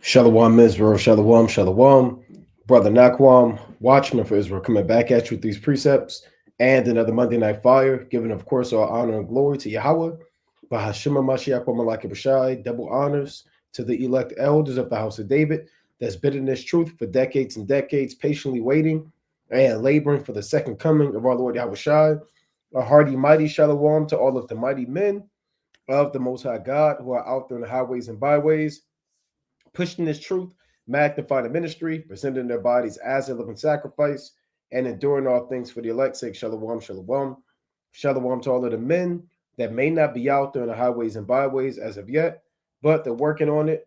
Shalom Israel, Shalom, Shalom. Brother Nakwam, watchman for Israel, coming back at you with these precepts and another Monday Night Fire, giving, of course, all honor and glory to Yahweh. Bahashima Mashiach Malaki Bashai, double honors to the elect elders of the house of David that's been in this truth for decades and decades, patiently waiting and laboring for the second coming of our Lord Yahweh Shai. A hearty, mighty Shalom to all of the mighty men of the Most High God who are out there in the highways and byways pushing this truth, magnifying the ministry, presenting their bodies as a living sacrifice, and enduring all things for the elect's sake. Shalom, shalom. Shalom to all of the men that may not be out there in the highways and byways as of yet, but they're working on it.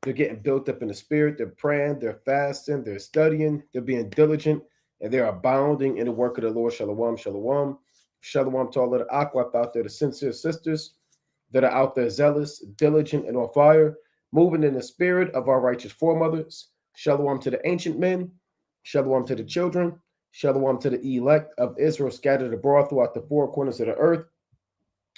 They're getting built up in the spirit. They're praying, they're fasting, they're studying, they're being diligent, and they're abounding in the work of the Lord. Shalom, shalom. Shalom to all of the Akwap out there, the sincere sisters that are out there zealous, diligent, and on fire, moving in the spirit of our righteous foremothers. Shalom to the ancient men. Shalom to the children. Shalom to the elect of Israel scattered abroad throughout the four corners of the earth.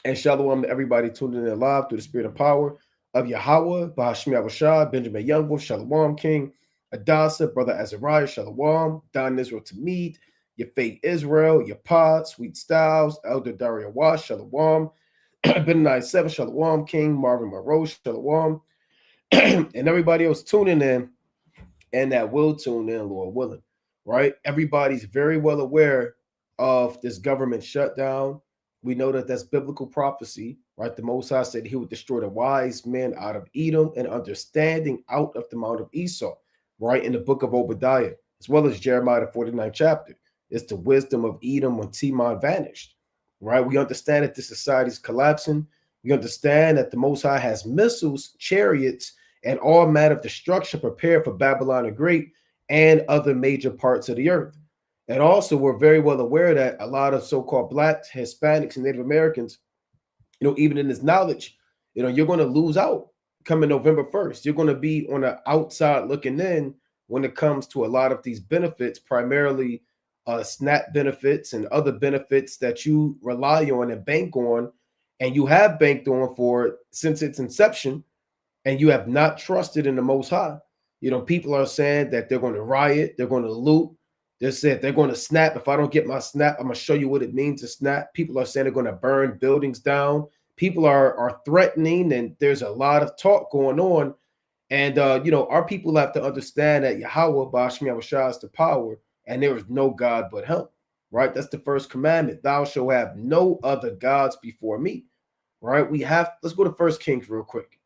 And shalom to everybody tuning in live through the spirit and power of Yahweh, Bahashmi Abashah, Benjamin Youngbull, Shalom King, Adasa, Brother Azariah, Shalom, Don Israel Tamid, your Faith Israel, your Pod, Sweet Styles, Elder Daria Wash, Shalom, Ben 7, Shalom King, Marvin Monroe, Shalom, and everybody else tuning in and that will tune in, Lord willing, right? Everybody's very well aware of this government shutdown. We know that that's biblical prophecy, right? The Most High said he would destroy the wise men out of Edom and understanding out of the Mount of Esau, right? In the book of Obadiah, as well as Jeremiah, the 49th chapter. It's the wisdom of Edom when Timon vanished, right? We understand that this society is collapsing. We understand that the Most High has missiles, chariots, and all manner of destruction prepared for Babylon the Great and other major parts of the earth. And also, we're very well aware that a lot of so-called blacks, Hispanics, and Native Americans, even in this knowledge, you're going to lose out coming November 1st. You're going to be on the outside looking in when it comes to a lot of these benefits, primarily SNAP benefits and other benefits that you rely on and bank on, and you have banked on for since its inception, and you have not trusted in the Most High. People are saying that they're going to riot, they're going to loot. They said they're going to snap. If I don't get my snap, I'm going to show you what it means to snap. People are saying they're going to burn buildings down. People are threatening, and there's a lot of talk going on. And our people have to understand that Yahweh Bashmi Awashah is the power, and there is no God but Him. Right? That's the first commandment. Thou shalt have no other gods before me. Right? Let's go to First Kings real quick.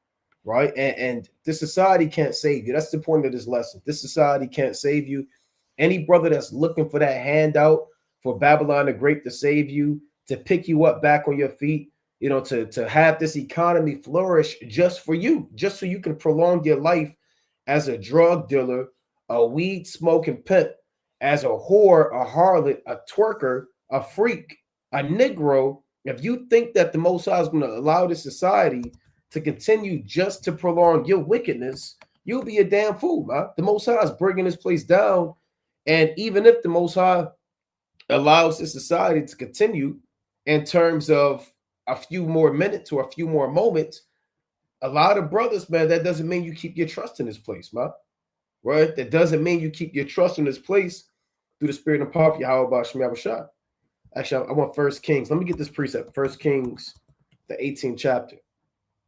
Right? And this society can't save you. That's the point of this lesson. This society can't save you. Any brother that's looking for that handout for Babylon the Great to save you, to pick you up back on your feet, to have this economy flourish just for you, just so you can prolong your life as a drug dealer, a weed smoking pimp, as a whore, a harlot, a twerker, a freak, a Negro. If you think that the Most High is going to allow this society to continue just to prolong your wickedness, you'll be a damn fool, man. The Most High is bringing this place down. And even if the Most High allows this society to continue in terms of a few more minutes or a few more moments, a lot of brothers, man, that doesn't mean you keep your trust in this place, man. Right? That doesn't mean you keep your trust in this place through the spirit and power of Yahweh Bashmi Abashah. Actually, I want First Kings. Let me get this precept. First Kings, the 18th chapter.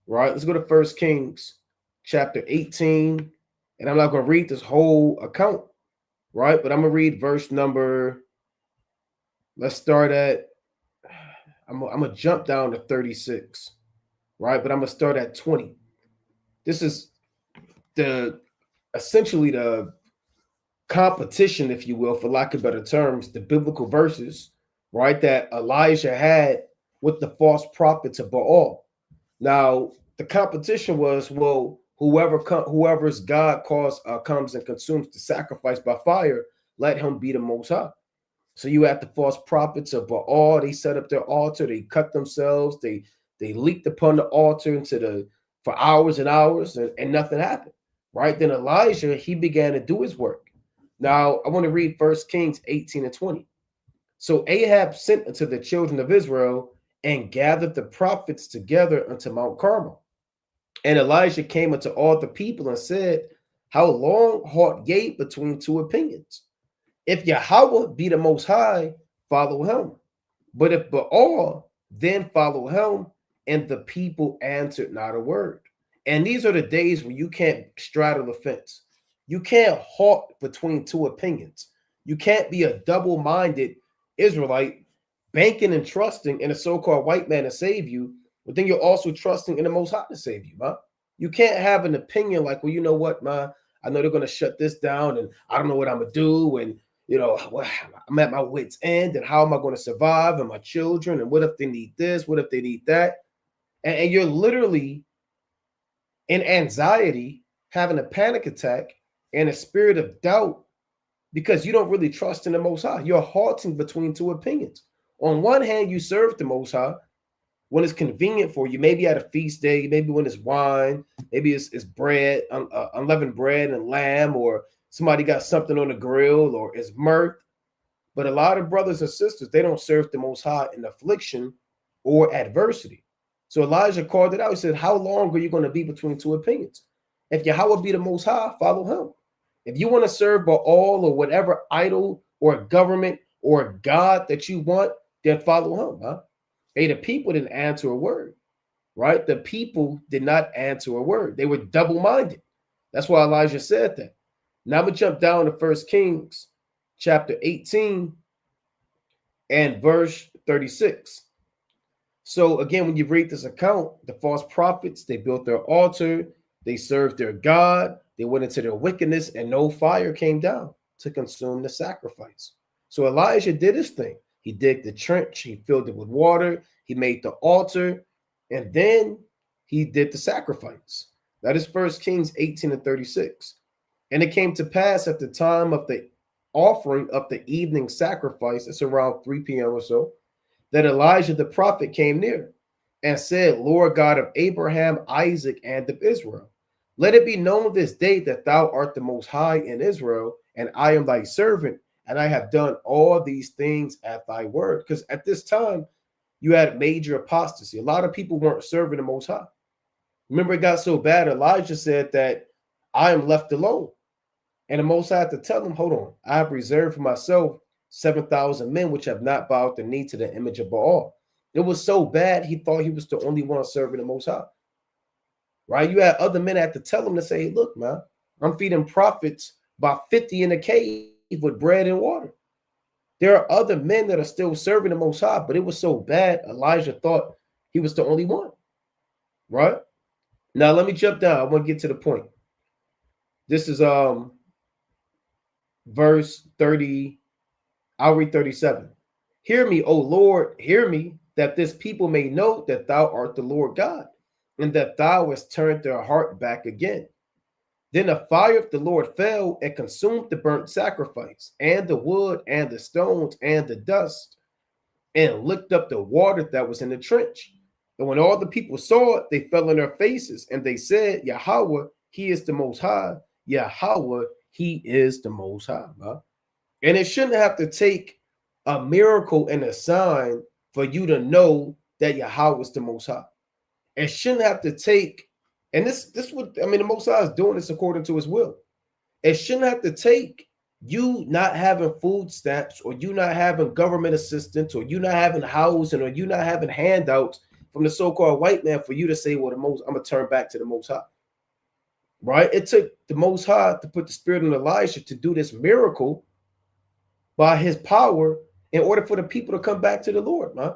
Right? Let's go to First Kings, chapter 18. And I'm not going to read this whole account, right? But I'm going to read verse number, let's start at, I'm going to jump down to 36, right? But I'm going to start at 20. This is essentially the competition, if you will, for lack of better terms, the biblical verses, right, that Elijah had with the false prophets of Baal. Now, the competition was, well, whoever's God comes and consumes the sacrifice by fire, let him be the Most High. So you had the false prophets of Baal. They set up their altar. They cut themselves. They leaped upon the altar for hours and hours, and nothing happened. Right? Then Elijah, he began to do his work. Now, I want to read 1 Kings 18 and 20. So Ahab sent unto the children of Israel and gathered the prophets together unto Mount Carmel. And Elijah came unto all the people and said, How long halt ye between two opinions? If Yahweh be the most high, follow him. But if Baal, then follow him. And the people answered not a word. And these are the days where you can't straddle the fence. You can't halt between two opinions. You can't be a double-minded Israelite banking and trusting in a so-called white man to save you, but then you're also trusting in the Most High to save you, man. You can't have an opinion like, well, you know what, man, I know they're going to shut this down and I don't know what I'm going to do. And, you know, I'm at my wit's end and how am I going to survive and my children? And what if they need this? What if they need that? And you're literally in anxiety, having a panic attack and a spirit of doubt because you don't really trust in the Most High. You're halting between two opinions. On one hand, you serve the Most High when it's convenient for you, maybe at a feast day, maybe when it's wine, maybe it's bread, unleavened bread and lamb, or somebody got something on the grill, or it's mirth. But a lot of brothers and sisters, they don't serve the Most High in affliction or adversity. So Elijah called it out. He said, how long are you going to be between two opinions? If Yahweh be the Most High, follow him. If you want to serve Baal or whatever idol or government or God that you want, then follow him. Huh? Hey, the people didn't answer a word, right? The people did not answer a word. They were double-minded. That's why Elijah said that. Now I'm going to jump down to 1 Kings chapter 18 and verse 36. So again, when you read this account, the false prophets, they built their altar, they served their God, they went into their wickedness, and no fire came down to consume the sacrifice. So Elijah did his thing. He digged the trench, he filled it with water, he made the altar, and then he did the sacrifice. That is 1 Kings 18 and 36. And it came to pass at the time of the offering of the evening sacrifice, it's around 3 p.m. or so, that Elijah the prophet came near and said, Lord God of Abraham, Isaac, and of Israel, let it be known this day that thou art the most high in Israel, and I am thy servant, and I have done all these things at thy word. Because at this time, you had major apostasy. A lot of people weren't serving the Most High. Remember, it got so bad, Elijah said that I am left alone. And the Most High had to tell him, hold on, I have reserved for myself 7,000 men which have not bowed the knee to the image of Baal. It was so bad, he thought he was the only one serving the Most High. Right? You had other men had to tell him to say, look, man, I'm feeding prophets by 50 in a cave with bread and water. There are other men that are still serving the Most High, but it was so bad, Elijah thought he was the only one. Right? Now, let me jump down. I want to get to the point. This is verse 30. I'll read 37. Hear me, O Lord, hear me, that this people may know that thou art the Lord God, and that thou hast turned their heart back again. Then the fire of the Lord fell and consumed the burnt sacrifice, and the wood, and the stones, and the dust, and licked up the water that was in the trench. And when all the people saw it, they fell on their faces, and they said, Yahweh, he is the Most High. Yahweh, he is the Most High. Huh? And it shouldn't have to take a miracle and a sign for you to know that Yahweh is the Most High. It shouldn't have to take, and this would, I mean, the Most High is doing this according to his will. It shouldn't have to take you not having food stamps, or you not having government assistance, or you not having housing, or you not having handouts from the so-called white man for you to say, well, I'm going to turn back to the Most High. Right? It took the Most High to put the spirit in Elijah to do this miracle by his power in order for the people to come back to the Lord, man.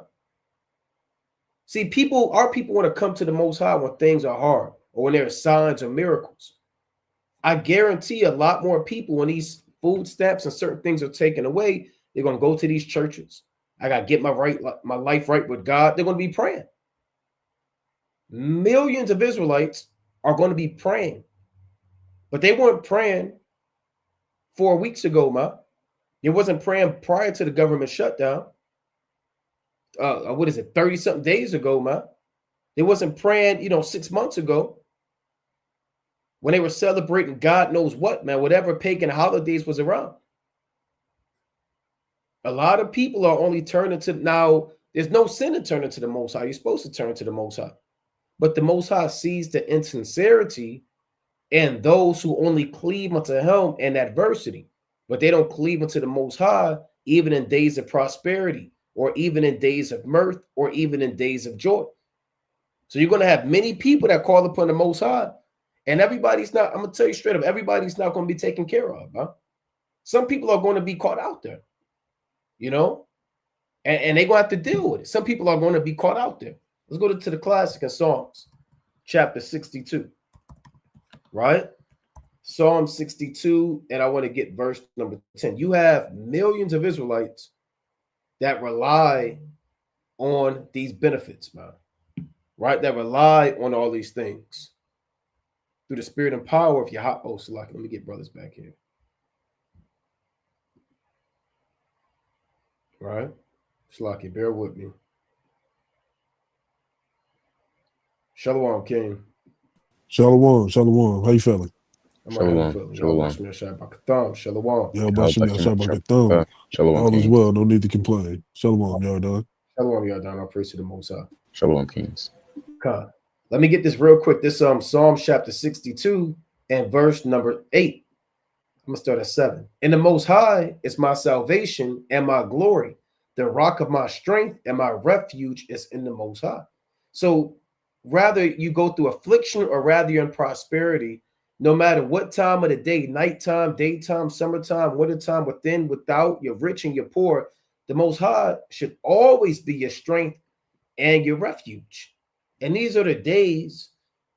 See, our people want to come to the Most High when things are hard or when there are signs or miracles. I guarantee a lot more people, when these food stamps and certain things are taken away, they're going to go to these churches. I got to get my life right with God. They're going to be praying. Millions of Israelites are going to be praying, but they weren't praying 4 weeks ago, man. They wasn't praying prior to the government shutdown. 30-something days ago, man. They wasn't praying, 6 months ago when they were celebrating God knows what, man, whatever pagan holidays was around. A lot of people are only turning to, now, there's no sin in turning to the Most High. You're supposed to turn to the Most High. But the Most High sees the insincerity and those who only cleave unto him in adversity, but they don't cleave unto the Most High, even in days of prosperity, or even in days of mirth, or even in days of joy. So you're going to have many people that call upon the Most High, and everybody's not, I'm going to tell you straight up, everybody's not going to be taken care of. Huh? Some people are going to be caught out there, you know, and they're going to have to deal with it. Some people are going to be caught out there. Let's go to the classic in Psalms, chapter 62, right? Psalm 62, and I want to get verse number 10. You have millions of Israelites that rely on these benefits, man, right? That rely on all these things through the spirit and power of your hot. Oh, Salaki, let me get brothers back here. Right? Salaki, bear with me. Shalom, King. Shalom, shalom. How you feeling? I'm right. How you feeling? Y'all watch me. Shalom. Shalom. Y'all watch me. Shalom. All is well. No need to complain. Shalom, y'all done. Shalom, y'all done. I praise to the Most High. Shalom, Kings. God. Let me get this real quick. This Psalm chapter 62 and verse number 8. I'm gonna start at 7. In the Most High is my salvation and my glory. The rock of my strength and my refuge is in the Most High. So rather you go through affliction or rather you're in prosperity, no matter what time of the day, nighttime, daytime, summertime, wintertime, within, without, you're rich and you're poor, the Most High should always be your strength and your refuge. And these are the days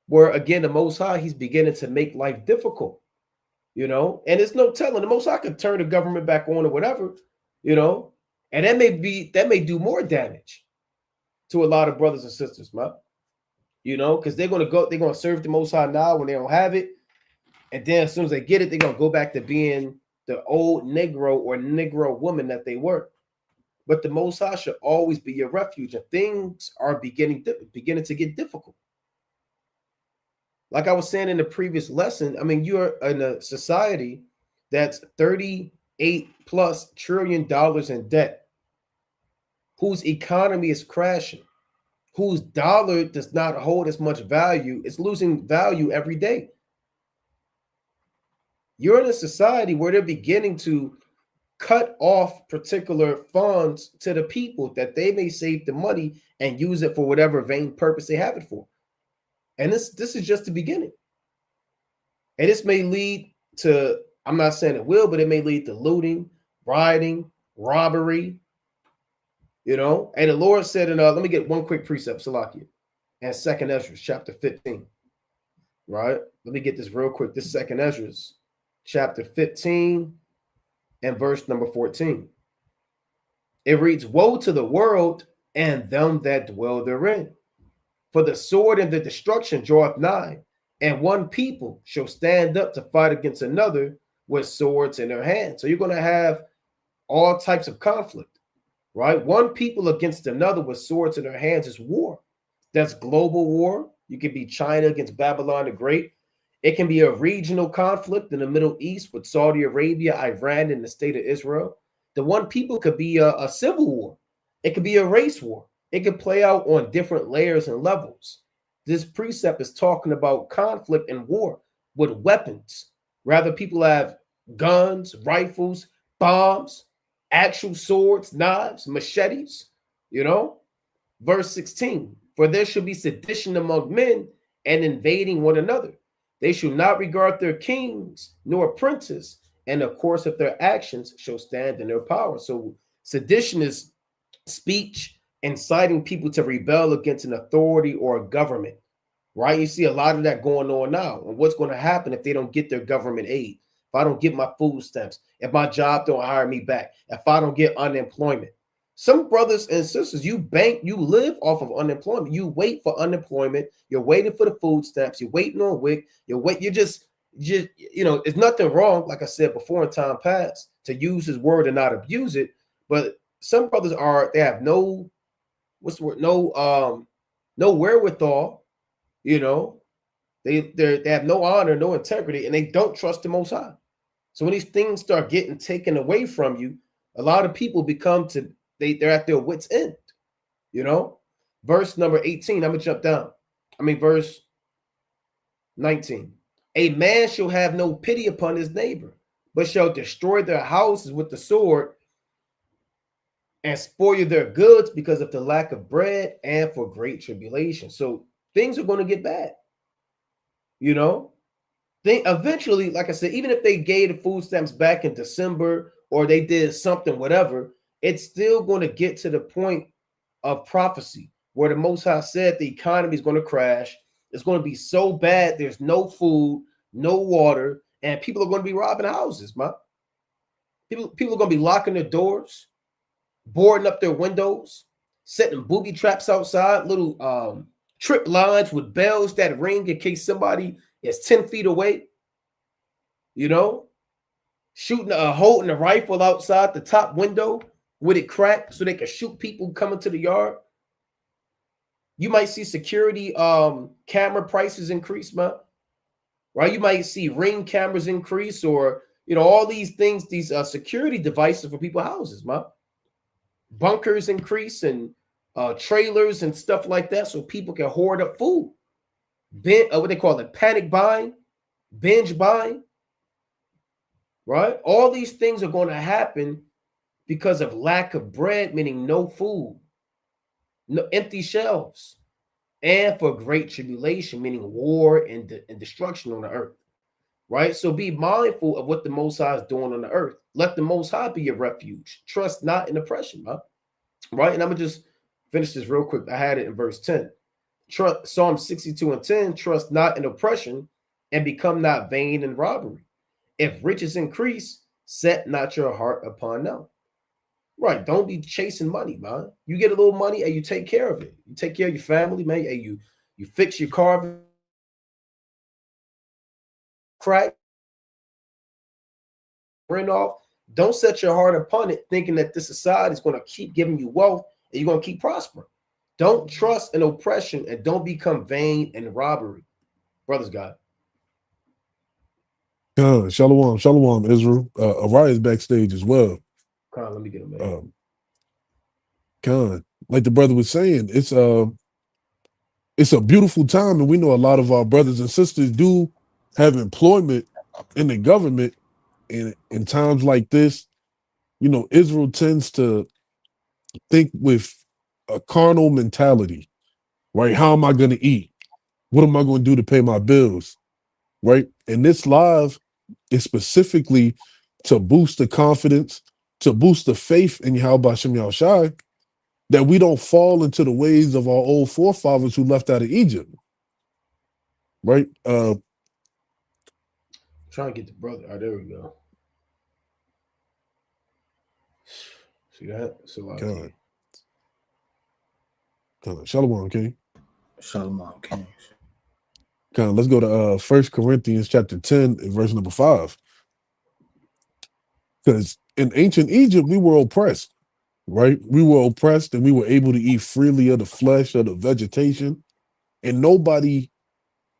where, again, the Most High, he's beginning to make life difficult, you know, and it's no telling. The Most High could turn the government back on or whatever, you know, and that may do more damage to a lot of brothers and sisters, man, you know, because they're going to serve the Most High now when they don't have it. And then as soon as they get it, they're going to go back to being the old Negro or Negro woman that they were. But the Most High should always be your refuge, and things are beginning to get difficult. Like I was saying in the previous lesson, I mean, you're in a society that's $38+ trillion in debt, whose economy is crashing, whose dollar does not hold as much value. It's losing value every day. You're in a society where they're beginning to cut off particular funds to the people that they may save the money and use it for whatever vain purpose they have it for. And this is just the beginning. And this may lead to, I'm not saying it will, but it may lead to looting, rioting, robbery, you know. And the Lord said, let me get one quick precept, Salakia, and 2nd Ezra, chapter 15, right? Let me get this real quick. This 2nd Ezra, chapter 15 and verse number 14. It reads, woe to the world and them that dwell therein. For the sword and the destruction draweth nigh, and one people shall stand up to fight against another with swords in their hands. So you're going to have all types of conflict, right? One people against another with swords in their hands is war. That's global war. You could be China against Babylon the Great. It can be a regional conflict in the Middle East with Saudi Arabia, Iran, and the state of Israel. The one people could be a civil war. It could be a race war. It could play out on different layers and levels. This precept is talking about conflict and war with weapons. Rather, people have guns, rifles, bombs, actual swords, knives, machetes, you know. Verse 16, for there shall be sedition among men and invading one another. They shall not regard their kings nor princes, and the course of their actions shall stand in their power. So sedition is speech inciting people to rebel against an authority or a government, right? You see a lot of that going on now. And what's going to happen if they don't get their government aid? If I don't get my food stamps, if my job don't hire me back, if I don't get unemployment. Some brothers and sisters, you live off of unemployment. You wait for unemployment. You're waiting for the food stamps. You're waiting on WIC. You're just, you know, it's nothing wrong, like I said before in time past, to use his word and not abuse it. But some brothers they have no, what's the word? No wherewithal, you know, they have no honor, no integrity, and they don't trust the Most High. So when these things start getting taken away from you, a lot of people they're at their wits' end, you know. Verse number 18, I'm gonna jump down. Verse 19. A man shall have no pity upon his neighbor, but shall destroy their houses with the sword and spoil their goods because of the lack of bread and for great tribulation. So things are going to get bad. You know, they eventually, like I said, even if they gave the food stamps back in December or they did something, whatever, it's still going to get to the point of prophecy where the Most High said the economy is going to crash. It's going to be so bad. There's no food, no water, and people are going to be robbing houses, man. People are going to be locking their doors, boarding up their windows, setting booby traps outside, little trip lines with bells that ring in case somebody is 10 feet away, you know, shooting holding a rifle outside the top window with it cracked so they can shoot people coming to the yard. You might see security camera prices increase, man. Right? You might see ring cameras increase, or all these things, these security devices for people's houses, man. Bunkers increase and trailers and stuff like that, so people can hoard up food. What they call it, panic buying, binge buying. Right? All these things are going to happen because of lack of bread, meaning no food, no empty shelves, and for great tribulation, meaning war and destruction on the earth. Right? So be mindful of what the Most High is doing on the earth. Let the Most High be your refuge. Trust not in oppression, huh? Right? And I'm going to just finish this real quick. I had it in verse 10. Psalm 62 and 10, trust not in oppression and become not vain in robbery. If riches increase, set not your heart upon them. Right. Don't be chasing money, man. You get a little money and you take care of it. You take care of your family, man. And you fix your car, crack, rent off. Don't set your heart upon it thinking that this society is going to keep giving you wealth and you're going to keep prospering. Don't trust in oppression and don't become vain in robbery. Brothers, God. Shalom, Israel. Ariah's backstage as well. Khan, let me get him, man. Khan, like the brother was saying, it's a beautiful time, and we know a lot of our brothers and sisters do have employment in the government. And in times like this, Israel tends to think with a carnal mentality, right? How am I going to eat? What am I going to do to pay my bills? Right? And this live is specifically to boost the confidence, to boost the faith in Yahweh Shem Yahushai, that we don't fall into the ways of our old forefathers who left out of Egypt. Right? Trying to get the brother. Oh, there we go. See that? Shalom, King. Shalom, King. Let's go to 1 Corinthians chapter 10 and verse number 5. Because in ancient Egypt, we were oppressed, right? We were oppressed and we were able to eat freely of the flesh, of the vegetation. And nobody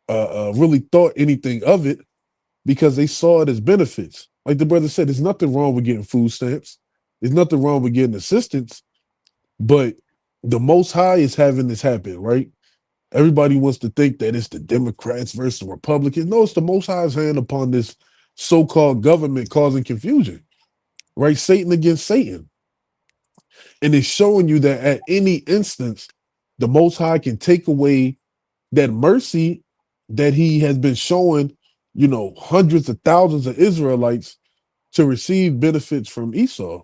really thought anything of it because they saw it as benefits. Like the brother said, there's nothing wrong with getting food stamps. There's nothing wrong with getting assistance. But the Most High is having this happen, right? Everybody wants to think that it's the Democrats versus Republicans. No, it's the Most High's hand upon this so-called government causing confusion, right? Satan against Satan. And it's showing you that at any instance, the Most High can take away that mercy that he has been showing, hundreds of thousands of Israelites to receive benefits from Esau,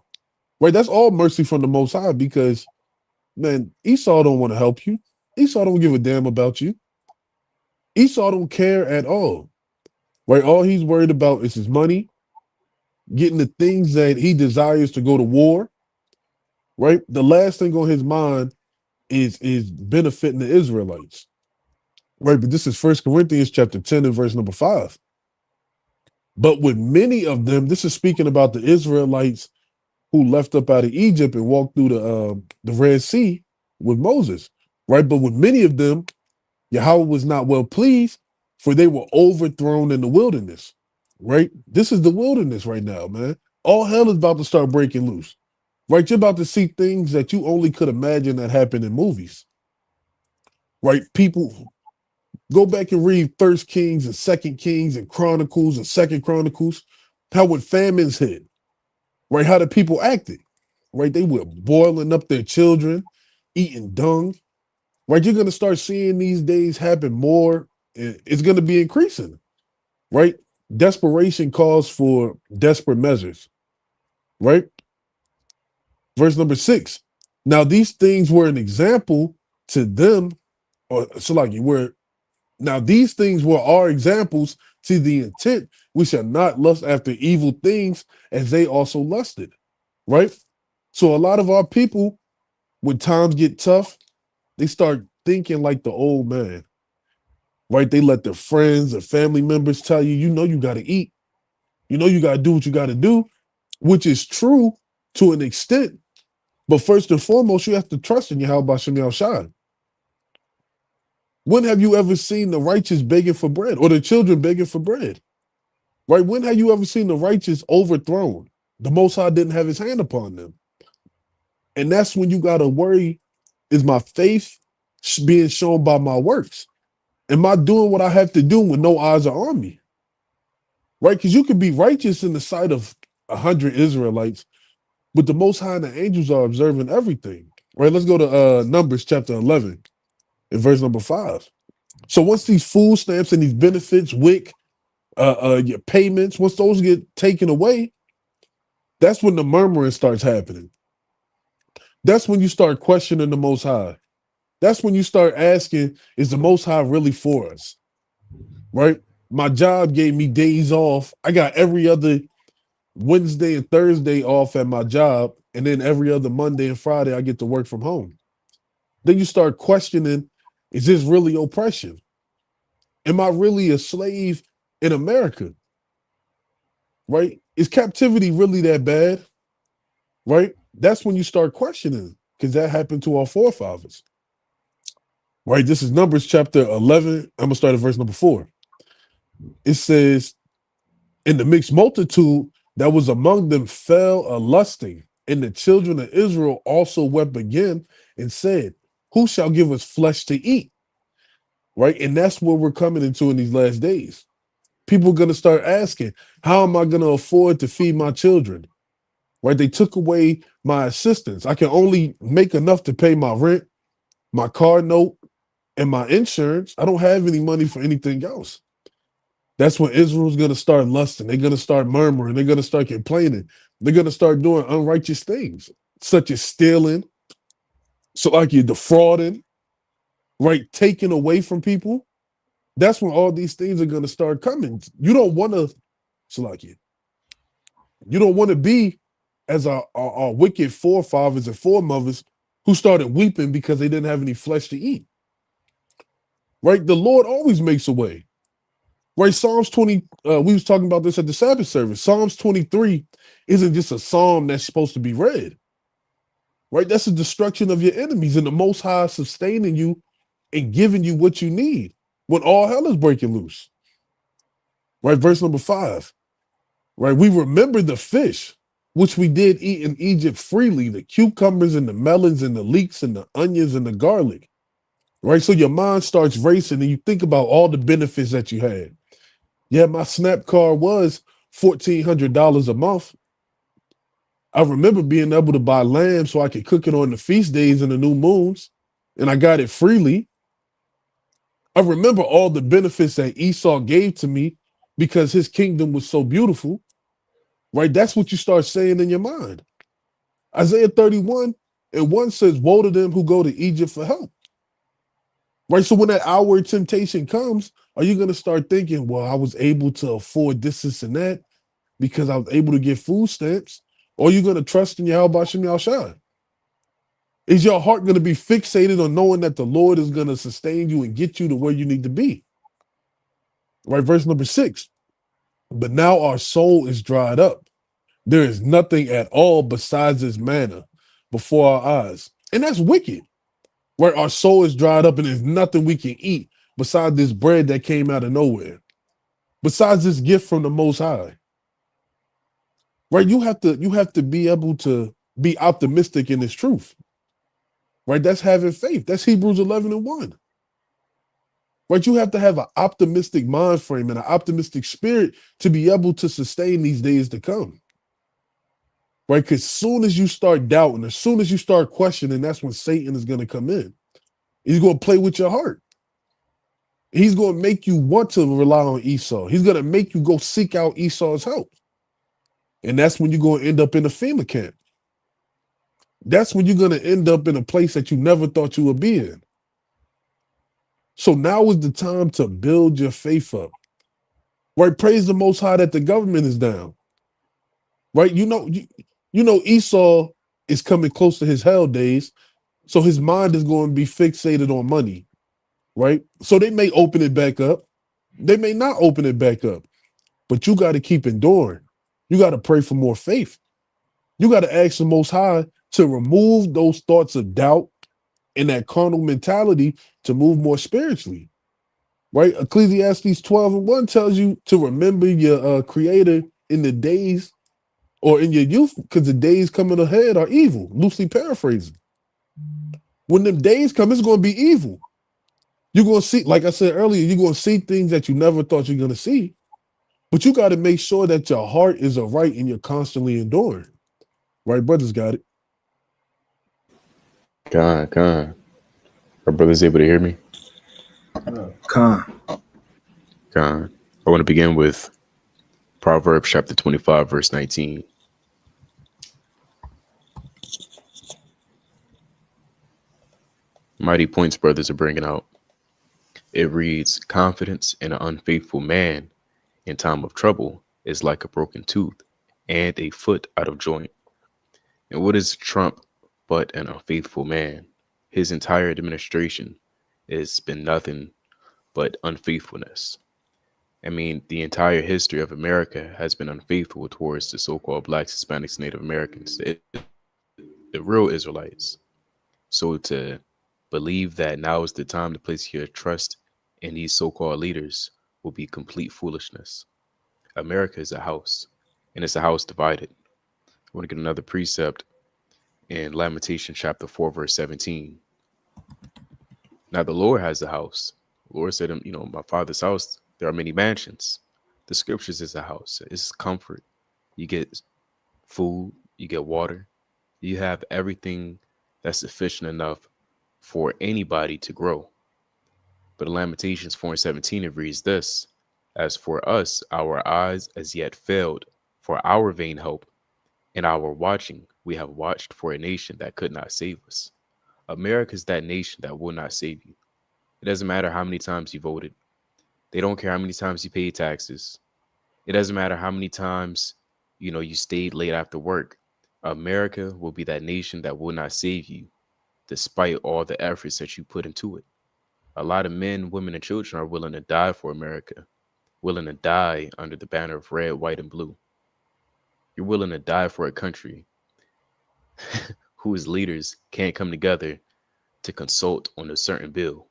right? That's all mercy from the Most High because, man, Esau don't want to help you. Esau don't give a damn about you. Esau don't care at all, right? All he's worried about is his money, getting the things that he desires to go to war, right? The last thing on his mind is benefiting the Israelites, right? But this is 1 Corinthians chapter 10 and verse number 5. But with many of them, this is speaking about the Israelites who left up out of Egypt and walked through the Red Sea with Moses, right? But with many of them, Yahweh was not well pleased, for they were overthrown in the wilderness, right? This is the wilderness right now, man. All hell is about to start breaking loose, right? You're about to see things that you only could imagine that happen in movies, right? People Go back and read First Kings and Second Kings and Chronicles and Second Chronicles. How when famines hit, right? How the people acted, right? They were boiling up their children, eating dung, right? You're gonna start seeing these days happen more. It's gonna be increasing, right? Desperation calls for desperate measures, right? Verse number 6. Now these things were an example to them, or so like you were. Now these things were our examples to the intent we shall not lust after evil things as they also lusted, right? So a lot of our people, when times get tough, they start thinking like the old man, right? They let their friends or family members tell you, you know, you got to eat. You know, you got to do what you got to do, which is true to an extent. But first and foremost, you have to trust in Yahweh Shem Shai. When have you ever seen the righteous begging for bread or the children begging for bread? Right? When have you ever seen the righteous overthrown? The Most High didn't have his hand upon them. And that's when you got to worry, is my faith being shown by my works? Am I doing what I have to do when no eyes are on me? Right? Because you could be righteous in the sight of 100 Israelites, but the Most High and the angels are observing everything. Right? Let's go to Numbers chapter 11 and verse number 5. So once these food stamps and these benefits, WIC, your payments, once those get taken away, that's when the murmuring starts happening. That's when you start questioning the Most High. That's when you start asking, is the Most High really for us? Right? My job gave me days off. I got every other Wednesday and Thursday off at my job, and then every other Monday and Friday I get to work from home. Then you start questioning, is this really oppression? Am I really a slave in America? Right? Is captivity really that bad? Right? That's when you start questioning, because that happened to our forefathers. Right? This is Numbers chapter 11. I'm going to start at verse number 4. It says, "In the mixed multitude that was among them fell a lusting, and the children of Israel also wept again and said, who shall give us flesh to eat?" Right? And that's what we're coming into in these last days. People are going to start asking, how am I going to afford to feed my children? Right? They took away my assistance. I can only make enough to pay my rent, my car note, and my insurance. I don't have any money for anything else. That's when Israel's going to start lusting. They're going to start murmuring. They're going to start complaining. They're going to start doing unrighteous things, such as stealing, so like you're defrauding, right? Taking away from people. That's when all these things are going to start coming. You don't want to, so like you don't want to be as our wicked forefathers and foremothers who started weeping because they didn't have any flesh to eat. Right? The Lord always makes a way. Right? Psalms 20, we was talking about this at the Sabbath service. Psalms 23 isn't just a psalm that's supposed to be read. Right? That's the destruction of your enemies and the Most High sustaining you and giving you what you need when all hell is breaking loose. Right? Verse number 5. Right? We remember the fish, which we did eat in Egypt freely, the cucumbers and the melons and the leeks and the onions and the garlic. Right? So your mind starts racing and you think about all the benefits that you had. Yeah, my SNAP card was $1,400 a month. I remember being able to buy lamb so I could cook it on the feast days and the new moons, and I got it freely. I remember all the benefits that Esau gave to me because his kingdom was so beautiful. Right? That's what you start saying in your mind. Isaiah 31 and 1 says, woe to them who go to Egypt for help. Right? So when that hour of temptation comes, are you going to start thinking, well, I was able to afford this, and that because I was able to get food stamps? Or are you going to trust in Yahweh Shem Yahshua? Is your heart going to be fixated on knowing that the Lord is going to sustain you and get you to where you need to be? Right? Verse number 6. But now our soul is dried up. There is nothing at all besides this manna before our eyes. And that's wicked. Right? Our soul is dried up and there's nothing we can eat besides this bread that came out of nowhere. Besides this gift from the Most High. Right? You have to be able to be optimistic in this truth. Right? That's having faith. That's Hebrews 11 and 1. right? You have to have an optimistic mind frame and an optimistic spirit to be able to sustain these days to come, right? Because soon as you start doubting, as soon as you start questioning, that's when Satan is going to come in. He's going to play with your heart. He's going to make you want to rely on Esau. He's going to make you go seek out Esau's help. And that's when you're going to end up in a FEMA camp. That's when you're going to end up in a place that you never thought you would be in. So now is the time to build your faith up. Right? Praise the Most High that the government is down. Right? You know Esau is coming close to his hell days, so his mind is going to be fixated on money. Right? So they may open it back up. They may not open it back up. But you got to keep enduring. You got to pray for more faith. You got to ask the Most High to remove those thoughts of doubt and that carnal mentality to move more spiritually. Right? Ecclesiastes 12:1 tells you to remember your creator in the days or in your youth, because the days coming ahead are evil, loosely paraphrasing. When them days come, it's going to be evil. You're going to see, like I said earlier, you're going to see things that you never thought you're going to see. But you got to make sure that your heart is right and you're constantly enduring. Right, brothers got it. Con. Our brothers able to hear me? Con. Con. I want to begin with Proverbs chapter 25, verse 19. Mighty points brothers are bringing out. It reads, confidence in an unfaithful man in time of trouble is like a broken tooth and a foot out of joint. And what is Trump but an unfaithful man? His entire administration has been nothing but unfaithfulness. I mean, the entire history of America has been unfaithful towards the so-called Blacks, Hispanics, Native Americans, the real Israelites. So to believe that now is the time to place your trust in these so-called leaders will be complete foolishness. America is a house, and it's a house divided. I want to get another precept in Lamentation chapter 4, verse 17. Now the Lord has a house. The Lord said, my father's house, there are many mansions. The scriptures is a house. It's comfort. You get food, you get water. You have everything that's sufficient enough for anybody to grow. But in Lamentations 4:17, it reads this, as for us, our eyes as yet failed for our vain hope. In our watching, we have watched for a nation that could not save us. America is that nation that will not save you. It doesn't matter how many times you voted. They don't care how many times you paid taxes. It doesn't matter how many times, you stayed late after work. America will be that nation that will not save you, despite all the efforts that you put into it. A lot of men, women, and children are willing to die for America, willing to die under the banner of red, white, and blue. You're willing to die for a country whose leaders can't come together to consult on a certain bill.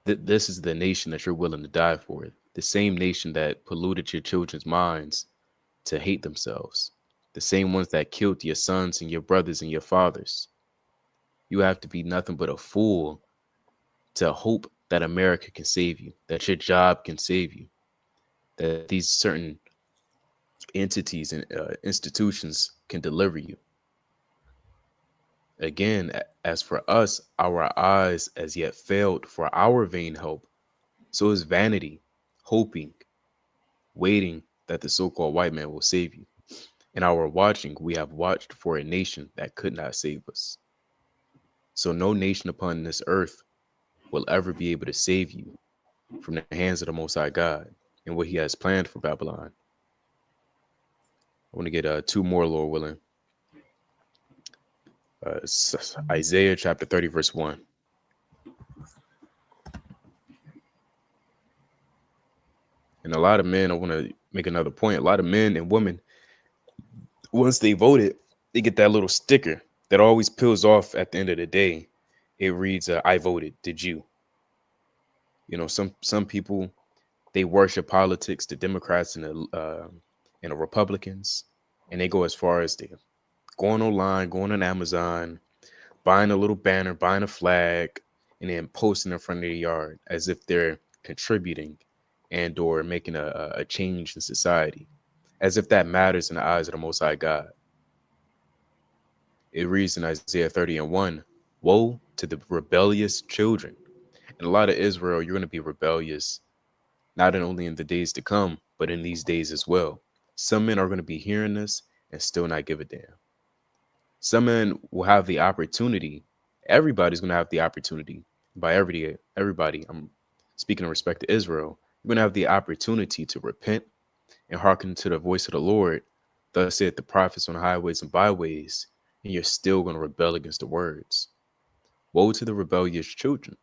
This is the nation that you're willing to die for. The same nation that polluted your children's minds to hate themselves. The same ones that killed your sons and your brothers and your fathers. You have to be nothing but a fool to hope that America can save you, that your job can save you, that these certain entities and institutions can deliver you. Again, as for us, our eyes as yet failed for our vain hope. So is vanity, hoping, waiting that the so-called white man will save you. In our watching, we have watched for a nation that could not save us. So no nation upon this earth will ever be able to save you from the hands of the Most High God and what he has planned for Babylon. I want to get two more, Lord willing. Isaiah chapter 30, verse 1. And a lot of men, I want to make another point. A lot of men and women, once they voted, they get that little sticker that always peels off at the end of the day. It reads, I voted, did you? Some people, they worship politics, the Democrats and the Republicans, and they go as far as they going online, going on Amazon, buying a little banner, buying a flag, and then posting in front of their yard as if they're contributing and or making a change in society, as if that matters in the eyes of the Most High God. It reads in Isaiah 30:1, woe to the rebellious children. And a lot of Israel, you're going to be rebellious, not only in the days to come, but in these days as well. Some men are going to be hearing this and still not give a damn. Some men will have the opportunity. Everybody's going to have the opportunity. By everybody, I'm speaking in respect to Israel. You're going to have the opportunity to repent and hearken to the voice of the Lord. Thus said the prophets on highways and byways, and you're still going to rebel against the words. Woe to the rebellious children,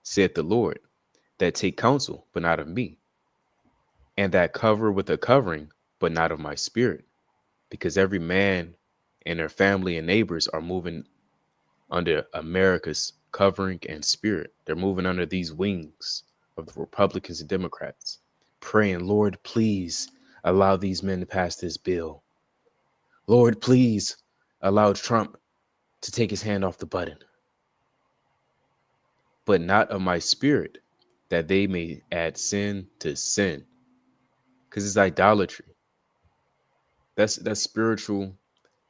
said the Lord, that take counsel, but not of me, and that cover with a covering, but not of my spirit, because every man and their family and neighbors are moving under America's covering and spirit. They're moving under these wings of the Republicans and Democrats, praying, Lord, please allow these men to pass this bill. Lord, please allow Trump to take his hand off the button, but not of my spirit, that they may add sin to sin. Because it's idolatry. That's spiritual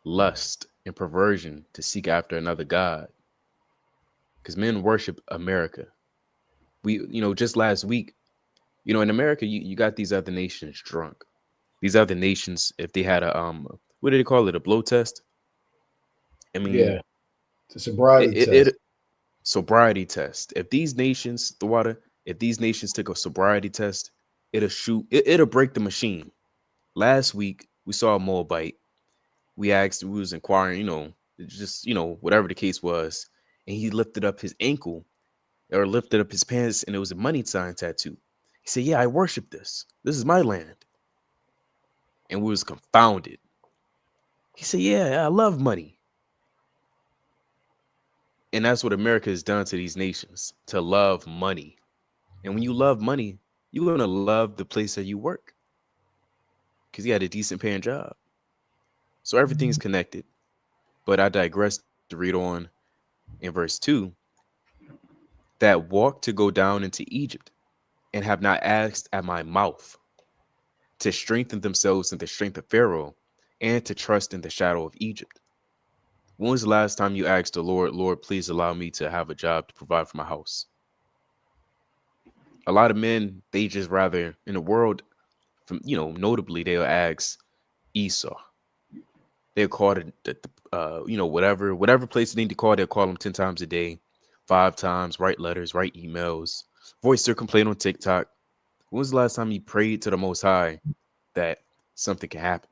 lust and perversion to seek after another God. Because men worship America. Just last week, in America, you got these other nations drunk. These other nations, if they had what do they call it? A blow test? I mean, Yeah, the sobriety test. Sobriety test. If these nations, if these nations took a sobriety test, it'll break the machine. Last week, we saw a Moabite. We was inquiring, whatever the case was. And he lifted up his ankle or lifted up his pants and it was a money sign tattoo. He said, yeah, I worship this. This is my land. And we was confounded. He said, yeah, I love money. And that's what America has done to these nations, to love money. And when you love money, you're going to love the place that you work because you had a decent paying job. So everything's connected. But I digress to read on in verse 2, that walk to go down into Egypt and have not asked at my mouth, to strengthen themselves in the strength of Pharaoh and to trust in the shadow of Egypt. When was the last time you asked the Lord, Lord, please allow me to have a job to provide for my house? A lot of men, they just rather in the world, notably, they'll ask Esau. They'll call it, whatever place they need to call, they'll call them 10 times a day, 5 times, write letters, write emails, voice their complaint on TikTok. When was the last time you prayed to the Most High that something can happen?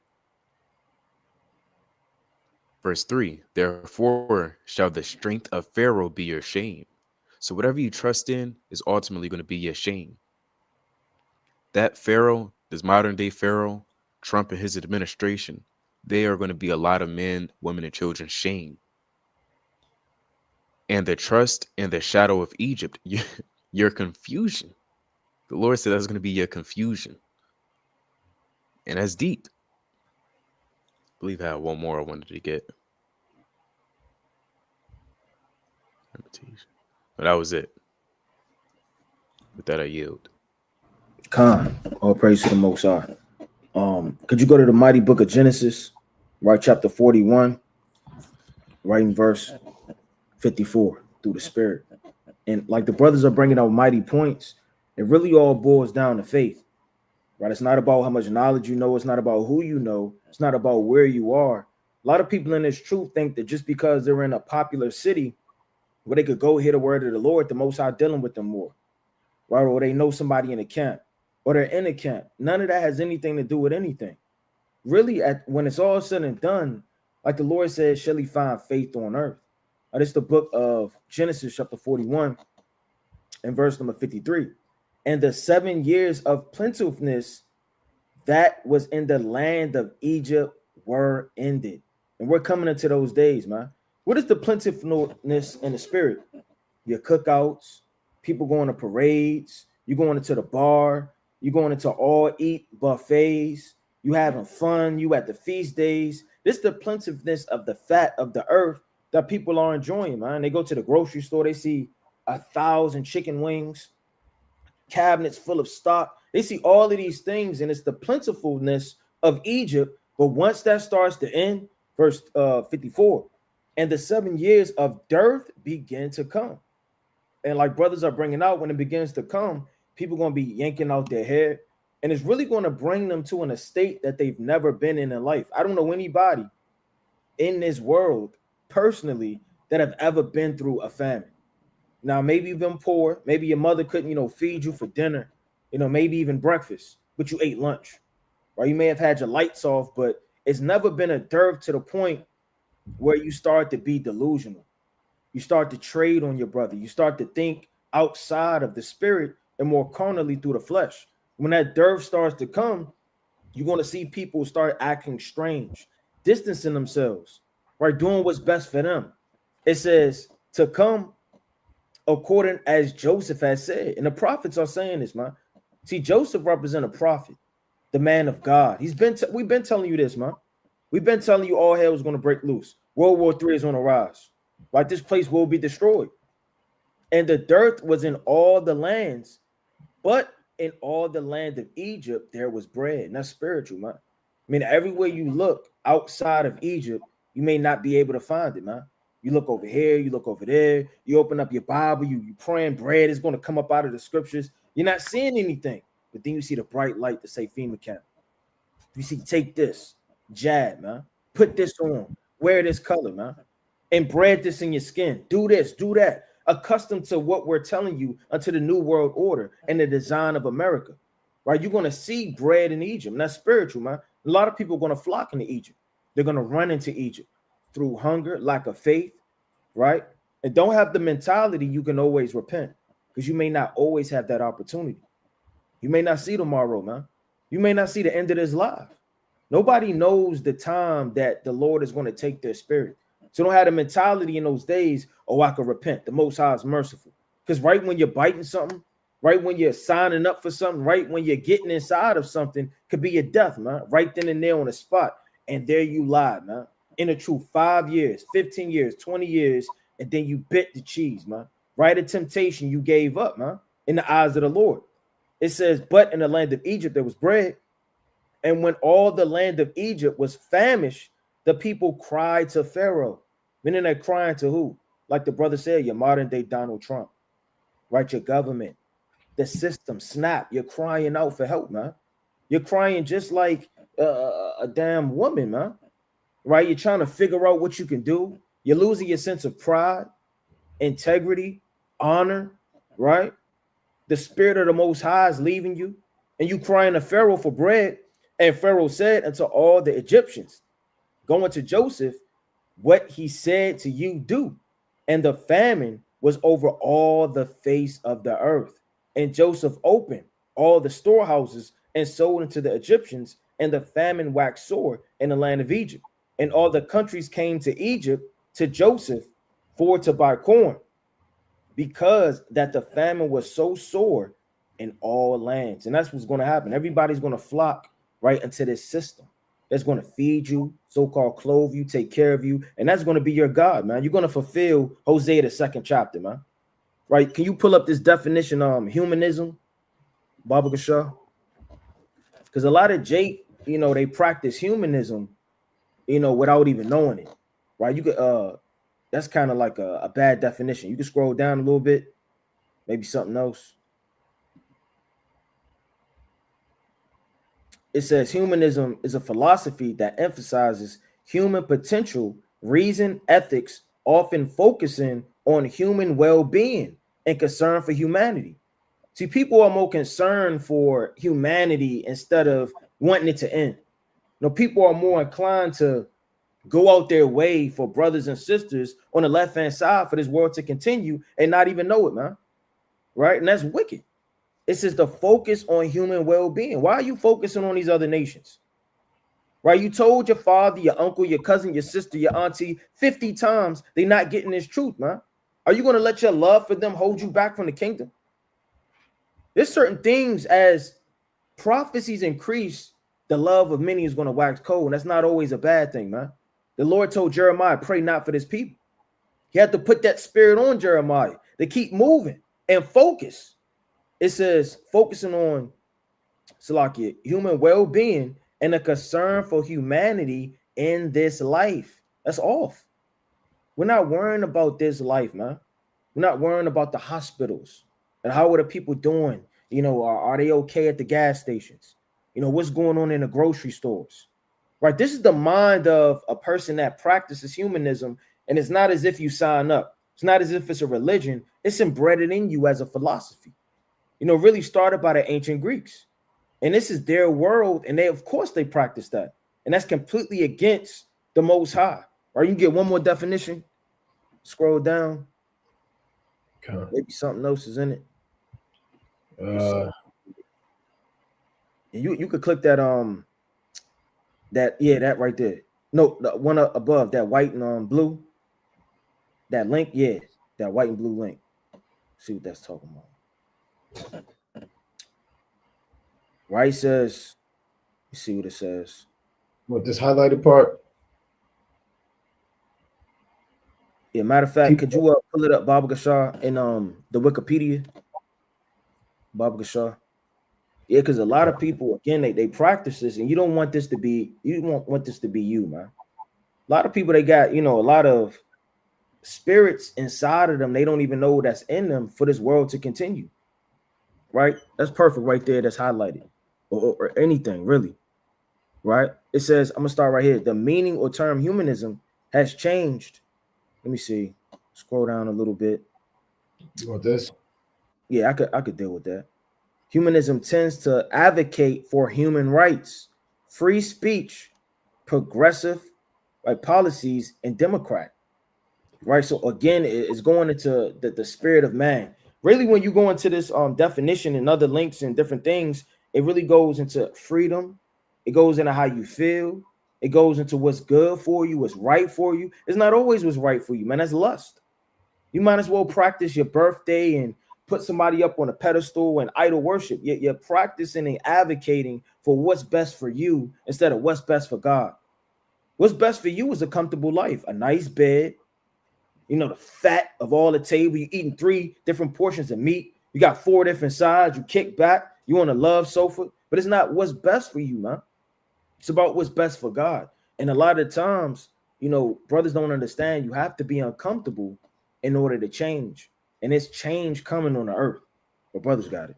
Verse 3, therefore shall the strength of Pharaoh be your shame. So whatever you trust in is ultimately going to be your shame. That Pharaoh, this modern day Pharaoh, Trump and his administration, they are going to be a lot of men, women, and children's shame. And the trust in the shadow of Egypt, your confusion. The Lord said that's going to be your confusion. And that's deep. I believe I had one more I wanted to get. But that was it. With that, I yield. Cant, all praise to the Most High. Could you go to the mighty book of Genesis, right, chapter 41, right in verse 54, through the Spirit? And like the brothers are bringing out mighty points, it really all boils down to faith, right? It's not about how much knowledge you know. It's not about who you know. It's not about where you are. A lot of people in this truth think that just because they're in a popular city where they could go hear the word of the Lord, the Most High dealing with them more, right? Or they know somebody in a camp, or they're in a camp. None of that has anything to do with anything. Really, when it's all said and done, like the Lord said, shall he find faith on earth? This is the book of Genesis, chapter 41, and verse number 53. And the 7 years of plentifulness that was in the land of Egypt were ended. And we're coming into those days, man. What is the plentifulness in the spirit? Your cookouts, people going to parades, you going into the bar, you going into all eat buffets, you having fun, you at the feast days. This is the plentifulness of the fat of the earth that people are enjoying, man. They go to the grocery store, they see 1,000 chicken wings, cabinets full of stock. They see all of these things, and it's the plentifulness of Egypt. But once that starts to end, verse 54, and the 7 years of dearth begin to come. And like brothers are bringing out, when it begins to come, people are going to be yanking out their hair. And it's really going to bring them to an estate that they've never been in life. I don't know anybody in this world personally that have ever been through a famine. Now, maybe you've been poor. Maybe your mother couldn't, feed you for dinner, maybe even breakfast, but you ate lunch. Or you may have had your lights off, but it's never been a dearth to the point where you start to be delusional. You start to trade on your brother. You start to think outside of the spirit and more carnally through the flesh. When that dearth starts to come, you're going to see people start acting strange, distancing themselves, right? Doing what's best for them. It says to come according as Joseph has said. And the prophets are saying this, man. See, Joseph represents a prophet, the man of God. We've been telling you this, man. We've been telling you all hell is going to break loose. World War III is on the rise. Right? This place will be destroyed. And the dearth was in all the lands, but in all the land of Egypt, there was bread. And that's spiritual, man. I mean, everywhere you look outside of Egypt, you may not be able to find it, man. You look over here, you look over there, you open up your Bible, you praying bread is going to come up out of the scriptures. You're not seeing anything, but then you see the bright light to say FEMA camp. You see, take this, jab, man. Put this on, wear this color, man. Embed this in your skin. Do this, do that. Accustomed to what we're telling you unto the new world order and the design of America, right? You're going to see bread in Egypt, and that's spiritual, man. A lot of people are going to flock into Egypt. They're going to run into Egypt through hunger, lack of faith, right? And don't have the mentality you can always repent, because you may not always have that opportunity. You may not see tomorrow, man. You may not see the end of this life. Nobody knows the time that the Lord is going to take their spirit. So don't have the mentality in those days, oh, I can repent. The Most High is merciful. Because right when you're biting something, right when you're signing up for something, right when you're getting inside of something, could be your death, man. Right then and there on the spot. And there you lie, man. In a true 5 years, 15 years, 20 years, and then you bit the cheese, man. Right at temptation, you gave up, man, in the eyes of the Lord. It says, but in the land of Egypt, there was bread. And when all the land of Egypt was famished, the people cried to Pharaoh. Meaning they're crying to who? Like the brother said, your modern day Donald Trump, right? Your government, the system, snap. You're crying out for help, man. You're crying just like a damn woman, man. Right? You're trying to figure out what you can do. You're losing your sense of pride, integrity, honor, right? The spirit of the Most High is leaving you, and you crying to Pharaoh for bread. And Pharaoh said unto all the Egyptians, going to Joseph, what he said to you do. And the famine was over all the face of the earth. And Joseph opened all the storehouses and sold unto the Egyptians, and the famine waxed sore in the land of Egypt. And all the countries came to Egypt to Joseph for to buy corn, because that the famine was so sore in all lands. And that's what's going to happen. Everybody's going to flock right into this system that's going to feed you, so-called clothe you, take care of you, and that's going to be your God, man. You're going to fulfill Hosea, the 2nd chapter, man. Right? Can you pull up this definition, humanism, Baba Gashar? Because a lot of they practice humanism, without even knowing it, right? You could, that's kind of like a bad definition. You can scroll down a little bit, maybe something else. It says humanism is a philosophy that emphasizes human potential, reason, ethics, often focusing on human well-being and concern for humanity. See, people are more concerned for humanity instead of wanting it to end. People are more inclined to go out their way for brothers and sisters on the left-hand side for this world to continue and not even know it, man. Right? And that's wicked. It says the focus on human well-being. Why are you focusing on these other nations? Right? You told your father, your uncle, your cousin, your sister, your auntie 50 times they're not getting this truth, man. Are you going to let your love for them hold you back from the kingdom? There's certain things, as prophecies increase, the love of many is going to wax cold. And that's not always a bad thing, man. The Lord told Jeremiah, pray not for this people. He had to put that spirit on Jeremiah. They keep moving and focus. It says focusing on Salakia, human well-being and a concern for humanity in this life. That's off. We're not worrying about this life, man. We're not worrying about the hospitals and how are the people doing. You know, are they okay at the gas stations? You know, what's going on in the grocery stores? Right. This is the mind of a person that practices humanism, and it's not as if you sign up. It's not as if it's a religion. It's embedded in you as a philosophy. You know, really started by the ancient Greeks. And this is their world, and they, of course, they practice that. And that's completely against the Most High. Or you can get one more definition. Scroll down. Okay. Maybe something else is in it. And you could click that that right there. No, the one above that white and blue. That link, yeah, that white and blue link. See what that's talking about. Right, says, you see what it says. What, this highlighted part? Yeah, matter of fact, could you pull it up, Baba Gashar, in the Wikipedia? Baba Gashar. Yeah, because a lot of people, again, they practice this, and you don't want this to be, you don't want this to be you, man. A lot of people, they got, you know, a lot of spirits inside of them. They don't even know that's in them for this world to continue. Right? That's perfect right there. That's highlighted. Or anything, really. Right? It says, I'm going to start right here. The meaning or term humanism has changed. Let me see. Scroll down a little bit. You want this? Yeah, I could deal with that. Humanism tends to advocate for human rights, free speech, progressive policies, and democrat. Right. So again, it's going into the spirit of man. Really, when you go into this definition and other links and different things, it really goes into freedom. It goes into how you feel. It goes into what's good for you, what's right for you. It's not always what's right for you, man. That's lust. You might as well practice your birthday and put somebody up on a pedestal and idol worship. You're practicing and advocating for what's best for you instead of what's best for God. What's best for you is a comfortable life, a nice bed, you know, the fat of all the table. You're eating 3 different portions of meat. You got 4 different sides. You kick back. You on a love sofa. But it's not what's best for you, man. It's about what's best for God. And a lot of times, you know, brothers don't understand. You have to be uncomfortable in order to change. And it's change coming on the earth. But brothers got it.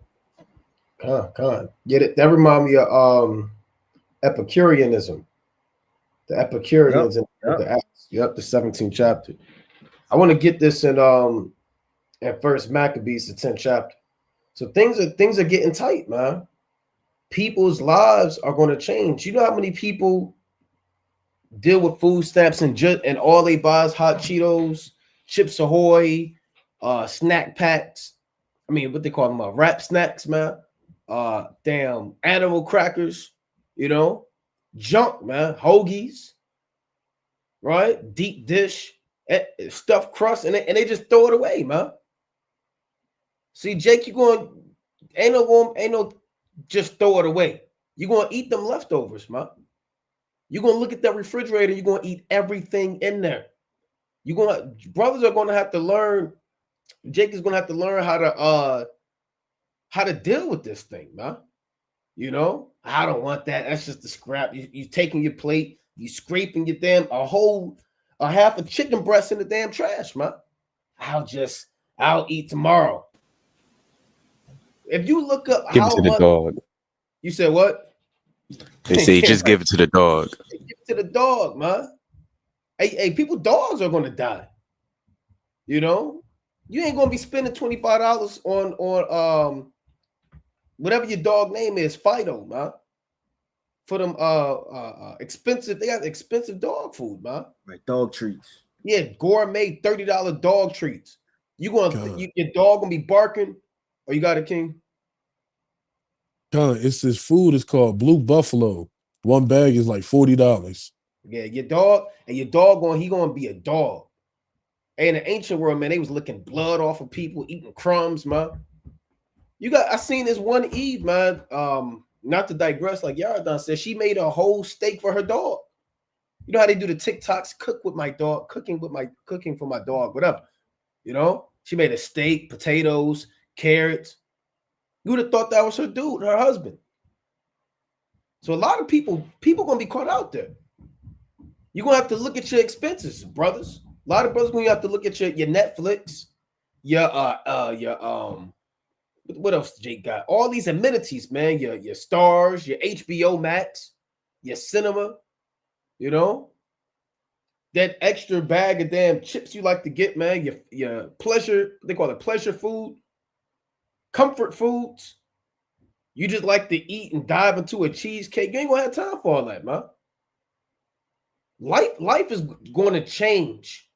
Get it? That remind me of Epicureanism. The Epicureans in the Acts. Yep, the 17th chapter. I want to get this in First Maccabees, the 10th chapter. So things are getting tight, man. People's lives are going to change. You know how many people deal with food stamps and all they buy is hot Cheetos, Chips Ahoy, snack packs. I mean, what they call them, wrap snacks, man. Damn animal crackers, you know, junk, man, hoagies, right? Deep dish, stuffed crust, and they just throw it away, man. See, Jake, ain't no just throw it away. You're gonna eat them leftovers, man. You're gonna look at that refrigerator, you're gonna eat everything in there. Brothers are gonna have to learn. Jake is gonna have to learn how to deal with this thing, man. You know, I don't want that. That's just a scrap. You taking your plate, you scraping your half a chicken breast in the damn trash, man. I'll eat tomorrow. If you look up Give it to the dog. You said what? They say just give it to the dog. Give it to the dog, man. Hey, dogs are gonna die. You know, you ain't gonna be spending $25 on whatever your dog name is, Fido, man. For them expensive, they got expensive dog food, man. Right, dog treats. Yeah, gourmet $30 dog treats. Your dog gonna be barking, or you got a king? It's this food is called Blue Buffalo. One bag is like $40. Yeah, your dog gonna be a dog. Hey, in the ancient world, man, they was licking blood off of people, eating crumbs, man. I seen this one Eve, man. Not to digress, like Yaradan said, she made a whole steak for her dog. You know how they do the TikToks, cooking for my dog, whatever. You know, She made a steak, potatoes, carrots. You would have thought that was her dude, her husband. So a lot of people gonna be caught out there. You're gonna have to look at your expenses, brothers. A lot of brothers gonna have to look at your Netflix, your what else Jake got? All these amenities, man. Your stars, your HBO Max, your cinema, you know, that extra bag of damn chips you like to get, man. Your pleasure, they call it pleasure food, comfort foods. You just like to eat and dive into a cheesecake. You ain't gonna have time for all that, man. Life is going to change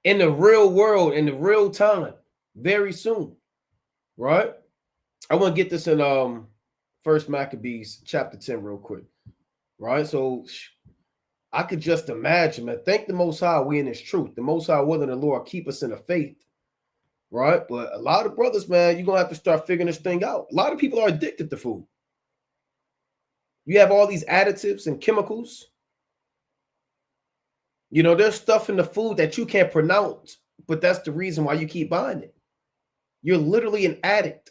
in the real world, in the real time, very soon, right? I want to get this in First Maccabees chapter 10 real quick, right? So I could just imagine, man. Thank the Most High, we in His truth. The Most High will and the Lord keep us in the faith, right? But a lot of brothers, man, you're gonna have to start figuring this thing out. A lot of people are addicted to food. You have all these additives and chemicals. You know, there's stuff in the food that you can't pronounce, but that's the reason why you keep buying it. You're literally an addict.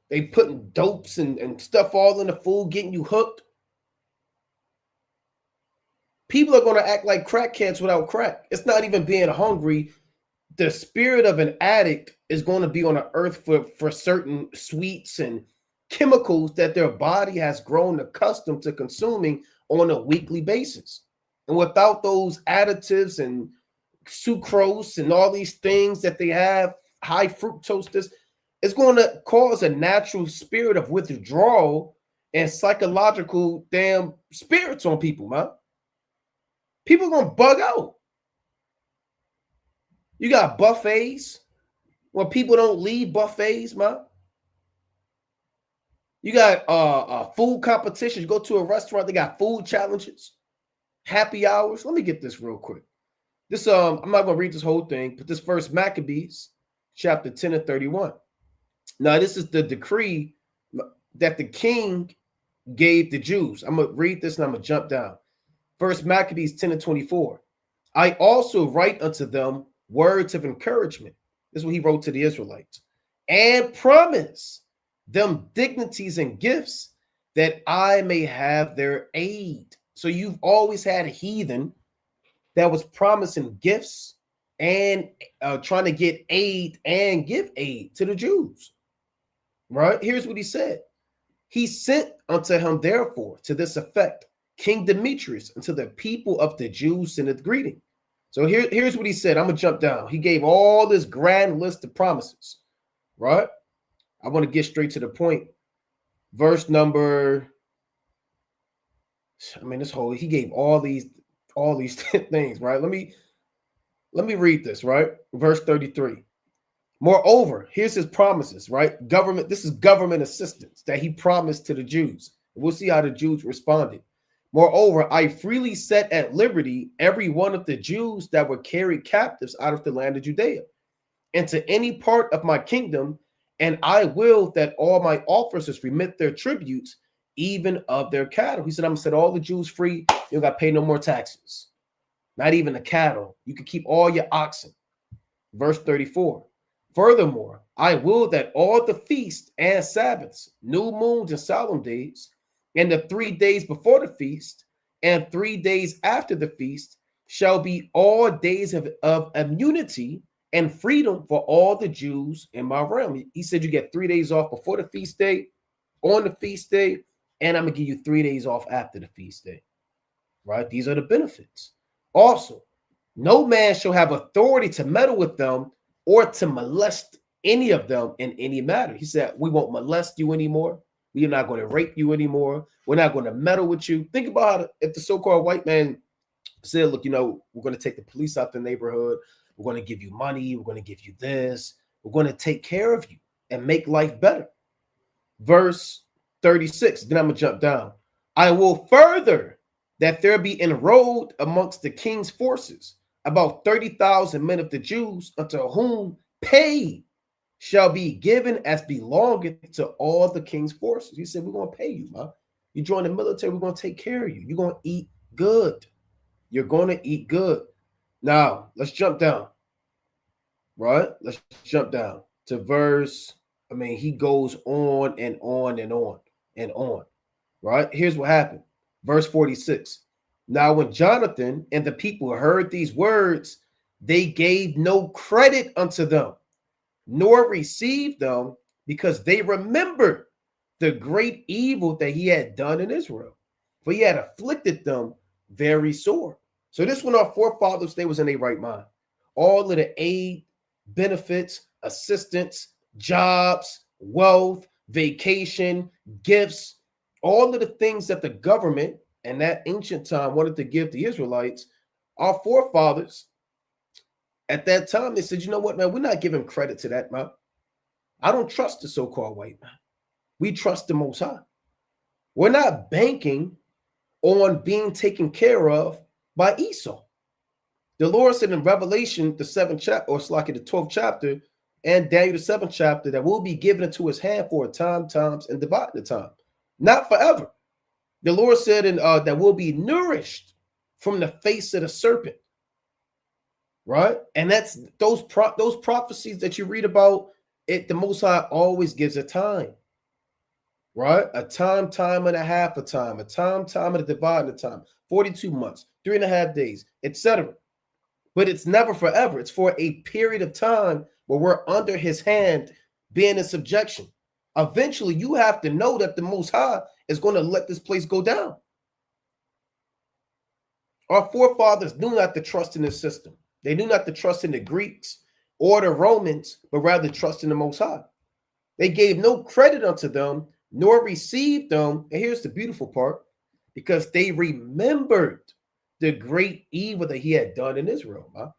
They putting dopes and stuff all in the food, getting you hooked. People are going to act like crackheads without crack. It's not even being hungry. The spirit of an addict is going to be on the earth for certain sweets and chemicals that their body has grown accustomed to consuming on a weekly basis. And without those additives and sucrose and all these things that they have, high fructose, it's going to cause a natural spirit of withdrawal and psychological damn spirits on people, man. People are going to bug out. You got buffets where people don't leave buffets, man. You got food competitions. You go to a restaurant, they got food challenges, happy hours. Let me get this real quick. This I'm not gonna read this whole thing, but this First Maccabees, chapter 10 and 31. Now, this is the decree that the king gave the Jews. I'm gonna read this and I'm gonna jump down. First Maccabees 10 and 24. I also write unto them words of encouragement. This is what he wrote to the Israelites, and promise them dignities and gifts that I may have their aid. So you've always had a heathen that was promising gifts and trying to get aid and give aid to the Jews, right? Here's what he said. He sent unto him, therefore, to this effect, King Demetrius, unto the people of the Jews sendeth greeting. So here's what he said. I'm going to jump down. He gave all this grand list of promises, right? I want to get straight to the point. Verse number, he gave all these things, right? Let me read this, right? Verse 33. Moreover, here's his promises, right? This is government assistance that he promised to the Jews. We'll see how the Jews responded. Moreover, I freely set at liberty every one of the Jews that were carried captives out of the land of Judea into any part of my kingdom, and I will that all my officers remit their tributes, even of their cattle. He said, I'm going to set all the Jews free. You don't got to pay no more taxes. Not even the cattle. You can keep all your oxen. Verse 34. Furthermore, I will that all the feasts and Sabbaths, new moons and solemn days, and the 3 days before the feast, and 3 days after the feast, shall be all days of immunity and freedom for all the Jews in my realm. He said you get 3 days off before the feast day, on the feast day, and I'm going to give you 3 days off after the feast day, right? These are the benefits. Also, no man shall have authority to meddle with them or to molest any of them in any matter. He said, we won't molest you anymore. We are not going to rape you anymore. We're not going to meddle with you. Think about it. If the so-called white man said, look, we're going to take the police out the neighborhood. We're going to give you money. We're going to give you this. We're going to take care of you and make life better. Verse 36, then I'm going to jump down. I will further that there be enrolled amongst the king's forces about 30,000 men of the Jews, unto whom pay shall be given as belongeth to all the king's forces. He said, we're going to pay you, man. You join the military, we're going to take care of you. You're going to eat good. You're going to eat good. Now, let's jump down. right? Let's jump down to verse. I mean, he goes on and on and on and on, right? Here's what happened. Verse 46. Now, when Jonathan and the people heard these words, they gave no credit unto them, nor received them, because they remembered the great evil that he had done in Israel, for he had afflicted them very sore. So this when our forefathers, they was in a right mind. All of the aid, benefits, assistance, jobs, wealth, vacation, gifts, all of the things that the government in that ancient time wanted to give the Israelites, our forefathers at that time, they said, you know what, man, we're not giving credit to that, man. I don't trust the so-called white man. We trust the Most High. We're not banking on being taken care of by Esau. The Lord said in Revelation, the 7th chapter, or it's like in the 12th chapter, and Daniel, the 7th chapter, that will be given into his hand for a time, times, and divided the time. Not forever. The Lord said that will be nourished from the face of the serpent. Right? And that's those prophecies that you read about, it the Most High always gives a time. Right? A time and a half a time, a time and a divided a time, 42 months, 3.5 days, etc. But it's never forever. It's for a period of time where we're under his hand, being in subjection. Eventually, you have to know that the Most High is going to let this place go down. Our forefathers knew not to trust in the system. They knew not to trust in the Greeks or the Romans, but rather trust in the Most High. They gave no credit unto them, nor received them. And here's the beautiful part, because they remembered the great evil that he had done in Israel. Huh?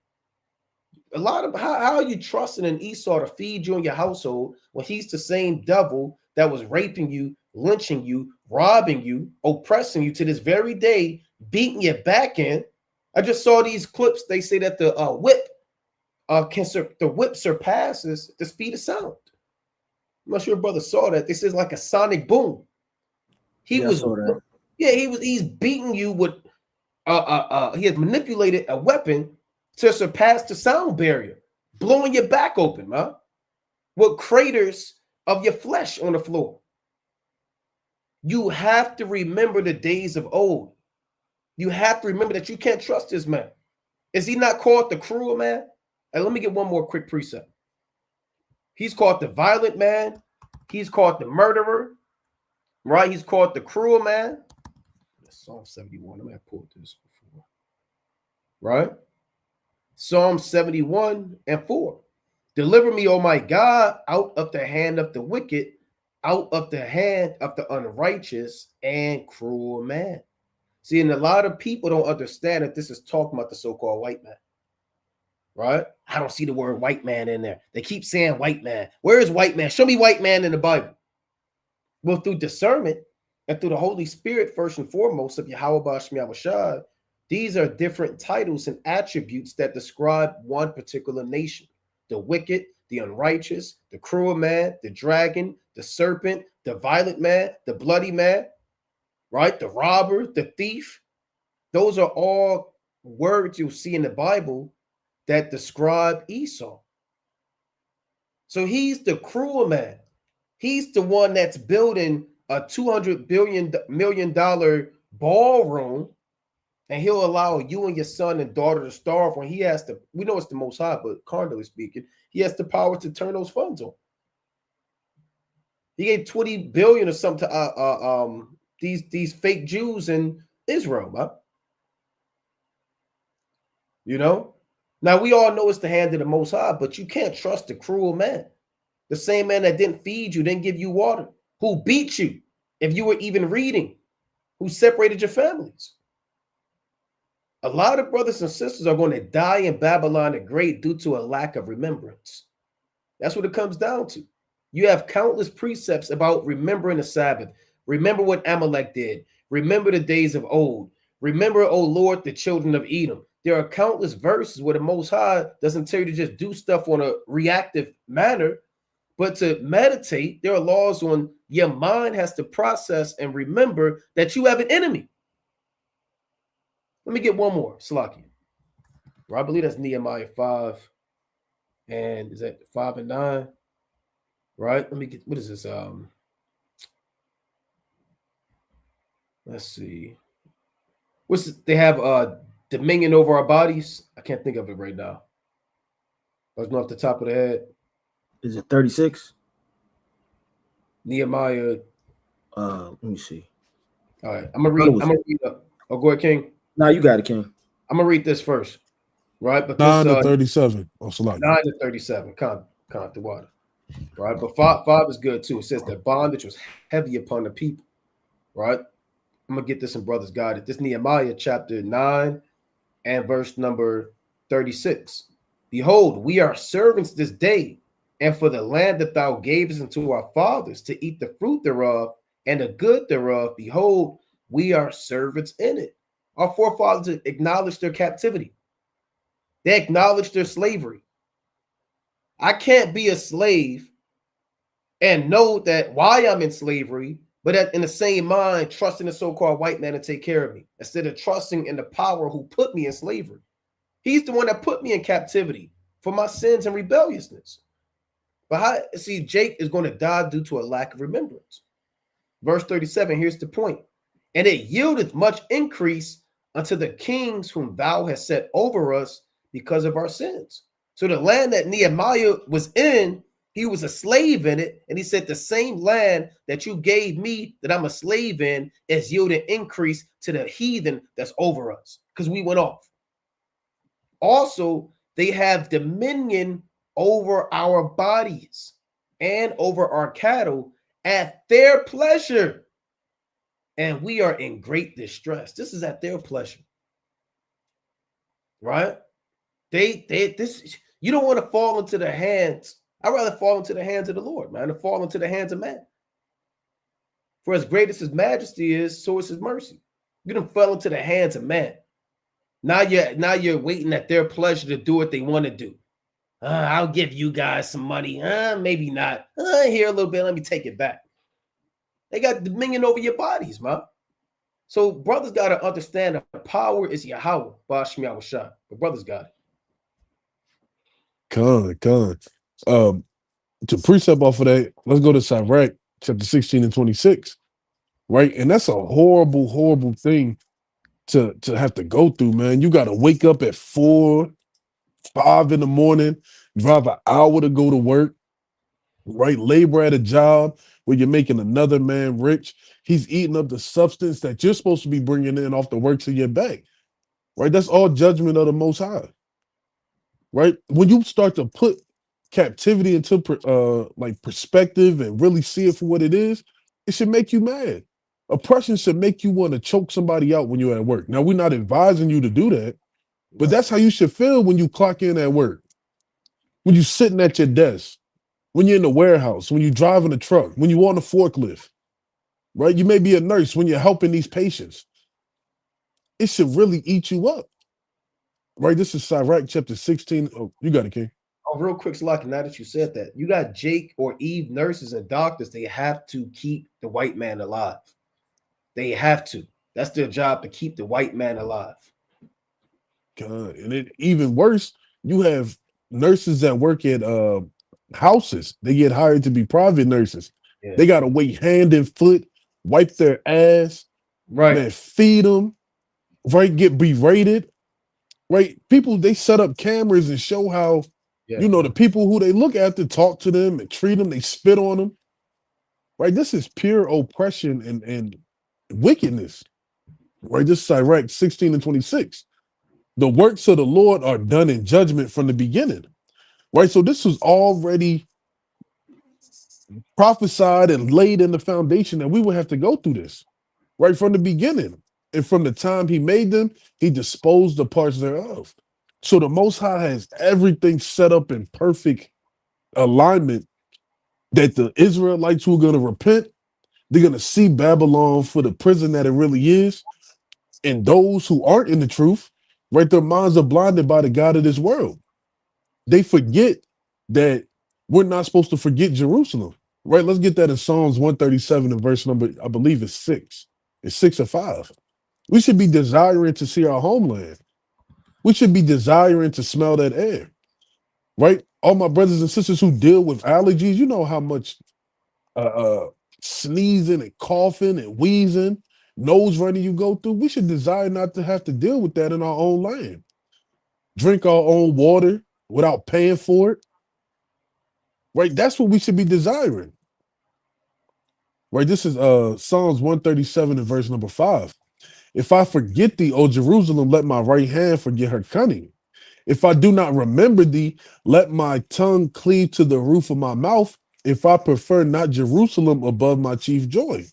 A lot of how are you trusting in Esau to feed you and your household when he's the same devil that was raping you, lynching you, robbing you, oppressing you to this very day, beating your back in? I just saw these clips. They say that the whip surpasses the speed of sound. I'm not sure your brother saw that. This is like a sonic boom. He was he's beating you with he has manipulated a weapon to surpass the sound barrier, blowing your back open, man, with craters of your flesh on the floor. You have to remember the days of old. You have to remember that you can't trust this man. Is he not called the cruel man? And let me get one more quick precept. He's called the violent man. He's called the murderer, right? He's called the cruel man. Psalm 71. I may have pulled this before, right? Psalm 71 and 4. Deliver me, O my God, out of the hand of the wicked, out of the hand of the unrighteous and cruel man. See, and a lot of people don't understand that this is talking about the so-called white man, right? I don't see the word white man in there. They keep saying white man. Where is white man? Show me white man in the Bible. Well, through discernment and through the Holy Spirit, first and foremost, of Yahweh Bashmi Awashad, these are different titles and attributes that describe one particular nation. The wicked, the unrighteous, the cruel man, the dragon, the serpent, the violent man, the bloody man, right? The robber, the thief. Those are all words you'll see in the Bible that describe Esau. So he's the cruel man. He's the one that's building a $200 million ballroom, and he'll allow you and your son and daughter to starve when he has to. We know it's the Most High, but carnally speaking, he has the power to turn those funds on. He gave $20 billion or something to these fake Jews in Israel, huh? You know. Now we all know it's the hand of the Most High, but you can't trust the cruel man, the same man that didn't feed you, didn't give you water, who beat you if you were even reading, who separated your families. A lot of brothers and sisters are going to die in Babylon the Great due to a lack of remembrance. That's what it comes down to. You have countless precepts about remembering the Sabbath. Remember what Amalek did. Remember the days of old. Remember, O Lord, the children of Edom. There are countless verses where the Most High doesn't tell you to just do stuff on a reactive manner, but to meditate. There are laws on your mind has to process and remember that you have an enemy. Let me get one more, Slaki. I believe that's Nehemiah 5 and is that 5 and 9? Right? Let me get what is this? Let's see. They have dominion over our bodies. I can't think of it right now. I was off the top of the head. Is it 36? Nehemiah. Let me see. All right, I'm gonna read up. Oh, go ahead, King. Nah, you got it, King. I'm gonna read this first, right? But 9 this to 37. Oh, 9 to 37. Count the water, right? But five is good too. It says that bondage was heavy upon the people, right? I'm gonna get this in Brothers Guided. This Nehemiah chapter 9 and verse number 36. Behold, we are servants this day, and for the land that thou gavest unto our fathers to eat the fruit thereof and the good thereof, behold, we are servants in it. Our forefathers acknowledged their captivity. They acknowledged their slavery. I can't be a slave and know that why I'm in slavery, but in the same mind, trusting the so-called white man to take care of me, instead of trusting in the power who put me in slavery. He's the one that put me in captivity for my sins and rebelliousness. But Jake is going to die due to a lack of remembrance. Verse 37, here's the point. And it yieldeth much increase unto the kings whom thou hast set over us because of our sins. So the land that Nehemiah was in, he was a slave in it. And he said, the same land that you gave me that I'm a slave in is yielding increase to the heathen that's over us because we went off. Also, they have dominion over our bodies and over our cattle at their pleasure. And we are in great distress. This is at their pleasure. Right? This you don't want to fall into the hands. I'd rather fall into the hands of the Lord, man, than fall into the hands of man. For as great as his majesty is, so is his mercy. You done fell into the hands of man. Now you're waiting at their pleasure to do what they want to do. I'll give you guys some money. Maybe not. Here a little bit. Let me take it back. They got dominion over your bodies, man. So brothers got to understand that the power is Yahweh. Bashmi Awashah. The brothers got it. Con. To precept off of that, let's go to Sirach, chapter 16 and 26. Right? And that's a horrible, horrible thing to have to go through, man. You got to wake up at 4, 5 in the morning, drive an hour to go to work, right? Labor at a job where you're making another man rich. He's eating up the substance that you're supposed to be bringing in off the works of your back, right? That's all judgment of the Most High, right? When you start to put captivity into like perspective and really see it for what it is, it should make you mad. Oppression should make you want to choke somebody out when you're at work. Now, we're not advising you to do that, but that's how you should feel when you clock in at work, when you're sitting at your desk, when you're in the warehouse, when you're driving a truck, when you're on the forklift, right? You may be a nurse when you're helping these patients. It should really eat you up, right? This is Sirach chapter 16. Oh, you got it, King. Oh, real quick, Slocky, now that you said that, you got Jake or Eve nurses and doctors. They have to keep the white man alive. They have to. That's their job, to keep the white man alive. God, and it even worse, you have nurses that work at houses. They get hired to be private nurses. Yeah. They got to wait hand and foot, wipe their ass, right? Man, feed them, right? Get berated, right? People, they set up cameras and show how, the people who they look after talk to them and treat them. They spit on them, right? This is pure oppression and wickedness, right? This is Sirach 16 and 26. The works of the Lord are done in judgment from the beginning, right? So this was already prophesied and laid in the foundation that we would have to go through this, right from the beginning. And from the time he made them, he disposed the parts thereof. So the Most High has everything set up in perfect alignment that the Israelites who are going to repent, they're going to see Babylon for the prison that it really is. And those who aren't in the truth, right, their minds are blinded by the God of this world. They forget that we're not supposed to forget Jerusalem, right? Let's get that in Psalms 137 and verse number, I believe it's 6. It's 6 or 5. We should be desiring to see our homeland. We should be desiring to smell that air, right? all my brothers and sisters who deal with allergies, you know how much uh, uh sneezing and coughing and wheezing, nose running you go through. We should desire not to have to deal with that in our own land. Drink our own water without paying for it. Right? That's what we should be desiring. Right? This is Psalms 137 and verse number 5. If I forget thee, O Jerusalem, let my right hand forget her cunning. If I do not remember thee, let my tongue cleave to the roof of my mouth. If I prefer not Jerusalem above my chief joy.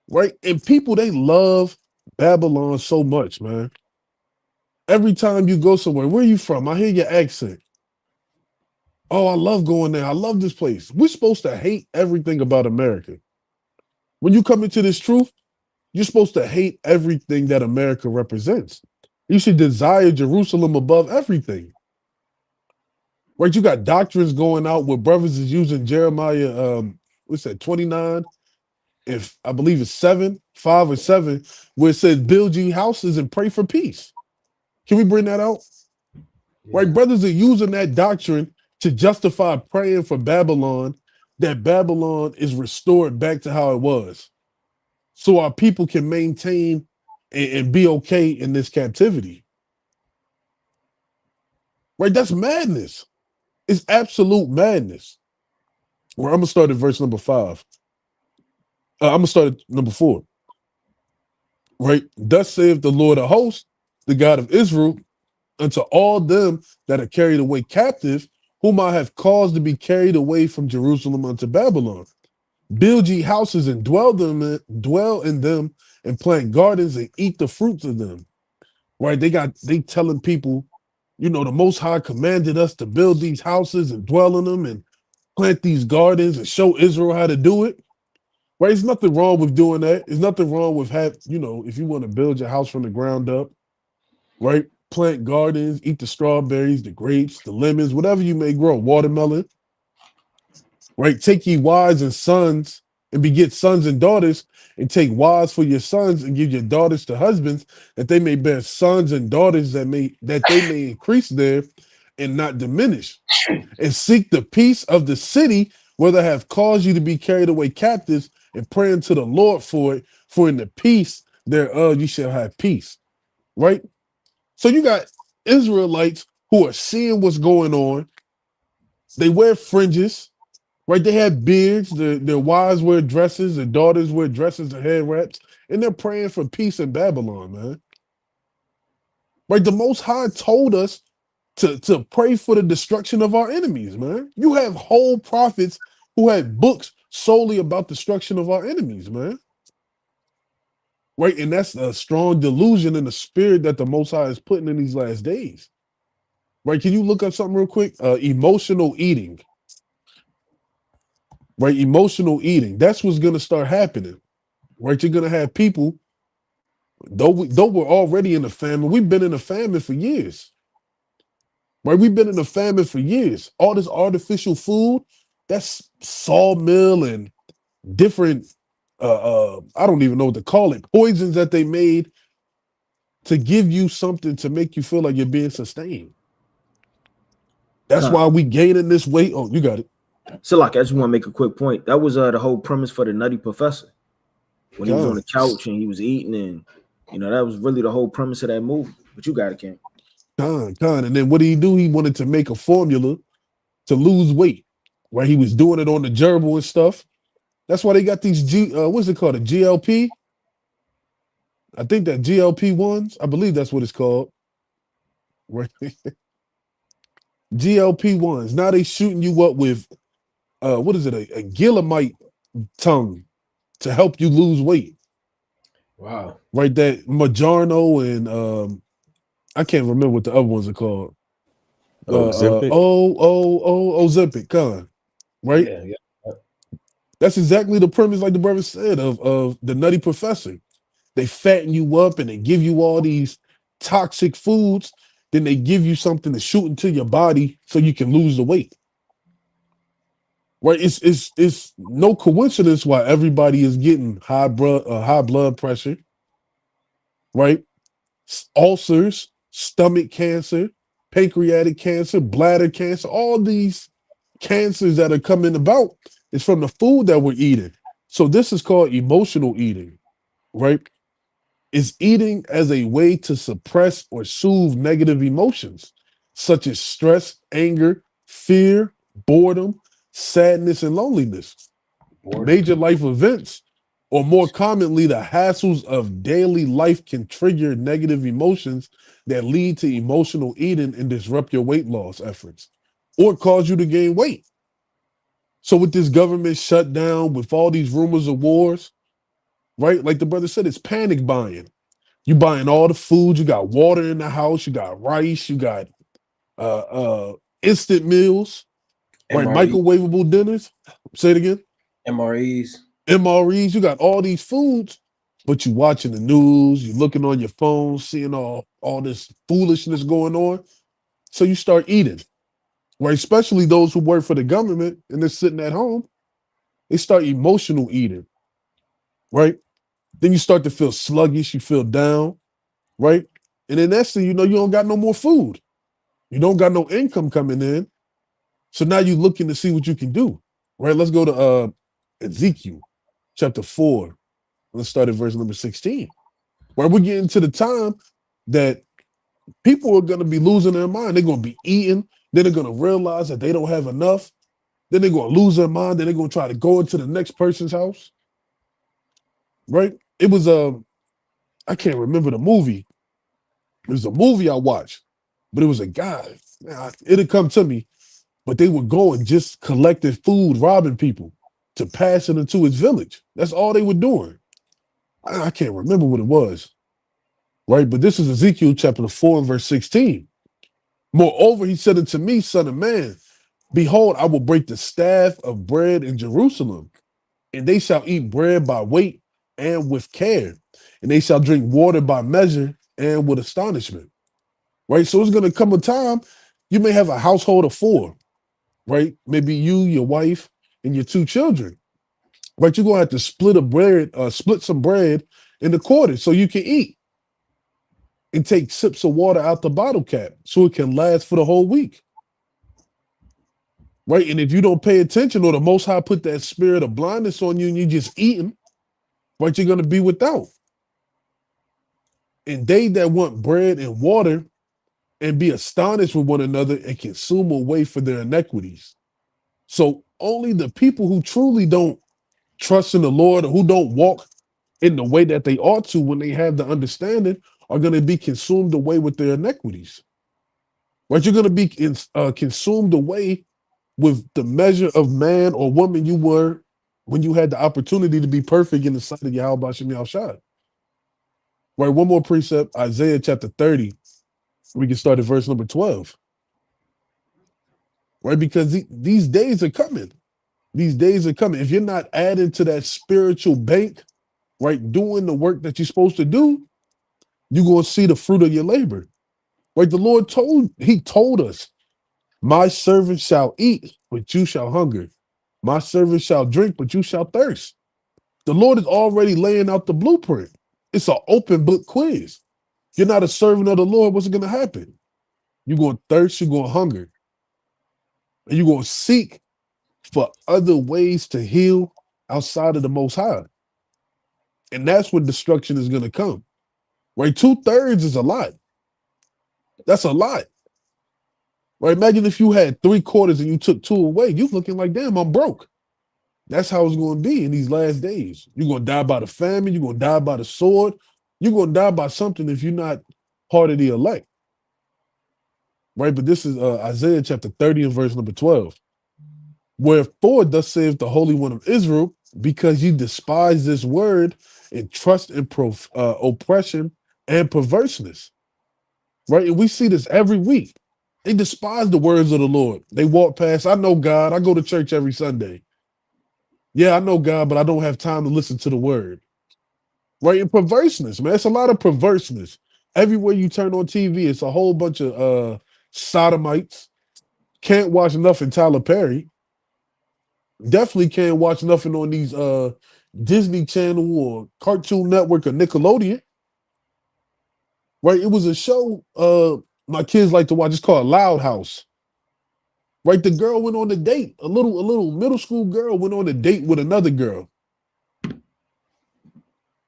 Right? And people, they love Babylon so much, man. Every time you go somewhere, where are you from? I hear your accent. Oh, I love going there. I love this place. We're supposed to hate everything about America. When you come into this truth, you're supposed to hate everything that America represents. You should desire Jerusalem above everything. Right? You got doctrines going out where brothers is using Jeremiah, what's that, 29? If I believe it's 5 or 7, where it says, build ye houses and pray for peace. Can we bring that out? Yeah. Right? Brothers are using that doctrine to justify praying for Babylon, that Babylon is restored back to how it was. So our people can maintain and be okay in this captivity. Right? That's madness. It's absolute madness. Well, I'm going to start at verse number 5. I'm going to start at number 4. Right? Thus saith the Lord of hosts, the God of Israel, unto all them that are carried away captive, whom I have caused to be carried away from Jerusalem unto Babylon. Build ye houses and dwell in them, and plant gardens and eat the fruits of them. Right? They telling people, the Most High commanded us to build these houses and dwell in them and plant these gardens and show Israel how to do it. Right? There's nothing wrong with doing that. There's nothing wrong with if you want to build your house from the ground up, right? Plant gardens, eat the strawberries, the grapes, the lemons, whatever you may grow, watermelon, right? Take ye wives and sons and beget sons and daughters, and take wives for your sons and give your daughters to husbands, that they may bear sons and daughters that they may increase there and not diminish. And seek the peace of the city, whether I have caused you to be carried away captives, and pray unto the Lord for it, for in the peace thereof you shall have peace. Right? So you got Israelites who are seeing what's going on. They wear fringes, right? They have beards. Their wives wear dresses. Their daughters wear dresses and head wraps. And they're praying for peace in Babylon, man. Right? The Most High told us to pray for the destruction of our enemies, man. You have whole prophets who had books solely about destruction of our enemies, man. Right? And that's a strong delusion in the spirit that the Most High is putting in these last days. Right? Can you look up something real quick? Emotional eating. Right? Emotional eating. That's what's going to start happening. Right? You're going to have people, though we're already in a famine, we've been in a famine for years. Right? We've been in a famine for years. All this artificial food, that's sawmill and different, I don't even know what to call it, poisons that they made to give you something to make you feel like you're being sustained. That's why we gaining this weight. Oh, you got it. So, I just want to make a quick point. That was the whole premise for the Nutty Professor. When he was on the couch and he was eating, and that was really the whole premise of that movie. But you got it, King. And then what did he do? He wanted to make a formula to lose weight. Right? He was doing it on the gerbil and stuff. That's why they got these what's it called? A GLP? I think that GLP-1s, I believe that's what it's called. Right? GLP-1s. Now they shooting you up with what is it? A Gilamite tongue to help you lose weight. Wow. Right? That Majarno and I can't remember what the other ones are called. Ozempic? Ozempic, con. Right? Yeah. That's exactly the premise, like the brother said, of the Nutty Professor. They fatten you up and they give you all these toxic foods. Then they give you something to shoot into your body so you can lose the weight. Right? It's no coincidence why everybody is getting high blood pressure. Right? Ulcers, stomach cancer, pancreatic cancer, bladder cancer, all these cancers that are coming about is from the food that we're eating. So this is called emotional eating, right? It's eating as a way to suppress or soothe negative emotions, such as stress, anger, fear, boredom, sadness, and loneliness. Major life events, or more commonly, the hassles of daily life can trigger negative emotions that lead to emotional eating and disrupt your weight loss efforts or cause you to gain weight. So, with this government shutdown, with all these rumors of wars, right? Like the brother said, it's panic buying. You buying all the food, you got water in the house, you got rice, you got uh uh instant meals, right? MRE, Microwavable dinners. Say it again. MREs. MREs, you got all these foods, but you watching the news, you looking on your phone, seeing all this foolishness going on. So you start eating, right? Especially those who work for the government and they're sitting at home, they start emotional eating, right? Then you start to feel sluggish, you feel down, right? And then next thing you know, you don't got no more food. You don't got no income coming in. So now you're looking to see what you can do, right? Let's go to Ezekiel chapter 4. Let's start at verse number 16. Where we're getting to the time that people are going to be losing their mind. They're going to be eating. Then they're going to realize that they don't have enough. Then they're going to lose their mind. Then they're going to try to go into the next person's house. Right? It was I can't remember the movie. It was a movie I watched, but it was a guy. It'd come to me, but they would go and just collecting food, robbing people to pass it into his village. That's all they were doing. I can't remember what it was. Right? But this is Ezekiel chapter 4 and verse 16. Moreover, he said unto me, Son of man, behold, I will break the staff of bread in Jerusalem, and they shall eat bread by weight and with care, and they shall drink water by measure and with astonishment. Right? So it's going to come a time you may have a household of 4, right? Maybe you, your wife, and your 2 children. Right? You're going to have to split some bread into quarters so you can eat and take sips of water out the bottle cap so it can last for the whole week. Right? And if you don't pay attention or the Most High put that spirit of blindness on you and you just eating, right, you're going to be without. And they that want bread and water and be astonished with one another and consume away for their iniquities. So only the people who truly don't trust in the Lord or who don't walk in the way that they ought to when they have the understanding are going to be consumed away with their iniquities. Right? You're going to be consumed away with the measure of man or woman you were when you had the opportunity to be perfect in the sight of Yahweh Shem Yahushua. Right? One more precept, Isaiah chapter 30. We can start at verse number 12. Right? Because these days are coming. These days are coming. If you're not adding to that spiritual bank, right, doing the work that you're supposed to do, you're going to see the fruit of your labor. Right? The Lord told us, my servant shall eat, but you shall hunger. My servant shall drink, but you shall thirst. The Lord is already laying out the blueprint. It's an open book quiz. You're not a servant of the Lord, what's going to happen? You're going to thirst, you're going to hunger. And you're going to seek for other ways to heal outside of the Most High. And that's when destruction is going to come. Right? 2/3 is a lot. That's a lot. Right? Imagine if you had 3/4 and you took 2 away. You looking like, damn, I'm broke. That's how it's going to be in these last days. You're going to die by the famine. You're going to die by the sword. You're going to die by something if you're not part of the elect. Right? But this is Isaiah chapter 30 and verse number 12. Wherefore thus saith the Holy One of Israel, because ye despise this word and trust in oppression and perverseness. Right? And we see this every week. They despise the words of the Lord. They walk past, I know God. I go to church every Sunday. Yeah, I know God, but I don't have time to listen to the word. Right? And perverseness, man. It's a lot of perverseness. Everywhere you turn on TV, it's a whole bunch of sodomites. Can't watch nothing Tyler Perry. Definitely can't watch nothing on these Disney Channel or Cartoon Network or Nickelodeon. Right? It was a show My kids like to watch. It's called Loud House. Right? The girl went on a date. A little middle school girl went on a date with another girl.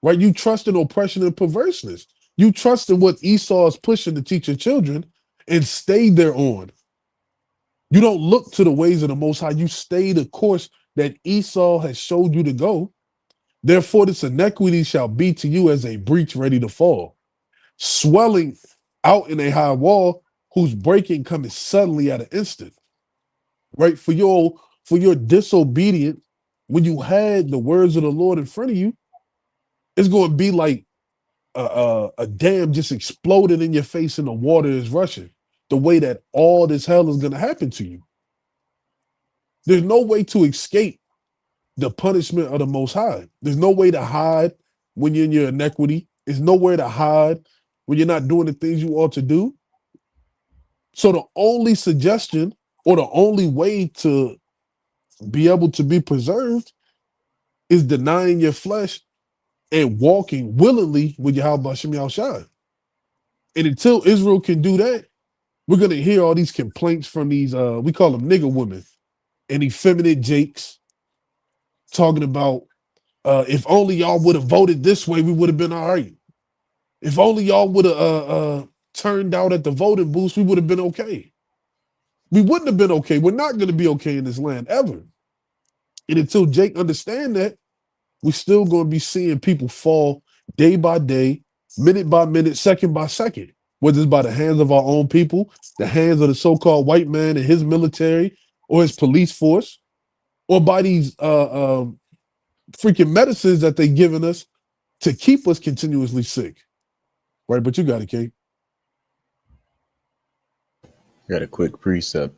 Right? You trust in oppression and perverseness. You trust in what Esau is pushing to teach your children and stay there on. You don't look to the ways of the Most High. You stay the course that Esau has showed you to go. Therefore, this iniquity shall be to you as a breach ready to fall, swelling out in a high wall, whose breaking cometh suddenly at an instant. Right? For your disobedience, when you had the words of the Lord in front of you, it's going to be like a dam just exploded in your face and the water is rushing. The way that all this hell is going to happen to you. There's no way to escape the punishment of the Most High. There's no way to hide when you're in your iniquity. There's nowhere to hide when you're not doing the things you ought to do. So the only suggestion or the only way to be able to be preserved is denying your flesh and walking willingly with Yahweh Shem Yahushua. And until Israel can do that, we're going to hear all these complaints from these, we call them nigger women and effeminate jakes talking about, if only y'all would have voted this way, we would have been all right. If only y'all would have turned out at the voting booths, we would have been okay. We wouldn't have been okay. We're not going to be okay in this land ever. And until Jake understand that, we're still going to be seeing people fall day by day, minute by minute, second by second, whether it's by the hands of our own people, the hands of the so-called white man and his military or his police force, or by these freaking medicines that they're giving us to keep us continuously sick. Right, but you got it, Kate. Got a quick precept,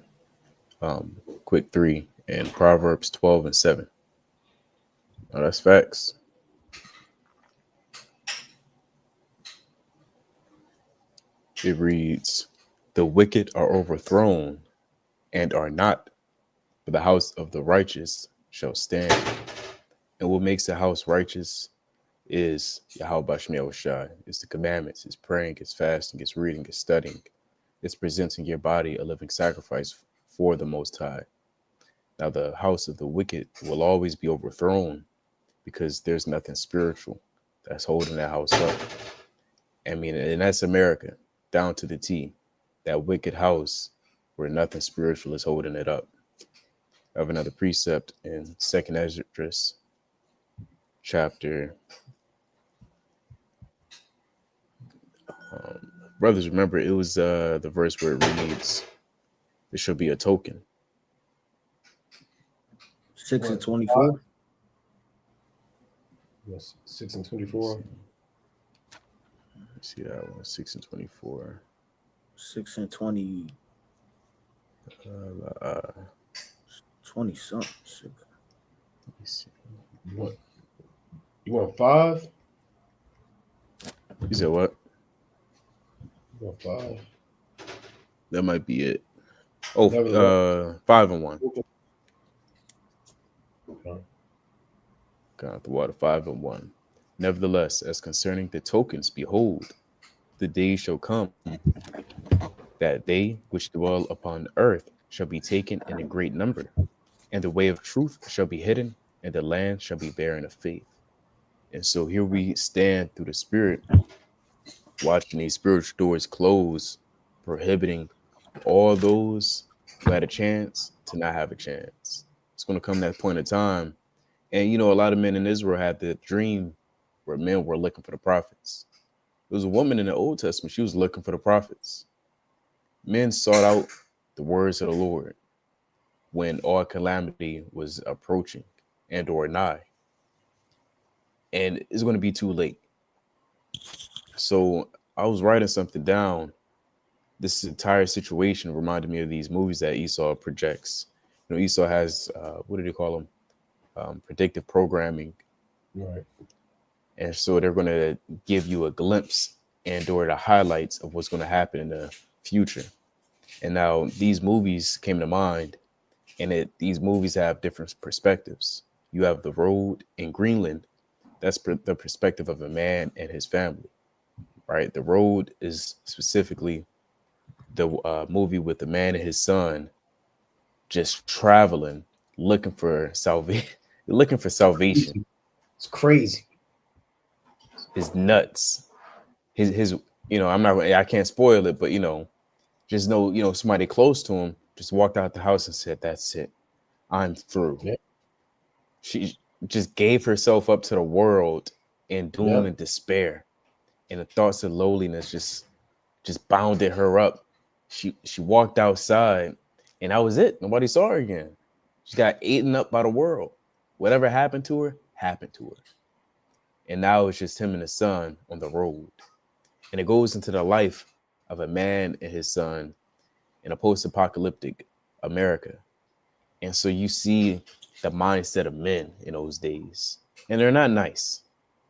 quick 3 in Proverbs 12 and 7. Oh, that's facts. It reads, "The wicked are overthrown and are not, but the house of the righteous shall stand." And what makes the house righteous is Yahweh Bashem Yahushai. It's the commandments, it's praying, it's fasting, it's reading, it's studying. It's presenting your body a living sacrifice for the Most High. Now, the house of the wicked will always be overthrown because there's nothing spiritual that's holding that house up. I mean, and that's America, down to the T. That wicked house where nothing spiritual is holding it up. I have another precept in 2nd Esdras, chapter. Brothers, remember, it was the verse where it reads, "There should be a token." 6 and 24. Yes, 6 and 24. See that one, 6 and 24. 6 and 20. 20 something. Let me see. You want 5? You said what? You want 5? That might be it. Oh, 5 and 1. Okay. Got out the water, 5 and 1. "Nevertheless, as concerning the tokens, behold, the days shall come that they which dwell upon the earth shall be taken in a great number, and the way of truth shall be hidden, and the land shall be barren of faith." And so here we stand through the Spirit, watching these spiritual doors close, prohibiting all those who had a chance to not have a chance. It's going to come that point of time. And, a lot of men in Israel had the dream where men were looking for the prophets. There was a woman in the Old Testament, she was looking for the prophets. Men sought out the words of the Lord when all calamity was approaching and or nigh. And it's going to be too late. So I was writing something down. This entire situation reminded me of these movies that Esau projects. Esau has, what do they call them? Predictive programming. Right. And so they're going to give you a glimpse and or the highlights of what's going to happen in the future. And now these movies came to mind, and these movies have different perspectives. You have The Road in Greenland. That's the perspective of a man and his family, right? The Road is specifically the movie with the man and his son just traveling, looking for salvation, looking for salvation. It's crazy. Is nuts. His I'm not I can't spoil it, but just know, somebody close to him just walked out the house and said, "That's it. I'm through." Yeah. She just gave herself up to the world in doom Yeah. and despair. And the thoughts of lowliness just bounded her up. She walked outside and that was it. Nobody saw her again. She got eaten up by the world. Whatever happened to her, happened to her. And now it's just him and his son on the road. And it goes into the life of a man and his son in a post-apocalyptic America. And so you see the mindset of men in those days. And they're not nice.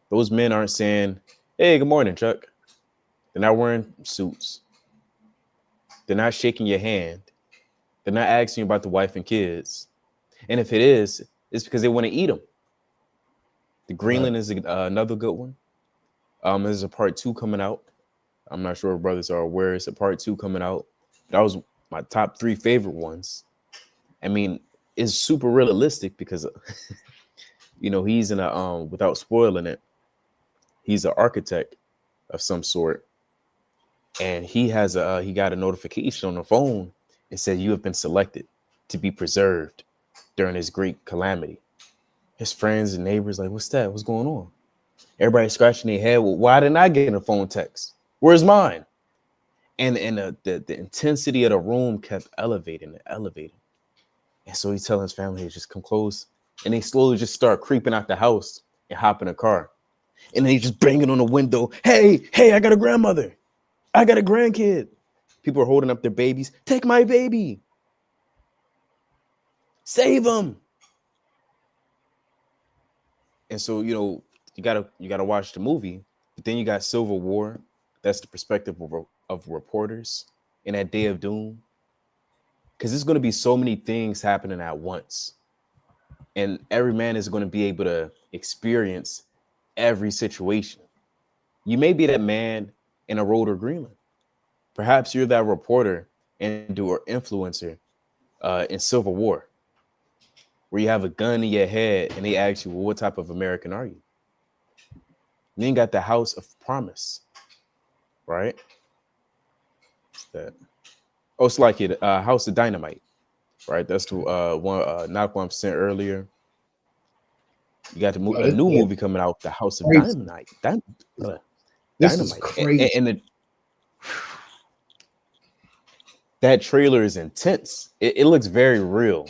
Those men aren't saying, "Hey, good morning, Chuck." They're not wearing suits. They're not shaking your hand. They're not asking you about the wife and kids. And if it is, it's because they want to eat them. The Greenland is another good one. There's a part 2 coming out. I'm not sure if brothers are aware. It's a part 2 coming out. That was my top 3 favorite ones. I mean, it's super realistic because, he's in a, without spoiling it, he's an architect of some sort. And he got a notification on the phone. It said, "You have been selected to be preserved during this great calamity." His friends and neighbors like, "What's that? What's going on?" Everybody scratching their head. Well, why didn't I get a phone text? Where's mine? And the intensity of the room kept elevating and elevating. And so he's telling his family to just come close. And they slowly just start creeping out the house and hop in a car. And then he just banging on the window. Hey, I got a grandmother. I got a grandkid. People are holding up their babies. "Take my baby. Save him." And so, you gotta watch the movie. But then you got Civil War. That's the perspective of reporters in that day of doom. Because there's going to be so many things happening at once. And every man is going to be able to experience every situation. You may be that man in a road or Greenland. Perhaps you're that reporter or influencer in Civil War, where you have a gun in your head and they ask you, "Well, what type of American are you?" And then you got the House of Promise, right? What's that? Oh, it's like it, House of Dynamite, right? That's the one knock one percent earlier. You got a new movie coming out, The House of Crazy. Dynamite. This is Dynamite. crazy. And that trailer is intense. It looks very real.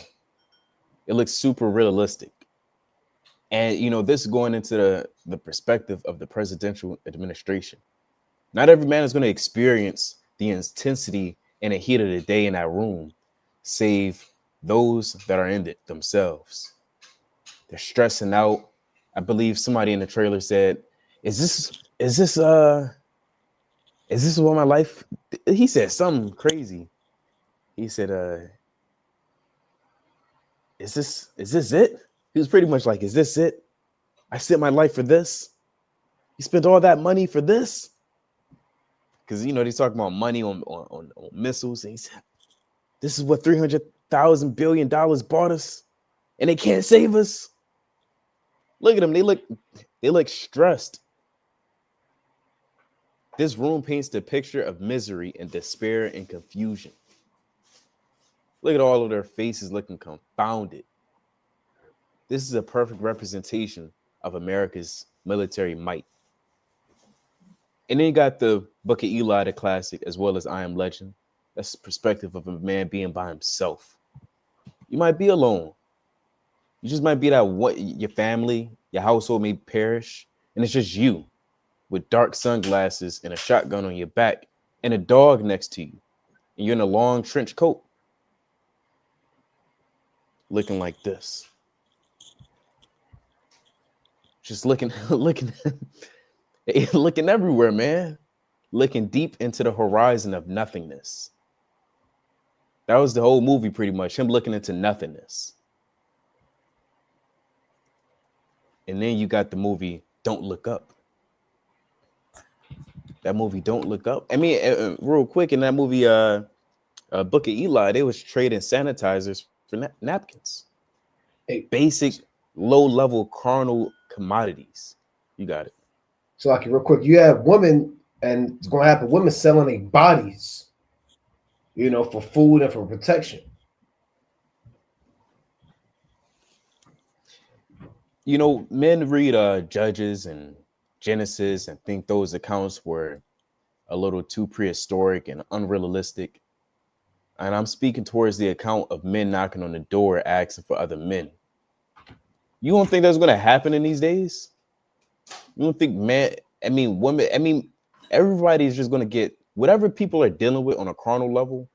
It looks super realistic. And this is going into the perspective of the presidential administration. Not every man is going to experience the intensity and the heat of the day in that room, save those that are in it themselves. They're stressing out. I believe somebody in the trailer said, is this what my life? He said something crazy. He said, is this it? He was pretty much like, "Is this it? I spent my life for this? You spent all that money for this?" Because they talk about money on missiles, and he said, "This is what $300,000 billion bought us, and they can't save us." Look at them; they look stressed. This room paints the picture of misery and despair and confusion. Look at all of their faces looking confounded. This is a perfect representation of America's military might. And then you got the Book of Eli, the classic, as well as I Am Legend. That's the perspective of a man being by himself. You might be alone. You just might be that your family, your household may perish, and it's just you with dark sunglasses and a shotgun on your back and a dog next to you. And you're in a long trench coat, looking like this. Just looking everywhere, man. Looking deep into the horizon of nothingness. That was the whole movie, pretty much. Him looking into nothingness. And then you got the movie Don't Look Up. That movie Don't Look Up. I mean, real quick, in that movie, Book of Eli, they was trading sanitizers for napkins. Hey, Basic, low-level carnal commodities. You got it. so like real quick, you have women, and it's gonna happen. Women selling their bodies, for food and for protection. Men read Judges and Genesis and think those accounts were a little too prehistoric and unrealistic. And I'm speaking towards the account of men knocking on the door asking for other men. You don't think that's going to happen in these days? You don't think women, everybody's just going to get whatever people are dealing with on a carnal level.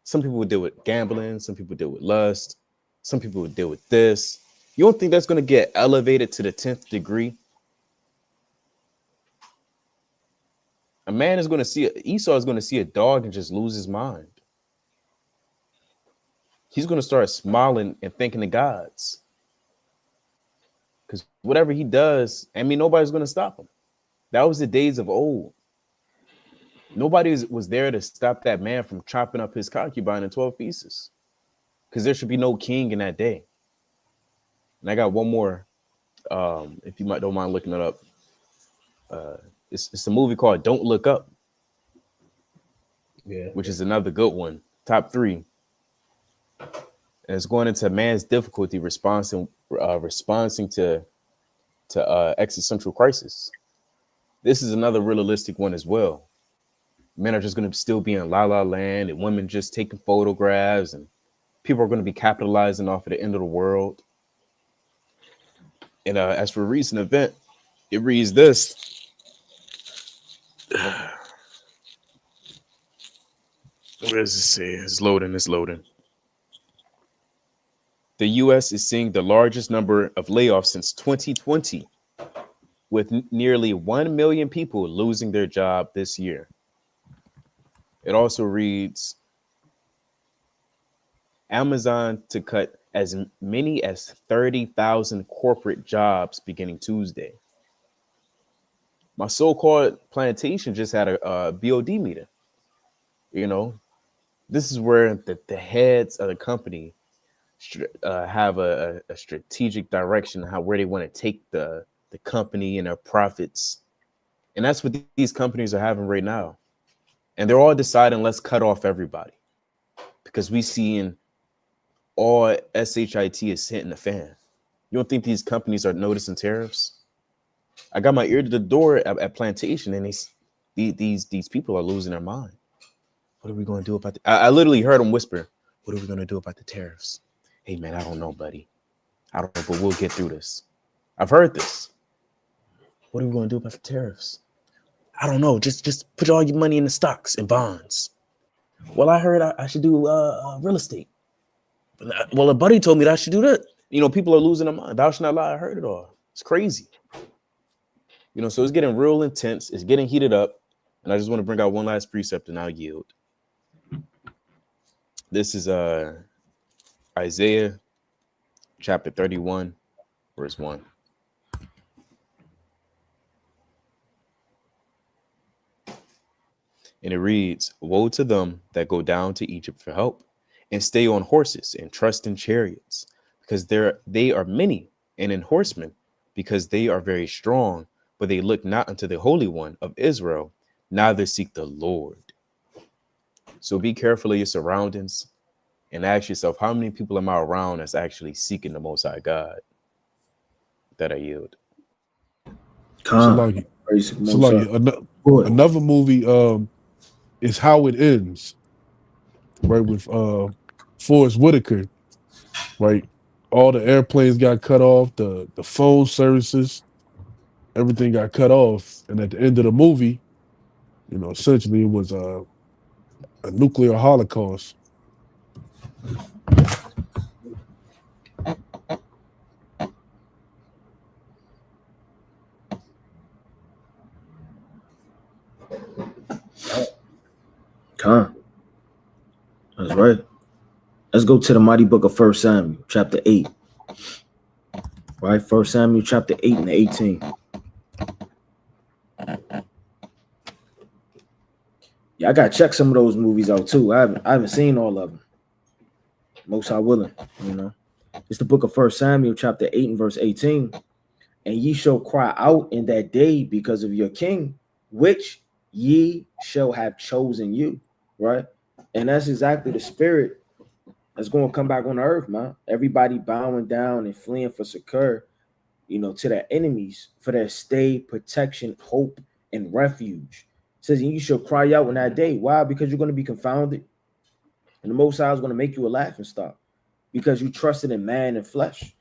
Some people would deal with gambling. Some people deal with lust. Some people would deal with this. You don't think that's going to get elevated to the 10th degree? A man is going to see, Esau is going to see a dog and just lose his mind. He's going to start smiling and thanking the gods. Because whatever he does, nobody's going to stop him. That was the days of old. Nobody was there to stop that man from chopping up his concubine in 12 pieces. Because there should be no king in that day. And I got one more, if you don't mind looking it up. It's a movie called Don't Look Up. Yeah. Which is another good one. Top 3. And it's going into man's difficulty responding to existential crisis. This is another realistic one as well. Men are just going to still be in la la land, and women just taking photographs, and people are going to be capitalizing off of the end of the world. And as for a recent event, it reads this. Where does it say? It's loading. The U.S. is seeing the largest number of layoffs since 2020, with nearly 1 million people losing their job this year. It also reads, Amazon to cut as many as 30,000 corporate jobs beginning Tuesday. My so-called plantation just had a BOD meeting. This is where the heads of the company have a strategic direction where they want to take the company and their profits. And that's what these companies are having right now. And they're all deciding, let's cut off everybody, because we seeing all SHIT is hitting the fan. You don't think these companies are noticing tariffs? I got my ear to the door at plantation, and these people are losing their mind. What are we going to do about I literally heard them whisper, what are we going to do about the tariffs? Hey, man, I don't know, buddy. I don't know, but we'll get through this. I've heard this. What are we going to do about the tariffs? I don't know. Just put all your money in the stocks and bonds. Well, I heard I should do real estate. Well, a buddy told me that I should do that. People are losing their mind. Thou shalt not lie. I heard it all. It's crazy. So it's getting real intense. It's getting heated up. And I just want to bring out one last precept and I'll yield. This is Isaiah chapter 31, verse 1. And it reads, woe to them that go down to Egypt for help and stay on horses and trust in chariots, because they are many, and in horsemen, because they are very strong, but they look not unto the Holy One of Israel, neither seek the Lord. So be careful of your surroundings and ask yourself, how many people am I around that's actually seeking the Most High God? That I yield. Another movie is How It Ends, right, with Forrest Whitaker, right? All the airplanes got cut off, the phone services, everything got cut off. And at the end of the movie, essentially it was a nuclear holocaust. Cant. That's right. Let's go to the mighty book of 1 Samuel, chapter 8. Right? 1 Samuel, chapter 8 and 18. Yeah, I gotta check some of those movies out too. I haven't seen all of them. Most High willing, you know. It's the book of First Samuel, chapter 8 and verse 18. And ye shall cry out in that day because of your king, which ye shall have chosen you, right? And that's exactly the spirit that's going to come back on the earth, man. Everybody bowing down and fleeing for succor, you know, to their enemies for their stay, protection, hope, and refuge. It says, and you shall cry out in that day. Why? Because you're going to be confounded. And the Most High is going to make you a laughing stock because you trusted in man and flesh.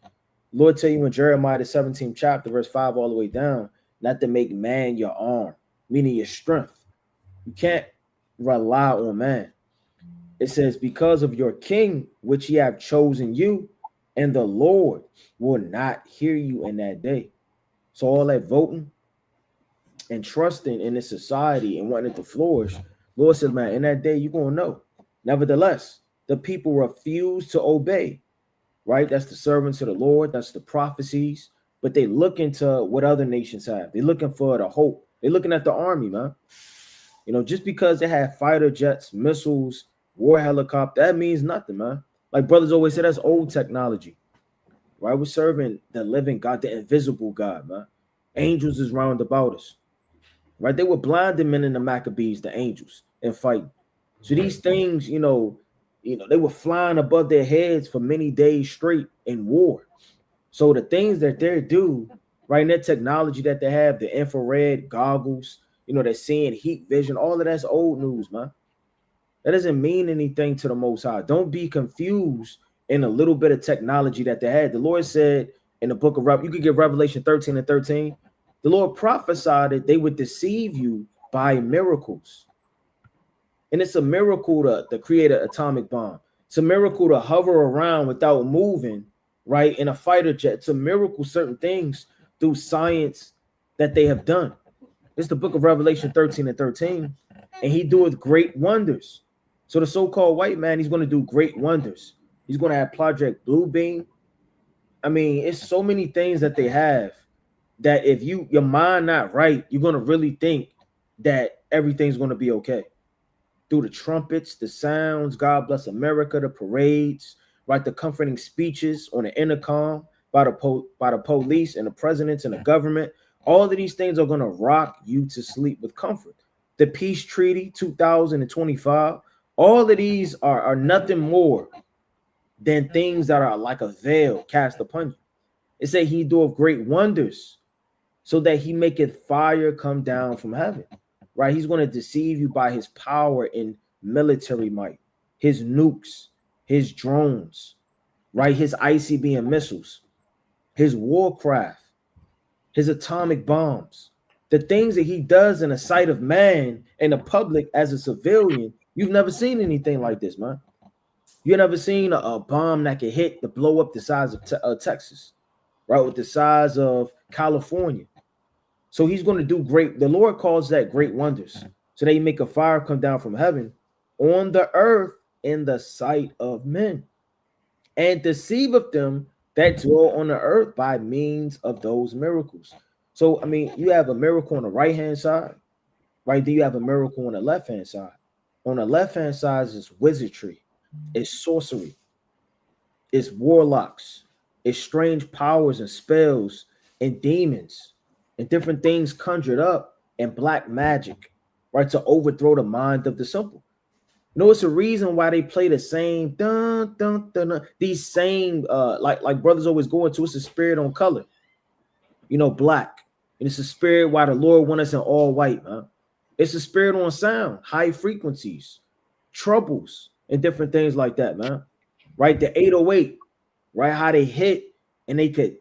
Lord tell you in Jeremiah the 17th chapter, verse 5 all the way down, not to make man your arm, meaning your strength. You can't rely on man. It says, because of your king, which he have chosen you, and the Lord will not hear you in that day. So all that voting and trusting in this society and wanting it to flourish, Lord says, man, in that day, you're going to know. Nevertheless, the people refuse to obey, right? That's the servants of the Lord. That's the prophecies. But they look into what other nations have. They're looking for the hope. They're looking at the army, man. You know, just because they have fighter jets, missiles, war helicopter, that means nothing, man. Like brothers always say, that's old technology, right? We're serving the living God, the invisible God, man. Angels is round about us, right? They were blinded men in the Maccabees, the angels, and fighting. So these things, they were flying above their heads for many days straight in war. So the things that they do, right, in that technology that they have, the infrared goggles, they're seeing heat vision, all of that's old news, man. That doesn't mean anything to the Most High. Don't be confused in a little bit of technology that they had. The Lord said in the book of Revelation, you could get Revelation 13 and 13. The Lord prophesied that they would deceive you by miracles. And it's a miracle to create an atomic bomb. It's a miracle to hover around without moving, right, in a fighter jet. It's a miracle, certain things through science that they have done. It's the book of Revelation 13 and 13. And he doeth great wonders. So the so-called white man, he's going to do great wonders. He's going to have Project Bluebeam. I mean, it's so many things that they have that if your mind not right, you're going to really think that everything's going to be okay. Through the trumpets, the sounds, God bless America, the parades, right? The comforting speeches on the intercom by the police and the presidents and the government. All of these things are going to rock you to sleep with comfort. The peace treaty 2025, all of these are nothing more than things that are like a veil cast upon you. It say he doeth great wonders so that he maketh fire come down from heaven, right? He's going to deceive you by his power in military might, his nukes, his drones, right? His ICBM missiles, his warcraft, his atomic bombs, the things that he does in the sight of man and the public as a civilian. You've never seen anything like this, man. You've never seen a bomb that can hit to blow up the size of Texas, right? With the size of California. So he's going to do great. The Lord calls that great wonders. So they make a fire come down from heaven on the earth in the sight of men and deceiveth them that dwell on the earth by means of those miracles. So, I mean, you have a miracle on the right-hand side, right? Then you have a miracle on the left-hand side. On the left-hand side is wizardry, it's sorcery, it's warlocks, it's strange powers and spells and demons and different things conjured up and black magic, right? To overthrow the mind of the simple. It's a reason why they play the same dun dun dun, dun these same like brothers always go into. It's a spirit on color, black, and it's a spirit why the Lord want us in all white, man. It's a spirit on sound, high frequencies, troubles, and different things like that, man. Right, the 808, right? How they hit and they could,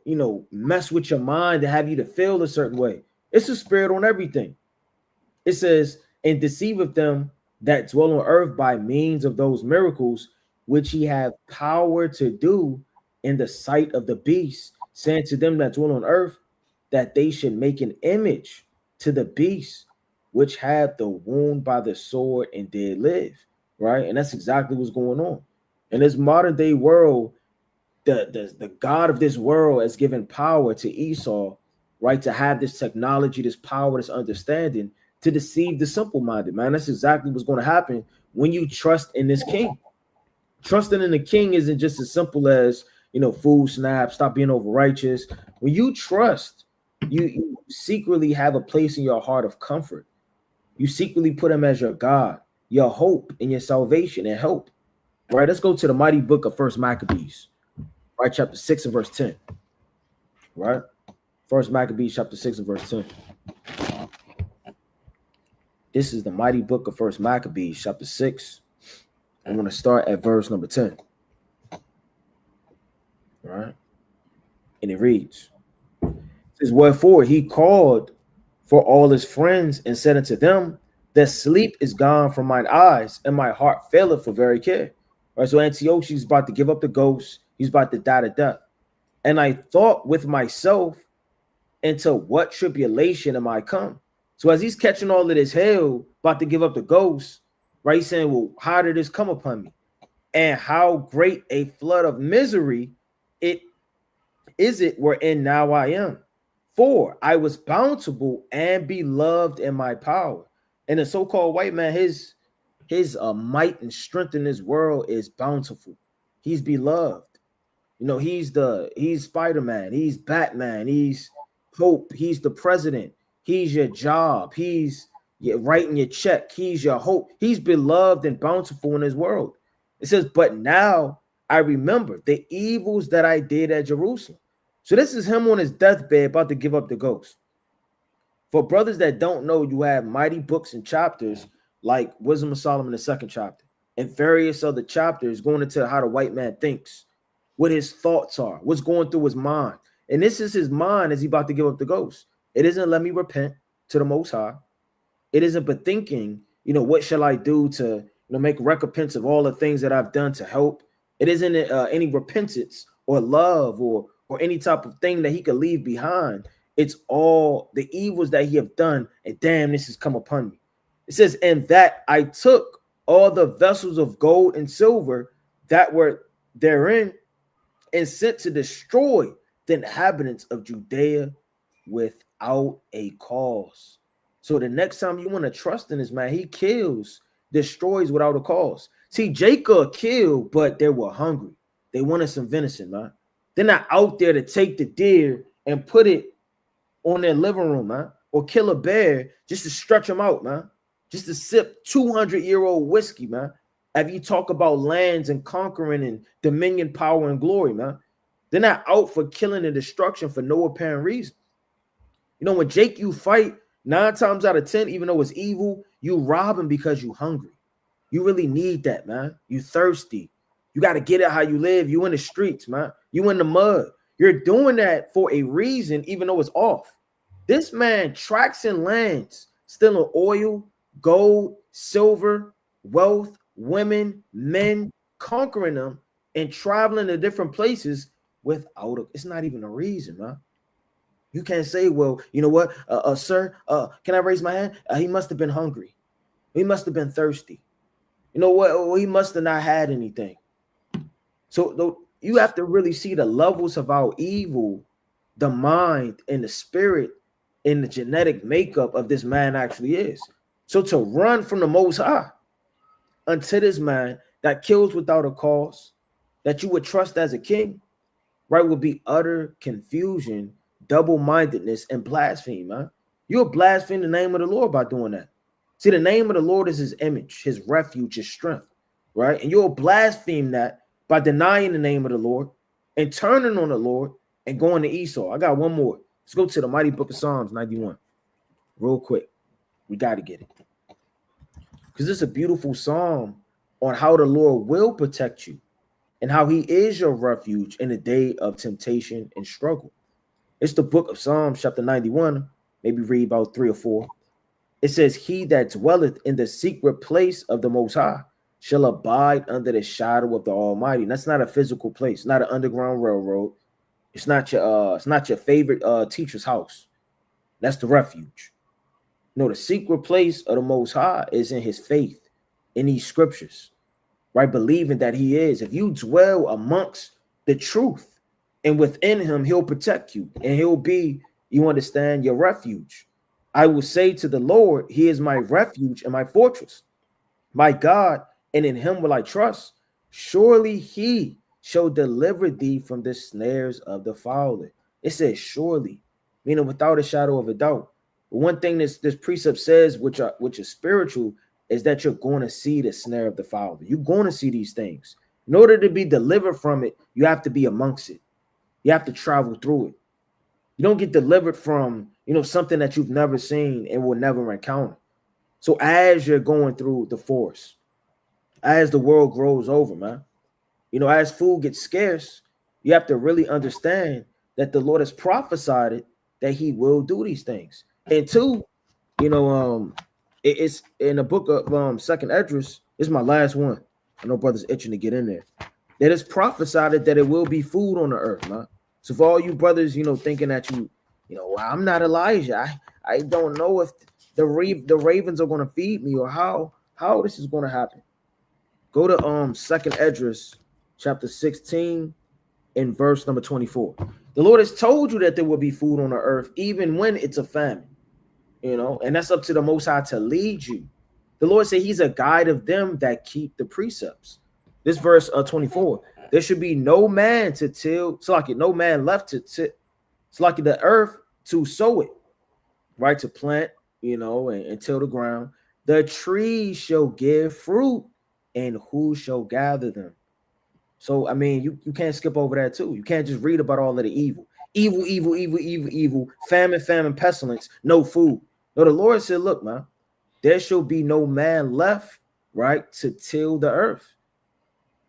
mess with your mind to have you to feel a certain way. It's a spirit on everything. It says, and deceiveth them that dwell on earth by means of those miracles which he have power to do in the sight of the beast, saying to them that dwell on earth that they should make an image to the beast which have the wound by the sword and did live, right? And that's exactly what's going on. In this modern day world, the God of this world has given power to Esau, right, to have this technology, this power, this understanding to deceive the simple-minded, man. That's exactly what's going to happen when you trust in this king. Trusting in the king isn't just as simple as, food snap, stop being over righteous. When you trust, you secretly have a place in your heart of comfort. You secretly put him as your God, your hope, and your salvation and help. Right? Let's go to the mighty book of First Maccabees, right? Chapter 6 and verse 10. Right? First Maccabees, chapter 6 and verse 10. This is the mighty book of First Maccabees, chapter 6. I'm going to start at verse number 10. Right? And it reads, it says, wherefore he called for all his friends and said unto them, that sleep is gone from mine eyes, and my heart faileth for very care. Right? So Antiochus is about to give up the ghost. He's about to die to death. And I thought with myself, into what tribulation am I come? So as he's catching all of this hell, about to give up the ghost, right? He's saying, well, how did this come upon me? And how great a flood of misery it wherein now I am. For I was bountiful and beloved in my power. And the so-called white man, his might and strength in this world is bountiful. He's beloved. He's Spider-Man, he's Batman, he's Hope, he's the president, he's your job, he's writing your check, he's your hope. He's beloved and bountiful in his world. It says, but now I remember the evils that I did at Jerusalem. So this is him on his deathbed about to give up the ghost. For brothers that don't know, you have mighty books and chapters like Wisdom of Solomon, the second chapter, and various other chapters going into how the white man thinks, what his thoughts are, what's going through his mind. And this is his mind as he about to give up the ghost. It isn't let me repent to the Most High. It isn't but thinking, what shall I do to make recompense of all the things that I've done to help. It isn't any repentance or love or any type of thing that he could leave behind. It's all the evils that he have done, and damn, this has come upon me. It says, and that I took all the vessels of gold and silver that were therein and sent to destroy the inhabitants of Judea without a cause. So the next time you want to trust in this man, he kills, destroys without a cause. See, Jacob killed, but they were hungry. They wanted some venison, man. They're not out there to take the deer and put it on their living room, man, or kill a bear just to stretch them out, man, just to sip 200-year-old whiskey, man. If you talk about lands and conquering and dominion, power, and glory, man, they're not out for killing and destruction for no apparent reason. When Jake, you fight 9 times out of 10, even though it's evil, you rob him because you're hungry. You really need that, man. You thirsty. You got to get it how you live. You in the streets, man. You in the mud. You're doing that for a reason, even though it's off. This man tracks and lands, stealing oil, gold, silver, wealth, women, men, conquering them and traveling to different places without it's not even a reason, man. You can't say, well, you know what, sir, can I raise my hand? He must have been hungry. He must have been thirsty. You know what? Well, he must have not had anything. So you have to really see the levels of how evil the mind and the spirit and the genetic makeup of this man actually is. So to run from the Most High unto this man that kills without a cause, that you would trust as a king, right, would be utter confusion, double-mindedness, and blasphemy, man. You'll blaspheme the name of the Lord by doing that. See, the name of the Lord is his image, his refuge, his strength, right? And you'll blaspheme that by denying the name of the Lord and turning on the Lord and going to Esau. I got one more. Let's go to the mighty book of Psalms 91 real quick. We got to get it. Because this is a beautiful psalm on how the Lord will protect you and how he is your refuge in the day of temptation and struggle. It's the book of Psalms, chapter 91. Maybe read about 3 or 4. It says, he that dwelleth in the secret place of the Most High shall abide under the shadow of the Almighty. And that's not a physical place, not an underground railroad. It's not your favorite teacher's house. That's the refuge. No, the secret place of the Most High is in his faith, in these scriptures, right? Believing that he is. If you dwell amongst the truth and within him, he'll protect you and he'll be, you understand, your refuge. I will say to the Lord, he is my refuge and my fortress, my God, and in him will I trust. Surely he shall deliver thee from the snares of the fowler. It says surely, meaning without a shadow of a doubt. But one thing this precept says, which is spiritual, is that you're going to see the snare of the fowler. You're going to see these things. In order to be delivered from it, you have to be amongst it. You have to travel through it. You don't get delivered from, something that you've never seen and will never encounter. So as you're going through the forest, as the world grows over, man, as food gets scarce, you have to really understand that the Lord has prophesied it, that he will do these things. And two, it's in the book of Second Esdras. This is my last one. I know brothers itching to get in there. That is prophesied that it will be food on the earth, man. So for all you brothers, thinking that well, I'm not Elijah. I don't know if the ravens are going to feed me or how this is going to happen. Go to Second Esdras chapter 16 and verse number 24. The Lord has told you that there will be food on the earth, even when it's a famine, and that's up to the Most High to lead you. The Lord said he's a guide of them that keep the precepts. This verse 24, there should be no man to till, it's like no man left to it's like the earth to sow it, right? To plant, and till the ground. The trees shall give fruit, and who shall gather them? So, I mean, you can't skip over that too. You can't just read about all of the evil. Evil, famine, pestilence, no food. No, the Lord said, look, man, there shall be no man left, right, to till the earth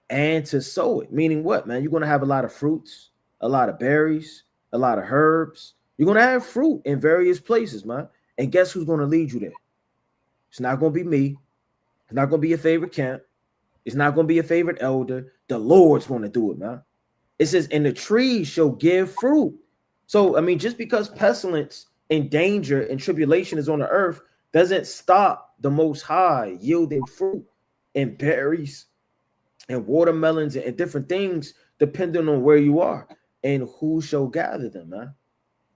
and to sow it. Meaning what, man? You're going to have a lot of fruits, a lot of berries, a lot of herbs. You're going to have fruit in various places, man. And guess who's going to lead you there? It's not going to be me. It's not going to be your favorite camp. It's not going to be a favorite elder. The Lord's going to do it, man. It says, and the trees shall give fruit. So, I mean, just because pestilence and danger and tribulation is on the earth doesn't stop the Most High yielding fruit and berries and watermelons and different things depending on where you are. And who shall gather them, man?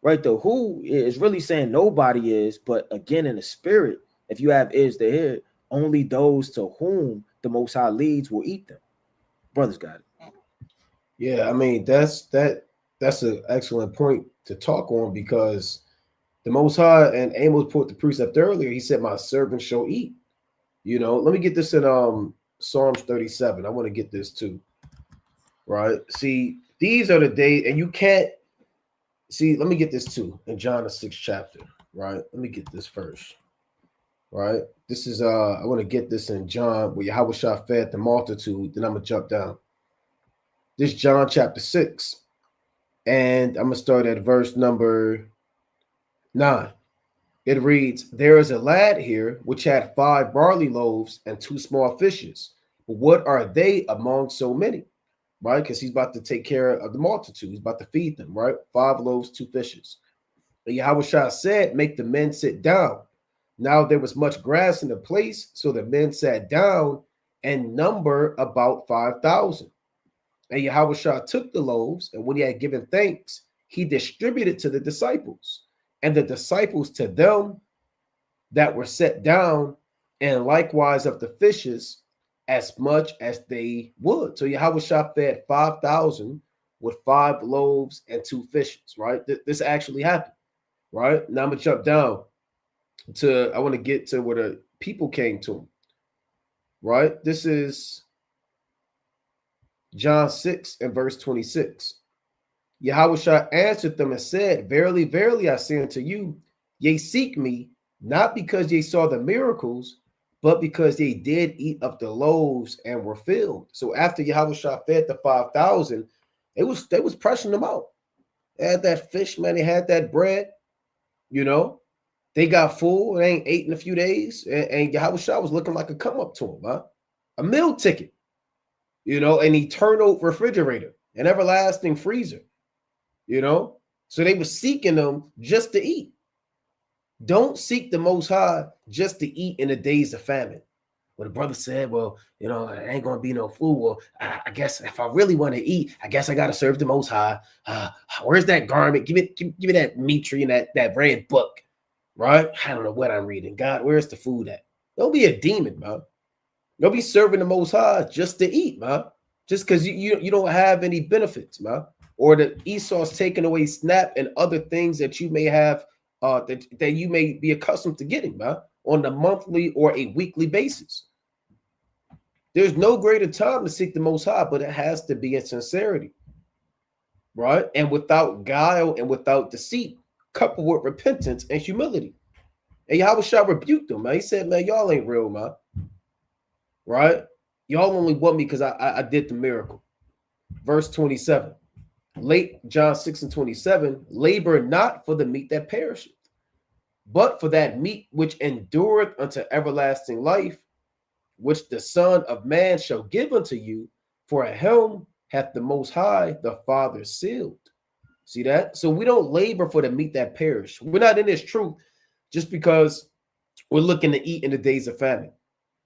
Right? The who is really saying nobody is, but again, in the spirit, if you have ears to hear, only those to whom the Most High leads will eat them. Brothers got it. Yeah, I mean, that's an excellent point to talk on, because the Most High, and Amos put the precept earlier, he said, my servant shall eat. Let me get this in Psalms 37. I want to get this too. Right? See, these are the days, and you can't see, let me get this too in John the 6th chapter. Right? Let me get this first. Right? This is I want to get this in John where Yahweh fed the multitude. Then I'm gonna jump down. This John chapter 6, and I'm gonna start at verse number 9. It reads, there is a lad here which had 5 barley loaves and 2 small fishes. But what are they among so many? Right? Because he's about to take care of the multitude. He's about to feed them, right? 5 loaves, 2 fishes. And Yahweh said, make the men sit down. Now there was much grass in the place, so the men sat down and number about 5,000. And Yahweh took the loaves, and when he had given thanks, he distributed to the disciples, and the disciples to them that were set down, and likewise of the fishes, as much as they would. So Yahweh fed 5,000 with 5 loaves and 2 fishes, right? This actually happened, right? Now I'm going to jump down to, I want to get to where the people came to him, right? This is John 6 and verse 26. Yahweh answered them and said, verily, verily, I say unto you, ye seek me, not because ye saw the miracles, but because ye did eat of the loaves and were filled. So after Yahweh fed the 5,000, they was pressing them out. They had that fish, man. They had that bread, They got full. They ain't ate in a few days. And Yahweh was looking like a come up to him, huh? A meal ticket, an eternal refrigerator, an everlasting freezer, So they were seeking them just to eat. Don't seek the Most High just to eat in the days of famine. When the brother said, well, it ain't going to be no food. Well, I guess if I really want to eat, I guess I got to serve the Most High. Where's that garment? Give me that meat tree and that red book. right? I don't know what I'm reading. God, where's the food at? Don't be a demon, man. Don't be serving the Most High just to eat, man. Just because you don't have any benefits, man. Or that Esau's taking away SNAP and other things that you may have, that you may be accustomed to getting, man, on a monthly or a weekly basis. There's no greater time to seek the Most High, but it has to be in sincerity, right? And without guile and without deceit, coupled with repentance and humility. And Yahweh shall rebuke them, man. He said, man, y'all ain't real, man. Right? Y'all only want me because I did the miracle. Verse 27. Late John 6 and 27. Labor not for the meat that perisheth, but for that meat which endureth unto everlasting life, which the Son of Man shall give unto you, for a him hath the Most High the Father sealed. See that? So we don't labor for the meat that perish. We're not in this truth just because we're looking to eat in the days of famine,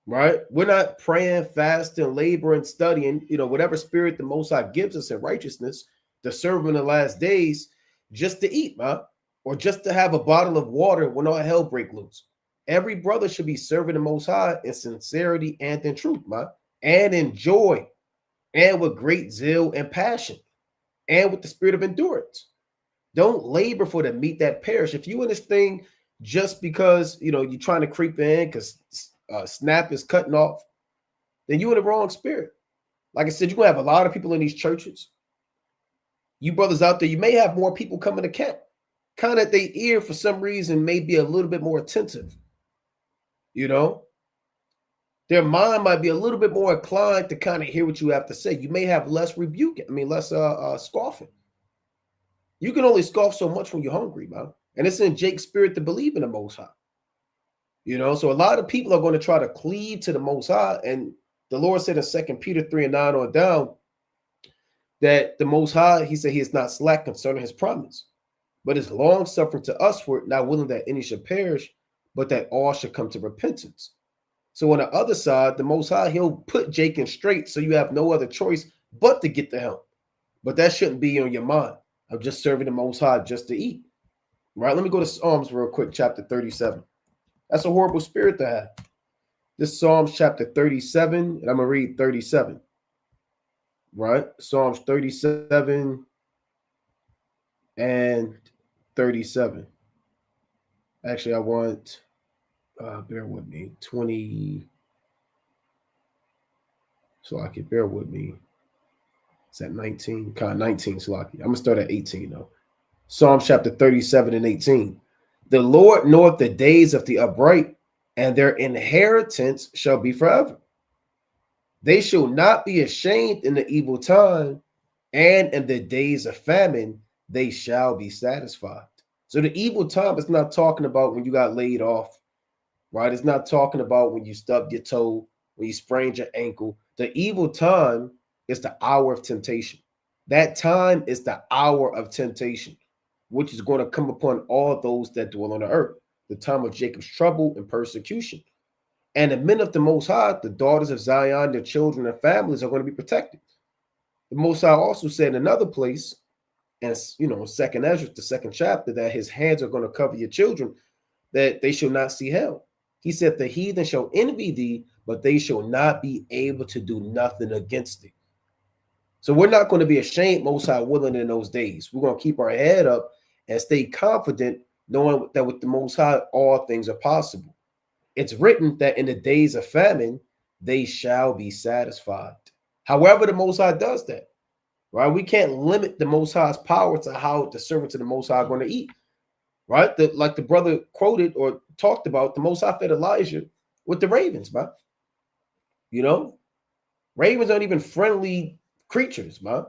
right? We're not praying, fasting, laboring, studying, whatever spirit the Most High gives us in righteousness to serve in the last days just to eat, man, or just to have a bottle of water when all hell break loose. Every brother should be serving the Most High in sincerity and in truth, man, and in joy, and with great zeal and passion, and with the spirit of endurance. Don't labor for the meat that perish. If you in this thing just because you're trying to creep in because SNAP is cutting off, then you're in the wrong spirit. Like I said, you're gonna have a lot of people in these churches. You brothers out there, you may have more people coming to Cant. Kind of their ear for some reason may be a little bit more attentive. Their mind might be a little bit more inclined to kind of hear what you have to say. You may have less rebuking, less scoffing. You can only scoff so much when you're hungry, man. And it's in Jake's spirit to believe in the Most High. So a lot of people are going to try to cleave to the Most High. And the Lord said in 2 Peter 3 and 9 on down that the Most High, he said he is not slack concerning his promise, but is long suffering to usward, not willing that any should perish, but that all should come to repentance. So on the other side, the Most High, he'll put Jake in straight so you have no other choice but to get the help. But that shouldn't be on your mind. I'm just serving the Most High just to eat. Right? Let me go to Psalms real quick, chapter 37. That's a horrible spirit to have. This Psalms chapter 37, and I'm going to read 37. Right? Psalms 37 and 37. Actually, I want, bear with me, 20. So I can bear with me. It's at 19, 19, Slocky. I'm going to start at 18, though. Psalm chapter 37 and 18. The Lord knoweth the days of the upright, and their inheritance shall be forever. They shall not be ashamed in the evil time, and in the days of famine, they shall be satisfied. So the evil time is not talking about when you got laid off, right? It's not talking about when you stubbed your toe, when you sprained your ankle. The evil time is the hour of temptation. That time is the hour of temptation, which is going to come upon all those that dwell on the earth, the time of Jacob's trouble and persecution. And the men of the Most High, the daughters of Zion, their children and families are going to be protected. The Most High also said in another place, and Second Ezra, the second chapter, that his hands are going to cover your children, that they shall not see hell. He said, the heathen shall envy thee, but they shall not be able to do nothing against thee. So we're not going to be ashamed, Most High willing, in those days. We're going to keep our head up and stay confident, knowing that with the Most High, all things are possible. It's written that in the days of famine, they shall be satisfied. However, the Most High does that, right? We can't limit the Most High's power to how the servants of the Most High are going to eat, right? Like the brother quoted or talked about, the Most High fed Elijah with the ravens, man. Ravens aren't even friendly creatures, man.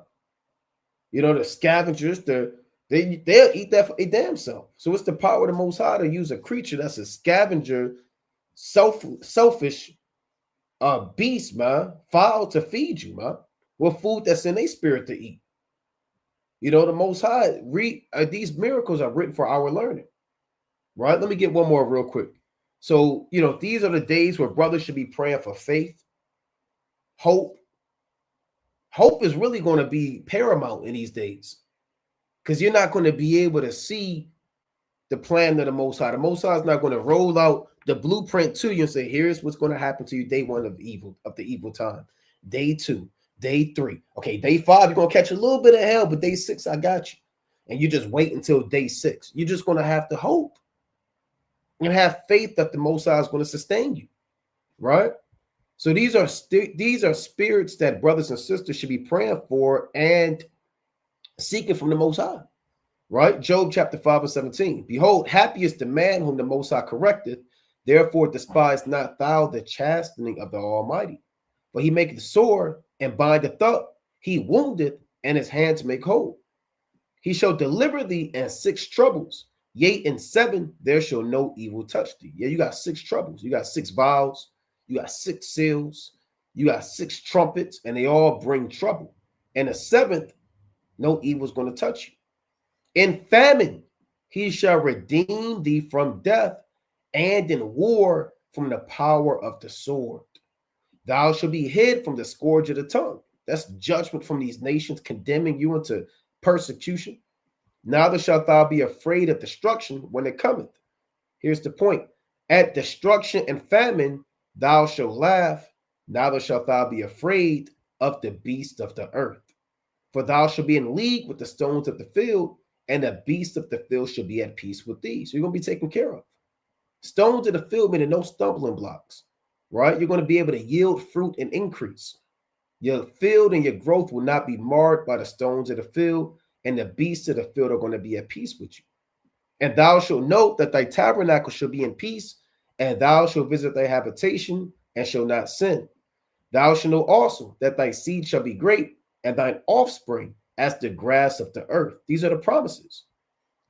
The scavengers, they'll eat that for a damn self. So it's the power of the Most High to use a creature that's a scavenger, selfish beast, man, foul to feed you, man, with food that's in their spirit to eat. The Most High, these miracles are written for our learning, right? Let me get one more real quick. So, these are the days where brothers should be praying for faith, hope. Hope is really going to be paramount in these days because you're not going to be able to see the plan of the Most High. The Most High is not going to roll out the blueprint to you and say, here's what's going to happen to you day one of the evil time. Day two, day three. Okay, day five, you're going to catch a little bit of hell, but day six, I got you. And you just wait until day six. You're just going to have to hope and have faith that the Most High is going to sustain you, right? So these are spirits that brothers and sisters should be praying for and seeking from the Most High, right? Job chapter 5 and 17. Behold, happy is the man whom the Most High correcteth. Therefore despise not thou the chastening of the Almighty. For he maketh sore and bindeth up. He woundeth and his hands make whole. He shall deliver thee in 6 troubles. Yea, in 7 there shall no evil touch thee. Yeah, you got 6 troubles. You got 6 vials. You got 6 seals. You got 6 trumpets, and they all bring trouble. And the 7th, no evil is going to touch you. In famine, he shall redeem thee from death, and in war from the power of the sword. Thou shalt be hid from the scourge of the tongue. That's judgment from these nations condemning you into persecution. Neither shalt thou be afraid of destruction when it cometh. Here's the point. At destruction and famine, thou shalt laugh. Neither shalt thou be afraid of the beasts of the earth. For thou shalt be in league with the stones of the field, and the beasts of the field shall be at peace with thee. So you're going to be taken care of. Stones of the field meaning no stumbling blocks, right? You're going to be able to yield fruit and increase. Your field and your growth will not be marred by the stones of the field, and the beasts of the field are going to be at peace with you. And thou shalt know that thy tabernacle shall be in peace, and thou shalt visit thy habitation, and shall not sin. Thou shalt know also that thy seed shall be great, and thine offspring as the grass of the earth. These are the promises.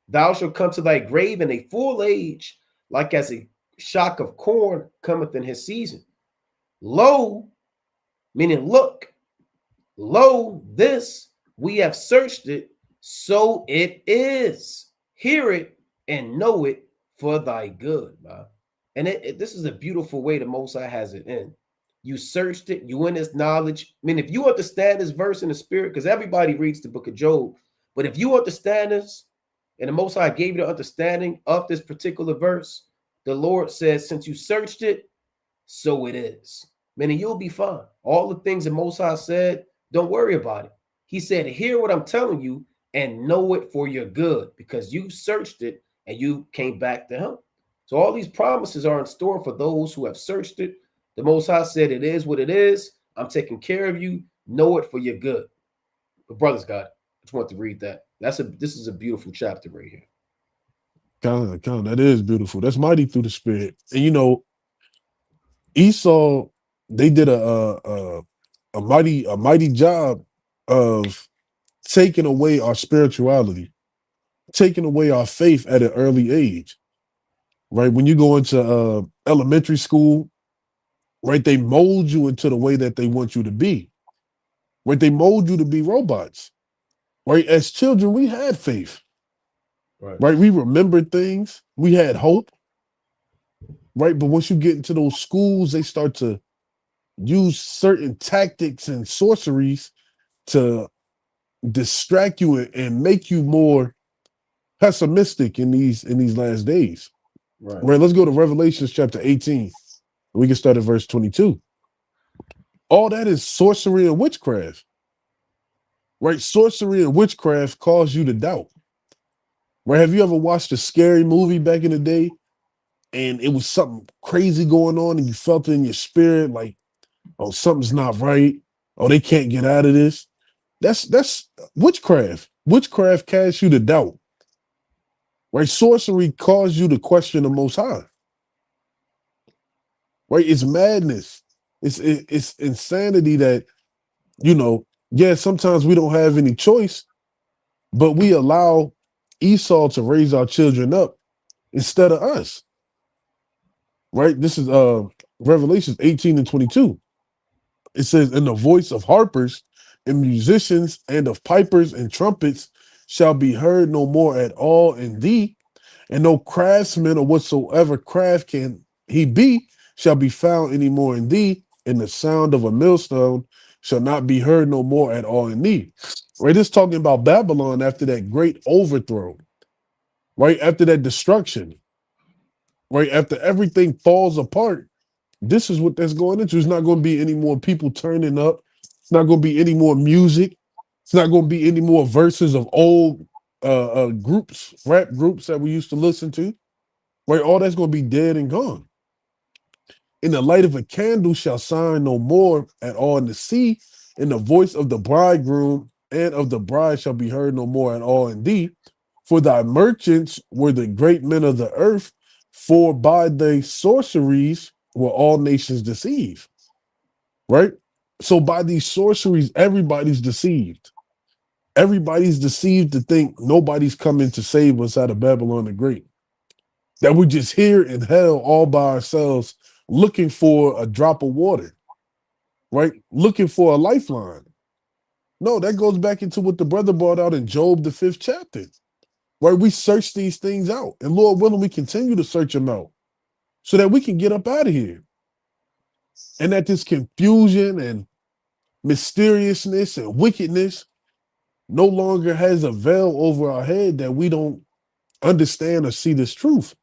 Thou shalt come to thy grave in a full age, like as a shock of corn cometh in his season. Lo, meaning look, lo, this, we have searched it, so it is. Hear it and know it for thy good, man. And this is a beautiful way the Most High has it in. You searched it, you in this knowledge. I mean, if you understand this verse in the spirit, because everybody reads the book of Job, but if you understand this, and the Most High gave you the understanding of this particular verse, the Lord says, since you searched it, so it is. Meaning you'll be fine. All the things the Most High said, don't worry about it. He said, hear what I'm telling you and know it for your good, because you searched it and you came back to him. So all these promises are in store for those who have searched it. The Most High said, it is what it is. I'm taking care of you. Know it for your good. But brothers, God, I just want to read that. This is a beautiful chapter right here. Con, that is beautiful. That's mighty through the spirit. And you know, Esau, they did a mighty job of taking away our spirituality, taking away our faith at an early age. Right? When you go into elementary school, right, they mold you into the way that they want you to be. Right? They mold you to be robots. Right? As children, we had faith. Right? We remembered things. We had hope. Right? But once you get into those schools, they start to use certain tactics and sorceries to distract you and make you more pessimistic in these last days. Right? Let's go to Revelations chapter 18. We can start at verse 22. All that is sorcery and witchcraft. Right? Sorcery and witchcraft cause you to doubt. Right? Have you ever watched a scary movie back in the day and it was something crazy going on and you felt it in your spirit like, oh, something's not right. Oh, they can't get out of this. That's witchcraft. Witchcraft casts you to doubt. Right? Sorcery causes you to question the Most High. Right? It's madness. It's insanity that, you know, yeah, sometimes we don't have any choice, but we allow Esau to raise our children up instead of us. Right? This is Revelations 18 and 22. It says, "In the voice of harpers and musicians and of pipers and trumpets shall be heard no more at all in thee, and no craftsman or whatsoever craft can he be shall be found any more in thee, and the sound of a millstone shall not be heard no more at all in thee." Right? It's talking about Babylon after that great overthrow. right after that destruction, right after everything falls apart. This is what that's going into. It's not going to be any more people turning up. It's not going to be any more music. It's not going to be any more verses of old groups, rap groups that we used to listen to. Right, all that's going to be dead and gone. In the light of a candle shall shine no more at all in the sea, and the voice of the bridegroom and of the bride shall be heard no more at all in thee. For thy merchants were the great men of the earth, for by thy sorceries were all nations deceived. Right? So by these sorceries, everybody's deceived. Everybody's deceived to think nobody's coming to save us out of Babylon the Great. That we're just here in hell all by ourselves, looking for a drop of water, right? Looking for a lifeline. No, that goes back into what the brother brought out in Job, the 5th chapter, where we search these things out. And Lord willing, we continue to search them out so that we can get up out of here. And that this confusion and mysteriousness and wickedness no longer has a veil over our head that we don't understand or see this truth.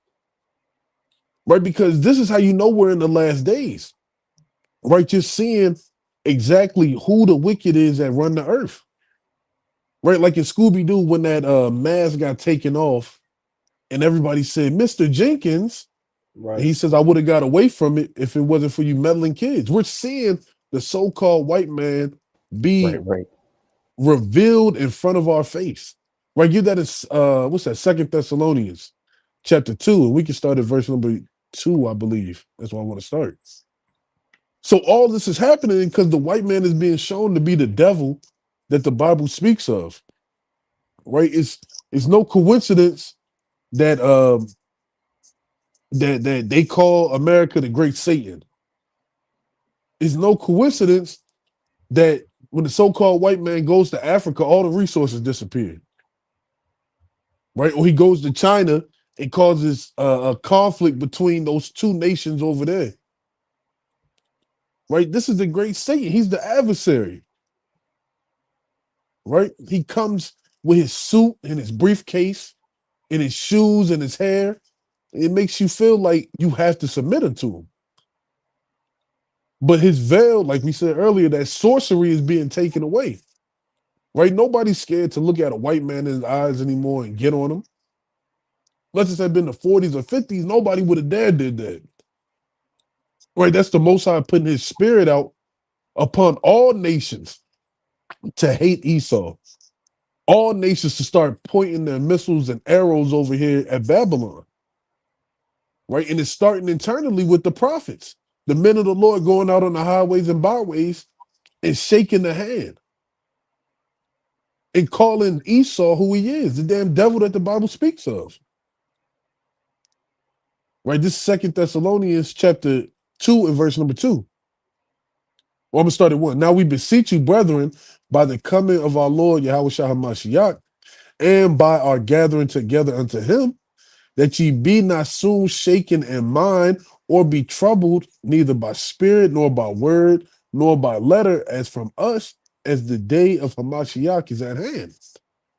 Right? Because this is how you know we're in the last days. Right? Just seeing exactly who the wicked is that run the earth. Right? Like in Scooby-Doo, when that mask got taken off and everybody said, Mr. Jenkins, and he Right. says, I would have got away from it if it wasn't for you meddling kids. We're seeing the so-called white man be Right. Right. revealed in front of our face. Right? Give that as what's that? 2 Thessalonians chapter 2, and we can start at verse number 2, I believe. That's where I want to start. So all this is happening because the white man is being shown to be the devil that the Bible speaks of. Right? It's no coincidence that that they call America the Great Satan. It's no coincidence that when the so-called white man goes to Africa, all the resources disappear. Right? Or he goes to China, it causes a conflict between those two nations over there. Right? This is the great Satan. He's the adversary. Right? He comes with his suit and his briefcase and his shoes and his hair. It makes you feel like you have to submit unto him. But his veil, like we said earlier, that sorcery is being taken away. Right? Nobody's scared to look at a white man in his eyes anymore and get on him. Unless it had been the 40s or 50s, nobody would have dared did that. Right? That's the Most High putting his spirit out upon all nations to hate Esau. All nations to start pointing their missiles and arrows over here at Babylon. Right? And it's starting internally with the prophets, the men of the Lord going out on the highways and byways and shaking the hand and calling Esau who he is, the damn devil that the Bible speaks of. Right? This is 2 Thessalonians chapter 2 and verse number 2. Well, I'm going to start at 1. Now we beseech you, brethren, by the coming of our Lord Yahweh Shah HaMashiach, and by our gathering together unto him, that ye be not soon shaken in mind, or be troubled, neither by spirit, nor by word, nor by letter, as from us, as the day of Hamashiach is at hand.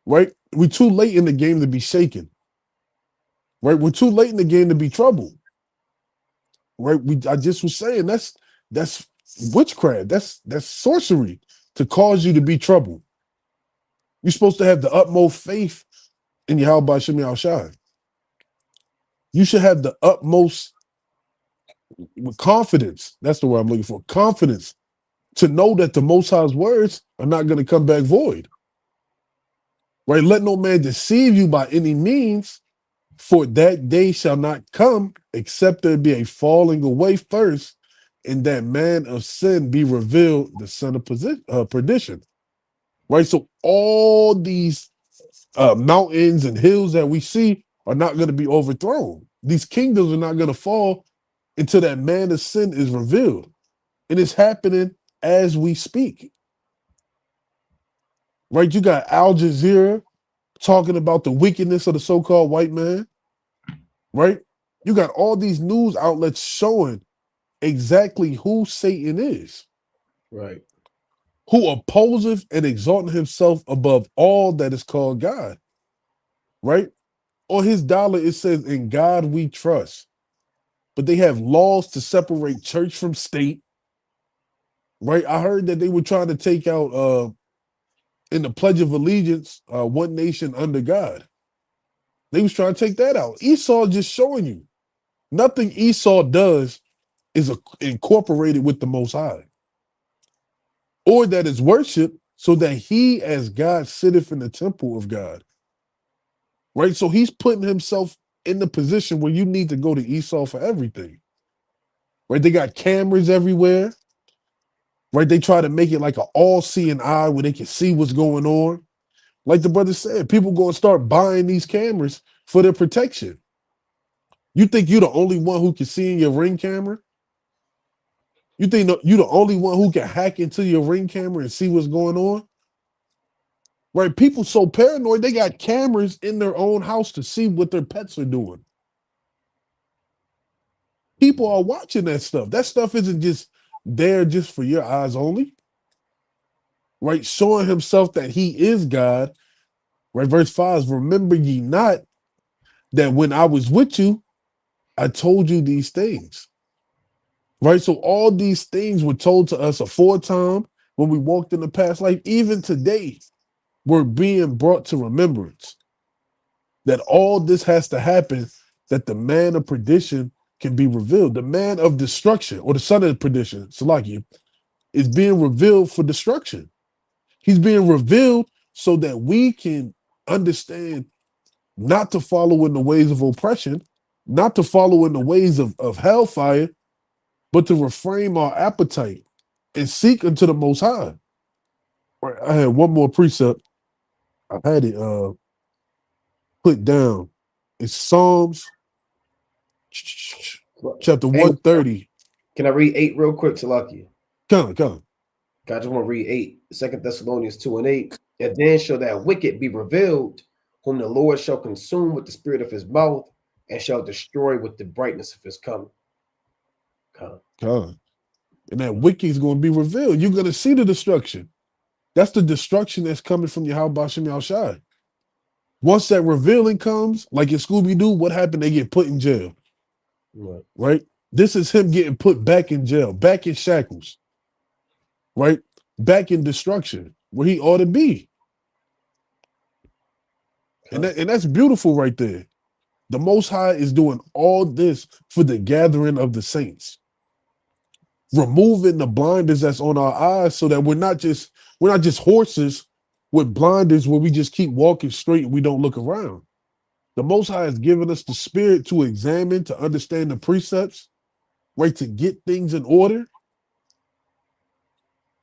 Right? We're too late in the game to be shaken. Right? We're too late in the game to be troubled. Right? I just was saying that's witchcraft. That's sorcery to cause you to be troubled. You're supposed to have the utmost faith in Yahweh Shem Yahushai. You should have the utmost confidence. That's the word I'm looking for. Confidence to know that the Most High's words are not going to come back void. Right? Let no man deceive you by any means, for that day shall not come except there be a falling away first, and that man of sin be revealed, the son of perdition. Right? So all these mountains and hills that we see are not going to be overthrown. These kingdoms are not going to fall until that man of sin is revealed. And it's happening as we speak. Right? You got Al Jazeera talking about the wickedness of the so-called white man. Right? You got all these news outlets showing exactly who Satan is, Right. who opposes and exalting himself above all that is called God. Right? On his dollar, it says, "In God we trust." But they have laws to separate church from state, right? I heard that they were trying to take out in the Pledge of Allegiance, one nation under God. They was trying to take that out. Esau just showing you nothing Esau does is incorporated with the Most High, or that is worship, so that he as God sitteth in the temple of God, right? So he's putting himself in the position where you need to go to Esau for everything, right? They got cameras everywhere, right? They try to make it like an all-seeing eye where they can see what's going on. Like the brother said, people going to start buying these cameras for their protection. You think you're the only one who can see in your Ring camera? You think you're the only one who can hack into your Ring camera and see what's going on? Right? People so paranoid, they got cameras in their own house to see what their pets are doing. People are watching that stuff. That stuff isn't just there just for your eyes only. Right? Showing himself that he is God. Right? Verse 5, remember ye not that when I was with you, I told you these things. Right? So all these things were told to us aforetime when we walked in the past life. Even today, we're being brought to remembrance that all this has to happen, that the man of perdition can be revealed. The man of destruction, or the son of perdition, Salaki, is being revealed for destruction. He's being revealed so that we can understand not to follow in the ways of oppression, not to follow in the ways of hellfire, but to reframe our appetite and seek unto the Most High. Right, I had one more precept. I had it put down. It's Psalms chapter Hey, 130. can I read 8 real quick, Salakia? Come. I just want to read 8, 2 Thessalonians 2 and 8. And then shall that wicked be revealed, whom the Lord shall consume with the spirit of his mouth, and shall destroy with the brightness of his coming. Come. And that wicked is going to be revealed. You're going to see the destruction. That's the destruction that's coming from Yahweh Shem Yahushai. Once that revealing comes, like in Scooby-Doo, what happened? They get put in jail. Right? This is him getting put back in jail, back in shackles, right? Back in destruction, where he ought to be. And that's beautiful right there. The Most High is doing all this for the gathering of the saints, removing the blinders that's on our eyes, so that we're not just horses with blinders where we just keep walking straight and we don't look around. The Most High has given us the spirit to examine, to understand the precepts, right? To get things in order.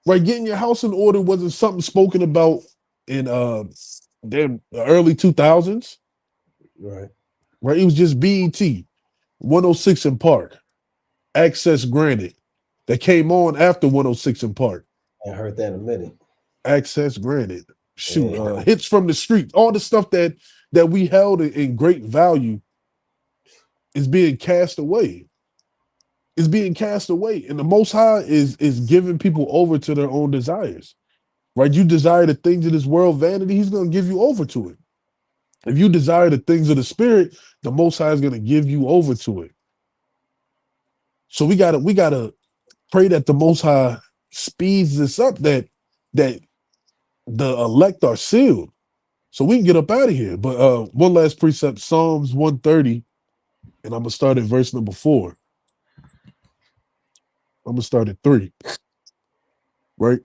Right, getting your house in order wasn't something spoken about in the early 2000s. Right, it was just BET, 106 in Park, Access Granted, that came on after 106 in Park. I heard that in a minute. Access Granted, shoot, Hits from the Street, all the stuff that we held in great value is being cast away. Is being cast away, and the Most High is giving people over to their own desires. Right? You desire the things of this world, vanity, he's going to give you over to it. If you desire the things of the spirit, the Most High is going to give you over to it. So we gotta pray that the Most High speeds this up, that the elect are sealed, so we can get up out of here. But one last precept, Psalms 130, and I'm gonna start at verse number 4. I'm gonna start at 3. Right?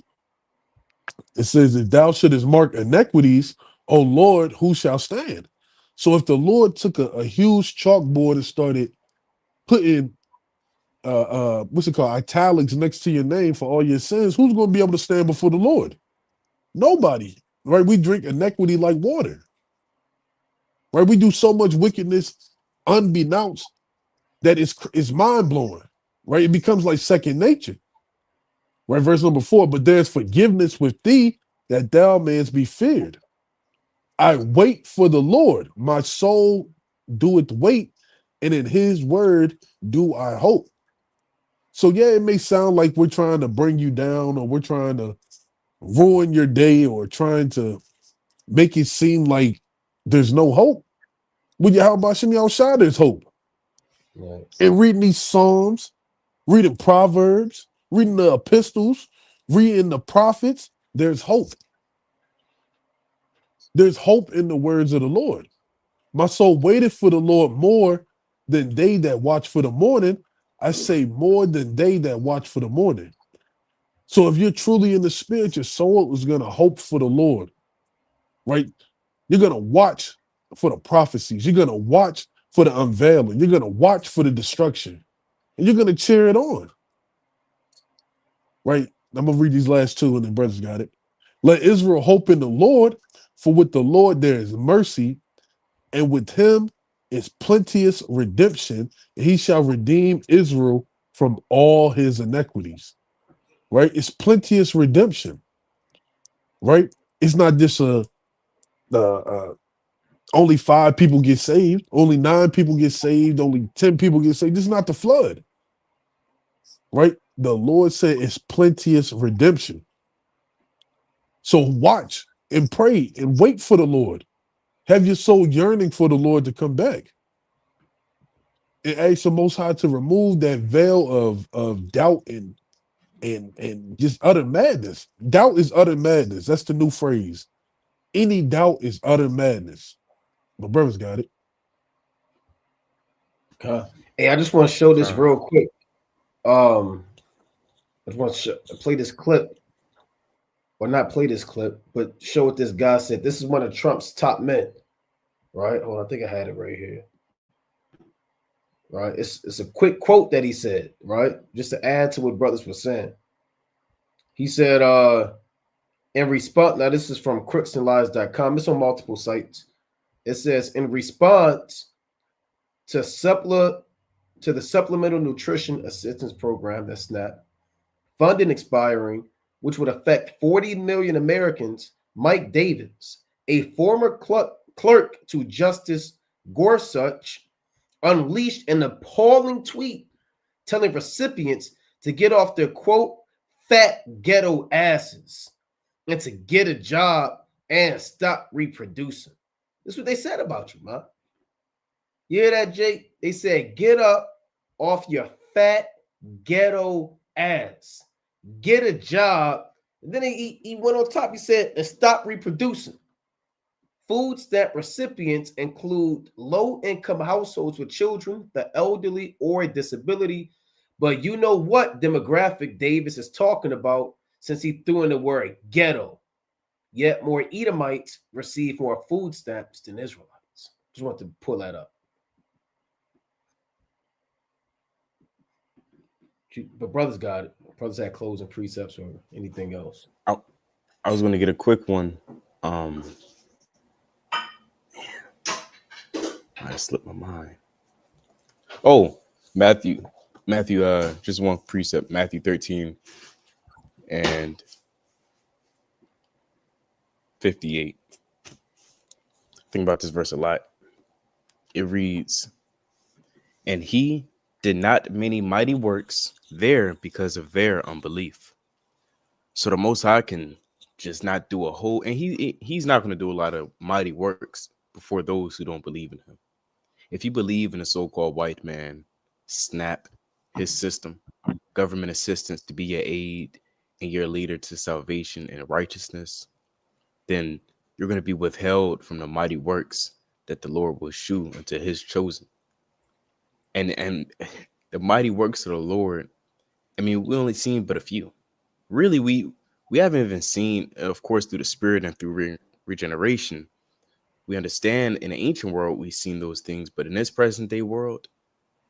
It says, if thou shouldest mark iniquities, O Lord, who shall stand? So if the Lord took a huge chalkboard and started putting what's it called, italics next to your name for all your sins, who's going to be able to stand before the Lord? Nobody. Right? We drink iniquity like water. Right? We do so much wickedness unbeknownst that it's mind-blowing. Right? It becomes like second nature. Right? Verse number 4, but there's forgiveness with thee, that thou mayest be feared. I wait for the Lord. My soul doeth wait, and in his word do I hope. So yeah, it may sound like we're trying to bring you down, or we're trying to ruin your day, or trying to make it seem like there's no hope. With Yahweh Hashem Yahushua, there's hope. Right. And reading these Psalms, reading Proverbs, reading the epistles, reading the prophets, there's hope. There's hope in the words of the Lord. My soul waited for the Lord more than they that watch for the morning. I say more than they that watch for the morning. So if you're truly in the spirit, your soul is going to hope for the Lord, right? You're going to watch for the prophecies. You're going to watch for the unveiling. You're going to watch for the destruction. And you're going to cheer it on, right? I'm going to read these last two and then brothers got it. Let Israel hope in the Lord, for with the Lord there is mercy, and with him is plenteous redemption, and he shall redeem Israel from all his iniquities, right? It's plenteous redemption, right? It's not just only 5 people get saved, only 9 people get saved, only 10 people get saved. This is not the flood, right? The Lord said it's plenteous redemption. So watch and pray and wait for the Lord. Have your soul yearning for the Lord to come back. And ask the Most High to remove that veil of doubt and just utter madness. Doubt is utter madness. That's the new phrase. Any doubt is utter madness. My brother's got it. Okay. Hey, I just want to show this Okay. real quick. I just want to play this clip, or not play this clip, but show what this guy said. This is one of Trump's top men, right? Hold on, I think I had it right here. Right, it's a quick quote that he said, right? Just to add to what brothers were saying. He said, in response, now this is from crooksandlies.com. It's on multiple sites. It says, in response to the Supplemental Nutrition Assistance Program, that's SNAP, funding expiring, which would affect 40 million Americans, Mike Davis, a former clerk to Justice Gorsuch, unleashed an appalling tweet telling recipients to get off their, quote, fat ghetto asses and to get a job and stop reproducing. This is what they said about you, man. You hear that, Jake? They said, get up off your fat ghetto ass. Get a job. And then he went on top. He said, and stop reproducing. Food stamp recipients include low-income households with children, the elderly, or a disability. But you know what demographic Davis is talking about since he threw in the word ghetto. Yet more Edomites receive more food stamps than Israelites. Just want to pull that up. But brothers got it. Brothers had closing precepts or anything else. I was going to get a quick one. I slipped my mind. Oh, Matthew, just one precept, Matthew 13 and 58. Think about this verse a lot. It reads, and he did not many mighty works there because of their unbelief. So the Most High can just not do a whole, and he's not going to do a lot of mighty works before those who don't believe in him. If you believe in a so-called white man, SNAP, his system, government assistance to be your aid and your leader to salvation and righteousness, then you're going to be withheld from the mighty works that the Lord will shew unto his chosen. And the mighty works of the Lord, I mean, we only seen but a few. Really, we haven't even seen, of course, through the Spirit and through regeneration. We understand in the ancient world we've seen those things, but in this present day world,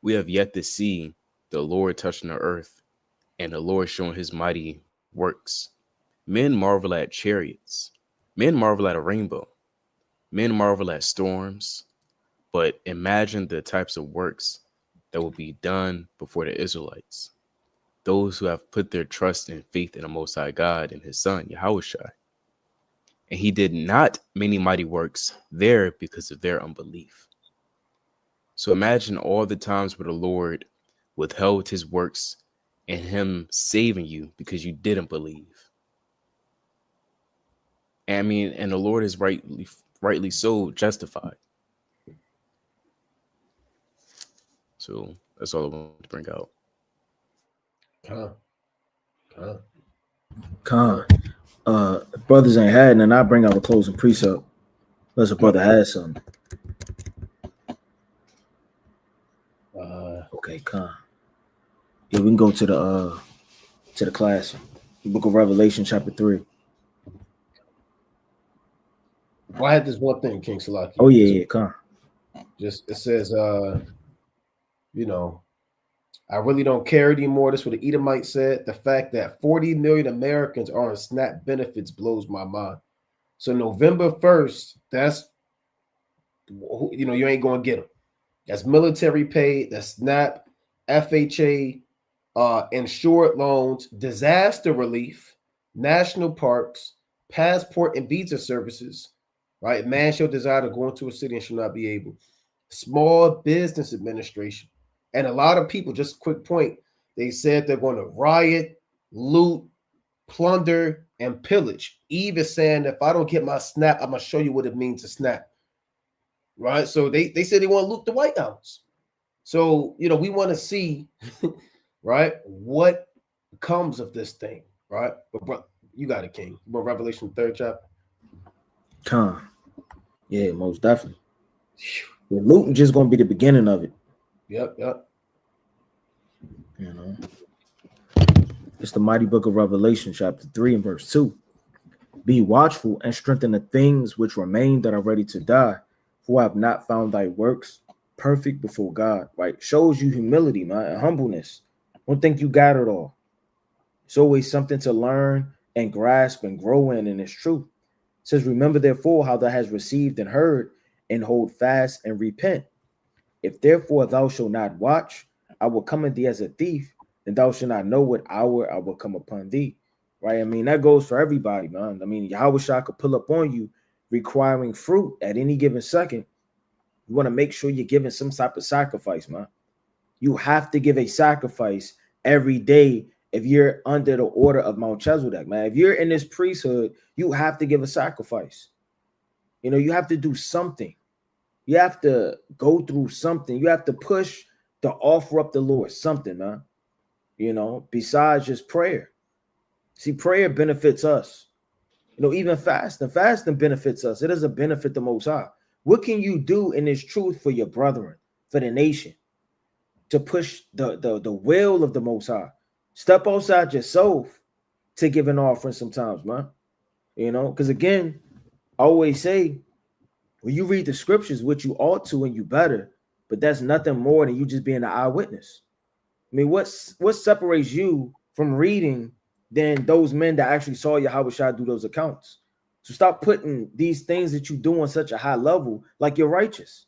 we have yet to see the Lord touching the earth and the Lord showing his mighty works. Men marvel at chariots. Men marvel at a rainbow. Men marvel at storms. But imagine the types of works that will be done before the Israelites. Those who have put their trust and faith in the Most High God and his son, Yahushua. And he did not many mighty works there because of their unbelief. So imagine all the times where the Lord withheld his works and him saving you because you didn't believe. And I mean, and the Lord is rightly so justified. So that's all I wanted to bring out. Con, con, Con. con. Brothers ain't had, and then I bring out a closing precept. Unless a brother has something. Okay, con. Yeah, we can go to the class. Book of Revelation, chapter 3. Well, I had this one thing, King Salaki. Oh yeah, con. Just it says, you know, I really don't care anymore. That's what the Edomite said. The fact that 40 million Americans are on SNAP benefits blows my mind. So November 1st, that's you ain't gonna get them. That's military pay, that's SNAP, FHA, insured loans, disaster relief, national parks, passport and visa services, right? Man shall desire to go into a city and shall not be able. Small business administration. And a lot of people, just a quick point, they said they're going to riot, loot, plunder, and pillage. Eve is saying, if I don't get my snap, I'm going to show you what it means to snap. Right? So they said they want to loot the White House. So, we want to see, right, what comes of this thing, right? But you got it, King. But Revelation 3rd chapter. Con. Yeah, most definitely. The looting just gonna be the beginning of it. Yep. You know. It's the mighty book of Revelation, chapter 3 and verse 2. Be watchful and strengthen the things which remain that are ready to die, for I have not found thy works perfect before God. Right? Shows you humility, man, and humbleness. Don't think you got it all. It's always something to learn and grasp and grow in, and it's true. It says, remember therefore how thou hast received and heard, and hold fast and repent. If therefore thou shalt not watch, I will come at thee as a thief, and thou shalt not know what hour I will come upon thee. Right? I mean, that goes for everybody, man. I mean, Yahweh Shah could pull up on you requiring fruit at any given second. You want to make sure you're giving some type of sacrifice, man. You have to give a sacrifice every day if you're under the order of Melchizedek, man. If you're in this priesthood, you have to give a sacrifice. You have to do something. You have to go through something. You have to push to offer up the Lord something, man. Besides just prayer. See, prayer benefits us. Even fasting benefits us. It doesn't benefit the Most High. What can you do in this truth for your brethren, for the nation, to push the will of the Most High? Step outside yourself to give an offering sometimes, man. Because again, I always say, when you read the scriptures, which you ought to and you better, but that's nothing more than you just being an eyewitness. I mean, what separates you from reading than those men that actually saw Yahweh Shah do those accounts? So stop putting these things that you do on such a high level like you're righteous,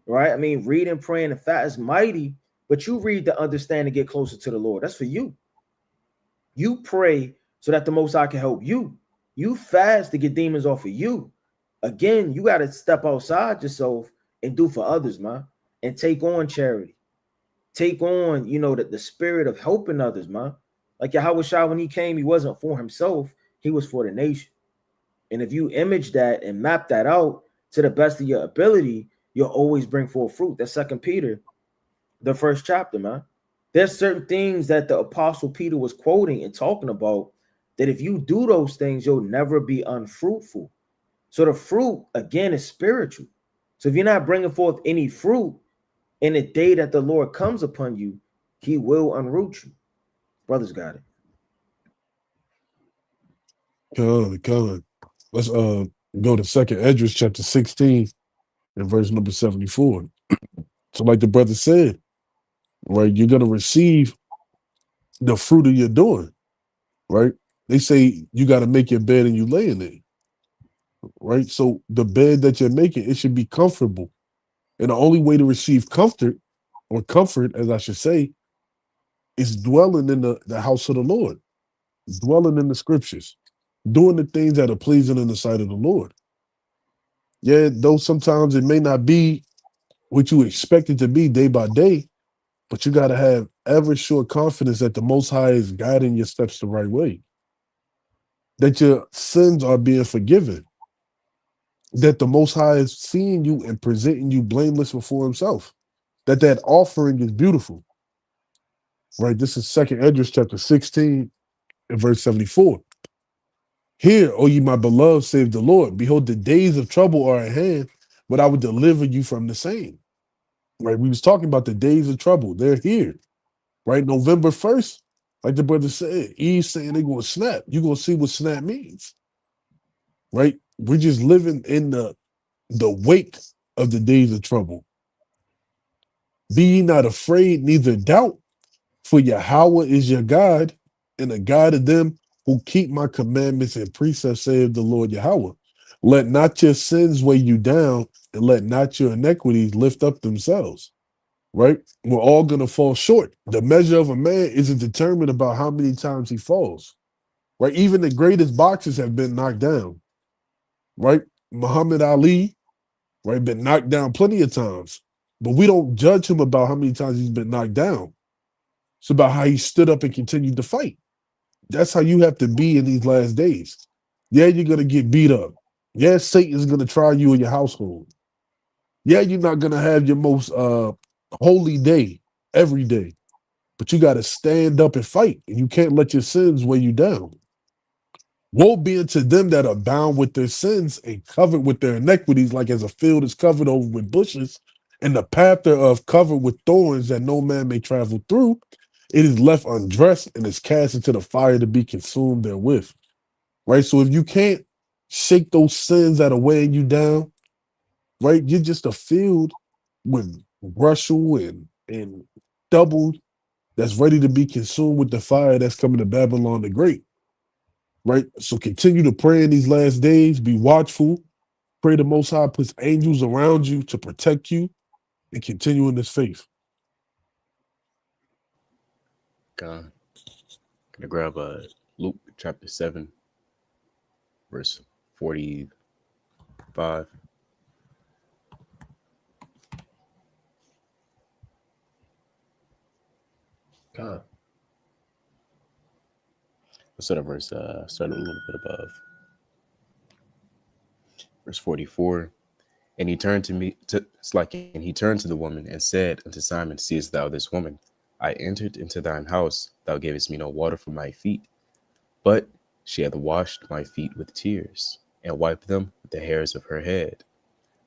right? I mean, reading, praying, and fast is mighty, but you read to understand and get closer to the Lord. That's for you. You pray so that the Most High can help you. You fast to get demons off of you. Again, you got to step outside yourself and do for others, man, and take on charity. Take on, the spirit of helping others, man. Like Yahweh Shah, when he came, he wasn't for himself. He was for the nation. And if you image that and map that out to the best of your ability, you'll always bring forth fruit. That's 2 Peter, the 1st chapter, man. There's certain things that the Apostle Peter was quoting and talking about that if you do those things, you'll never be unfruitful. So the fruit, again, is spiritual. So if you're not bringing forth any fruit in the day that the Lord comes upon you, he will unroot you. Brothers got it. Come. Let's go to 2nd Esdras chapter 16 and verse number 74. So like the brother said, right, you're going to receive the fruit of your doing, right? They say you got to make your bed and you lay in it, right? So the bed that you're making, it should be comfortable. And the only way to receive comfort, as I should say, is dwelling in the house of the Lord, dwelling in the scriptures, doing the things that are pleasing in the sight of the Lord. Yeah, though sometimes it may not be what you expect it to be day by day, but you got to have ever sure confidence that the Most High is guiding your steps the right way, that your sins are being forgiven, that the Most High is seeing you and presenting you blameless before himself. that offering is beautiful, right? This is 2nd Esdras chapter 16 and verse 74. Hear, O ye my beloved, save the Lord. Behold, the days of trouble are at hand, but I will deliver you from the same. Right? We was talking about the days of trouble. They're here, right? November 1st, like the brother said, Eve saying they're going to snap. You're going to see what snap means, right? We're just living in the wake of the days of trouble. Be ye not afraid, neither doubt, for Yahweh is your God, and the God of them who keep my commandments and precepts, saith the Lord Yahweh. Let not your sins weigh you down, and let not your iniquities lift up themselves. Right? We're all going to fall short. The measure of a man isn't determined about how many times he falls. Right? Even the greatest boxers have been knocked down. Right? Muhammad Ali, right, been knocked down plenty of times. But we don't judge him about how many times he's been knocked down. It's about how he stood up and continued to fight. That's how you have to be in these last days. Yeah, you're going to get beat up. Yeah, Satan's going to try you in your household. Yeah, you're not going to have your most holy day every day. But you got to stand up and fight. And you can't let your sins weigh you down. Woe be unto them that are bound with their sins and covered with their iniquities, like as a field is covered over with bushes, and the path thereof covered with thorns that no man may travel through. It is left undressed and is cast into the fire to be consumed therewith. Right? So if you can't shake those sins that are weighing you down, right, you're just a field with brushel and stubble that's ready to be consumed with the fire that's coming to Babylon the Great. Right? So continue to pray in these last days. Be watchful. Pray the Most High puts angels around you to protect you and continue in this faith. Gonna grab Luke chapter 7, verse 45. Cant. Let's start at start a little bit above. Verse 44. And he turned and he turned to the woman and said unto Simon, seest thou this woman? I entered into thine house, thou gavest me no water for my feet, but she hath washed my feet with tears, and wiped them with the hairs of her head.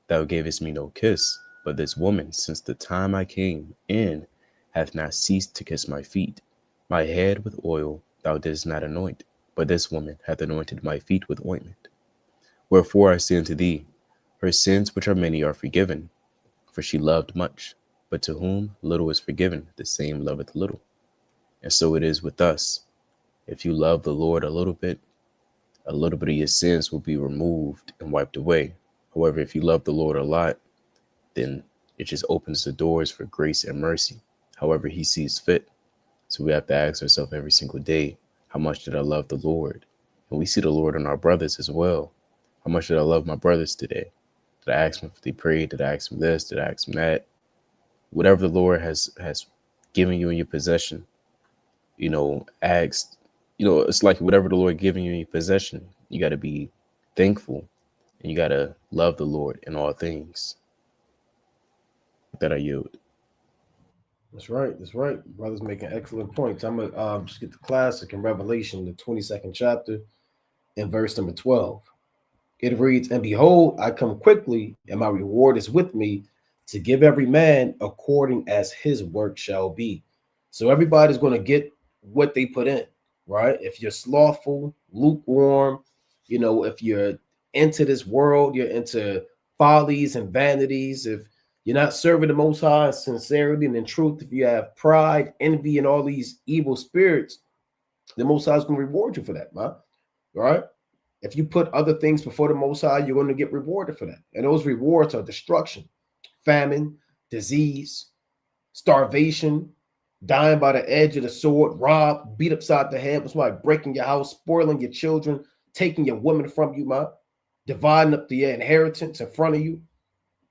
Thou gavest me no kiss, but this woman, since the time I came in, hath not ceased to kiss my feet. My head with oil thou didst not anoint, but this woman hath anointed my feet with ointment. Wherefore I say unto thee, her sins which are many are forgiven, for she loved much. But to whom little is forgiven, the same loveth little. And so it is with us. If you love the Lord a little bit of your sins will be removed and wiped away. However, if you love the Lord a lot, then it just opens the doors for grace and mercy, however he sees fit. So we have to ask ourselves every single day, how much did I love the Lord? And we see the Lord in our brothers as well. How much did I love my brothers today? Did I ask them if they prayed? Did I ask them this? Did I ask them that? Whatever the Lord has given you in your possession, it's like whatever the Lord giving you in your possession, you got to be thankful and you got to love the Lord in all things. That I yield. That's right. That's right. Brother's making excellent points. I'm going to just get the classic in Revelation, the 22nd chapter, and verse number 12. It reads, and behold, I come quickly, and my reward is with me to give every man according as his work shall be. So everybody's going to get what they put in, right? If you're slothful, lukewarm, if you're into this world, you're into follies and vanities, if you're not serving the Most High in sincerity and in truth, if you have pride, envy, and all these evil spirits, the Most High is going to reward you for that, man. All right? If you put other things before the Most High, you're going to get rewarded for that. And those rewards are destruction, famine, disease, starvation, dying by the edge of the sword, robbed, beat upside the head with somebody breaking your house, spoiling your children, taking your woman from you, man, dividing up the inheritance in front of you.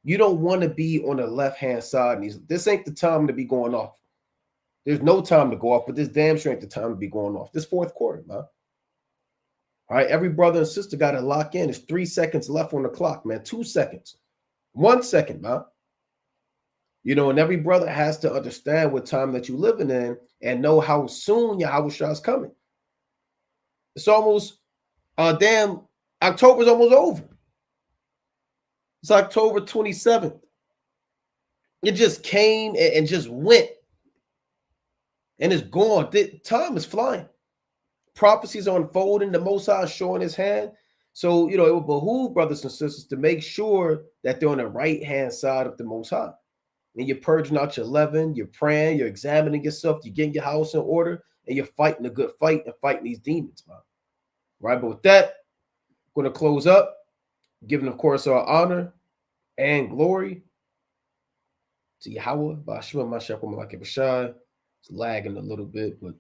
You don't want to be on the left-hand side. This ain't the time to be going off. There's no time to go off, but this damn sure ain't the time to be going off. This fourth quarter, man. All right, every brother and sister got to lock in. There's 3 seconds left on the clock, man. 2 seconds. 1 second, man. And every brother has to understand what time that you're living in and know how soon Yahweh Shah is coming. It's almost damn October's almost over. It's October 27th. It just came and just went. And it's gone. Time is flying. Prophecies are unfolding. The Most High is showing his hand. So, it would behoove brothers and sisters to make sure that they're on the right-hand side of the Most High. And you're purging out your leaven, you're praying, you're examining yourself, you're getting your house in order, and you're fighting a good fight and fighting these demons, man. Right? But with that, I'm going to close up, giving, of course, our honor and glory to Yahweh. It's lagging a little bit, but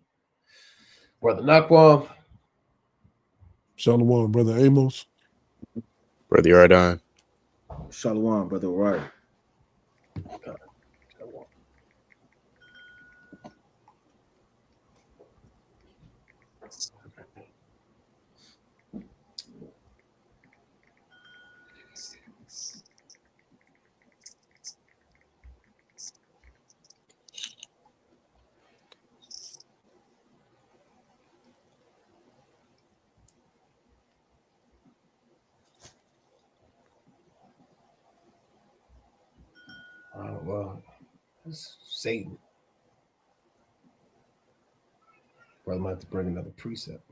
Brother Nakwam. Shalom, Brother Amos. Brother Yardan. Shalom, Brother Right. Oh, well, it's Satan. Brother might have to bring another precept.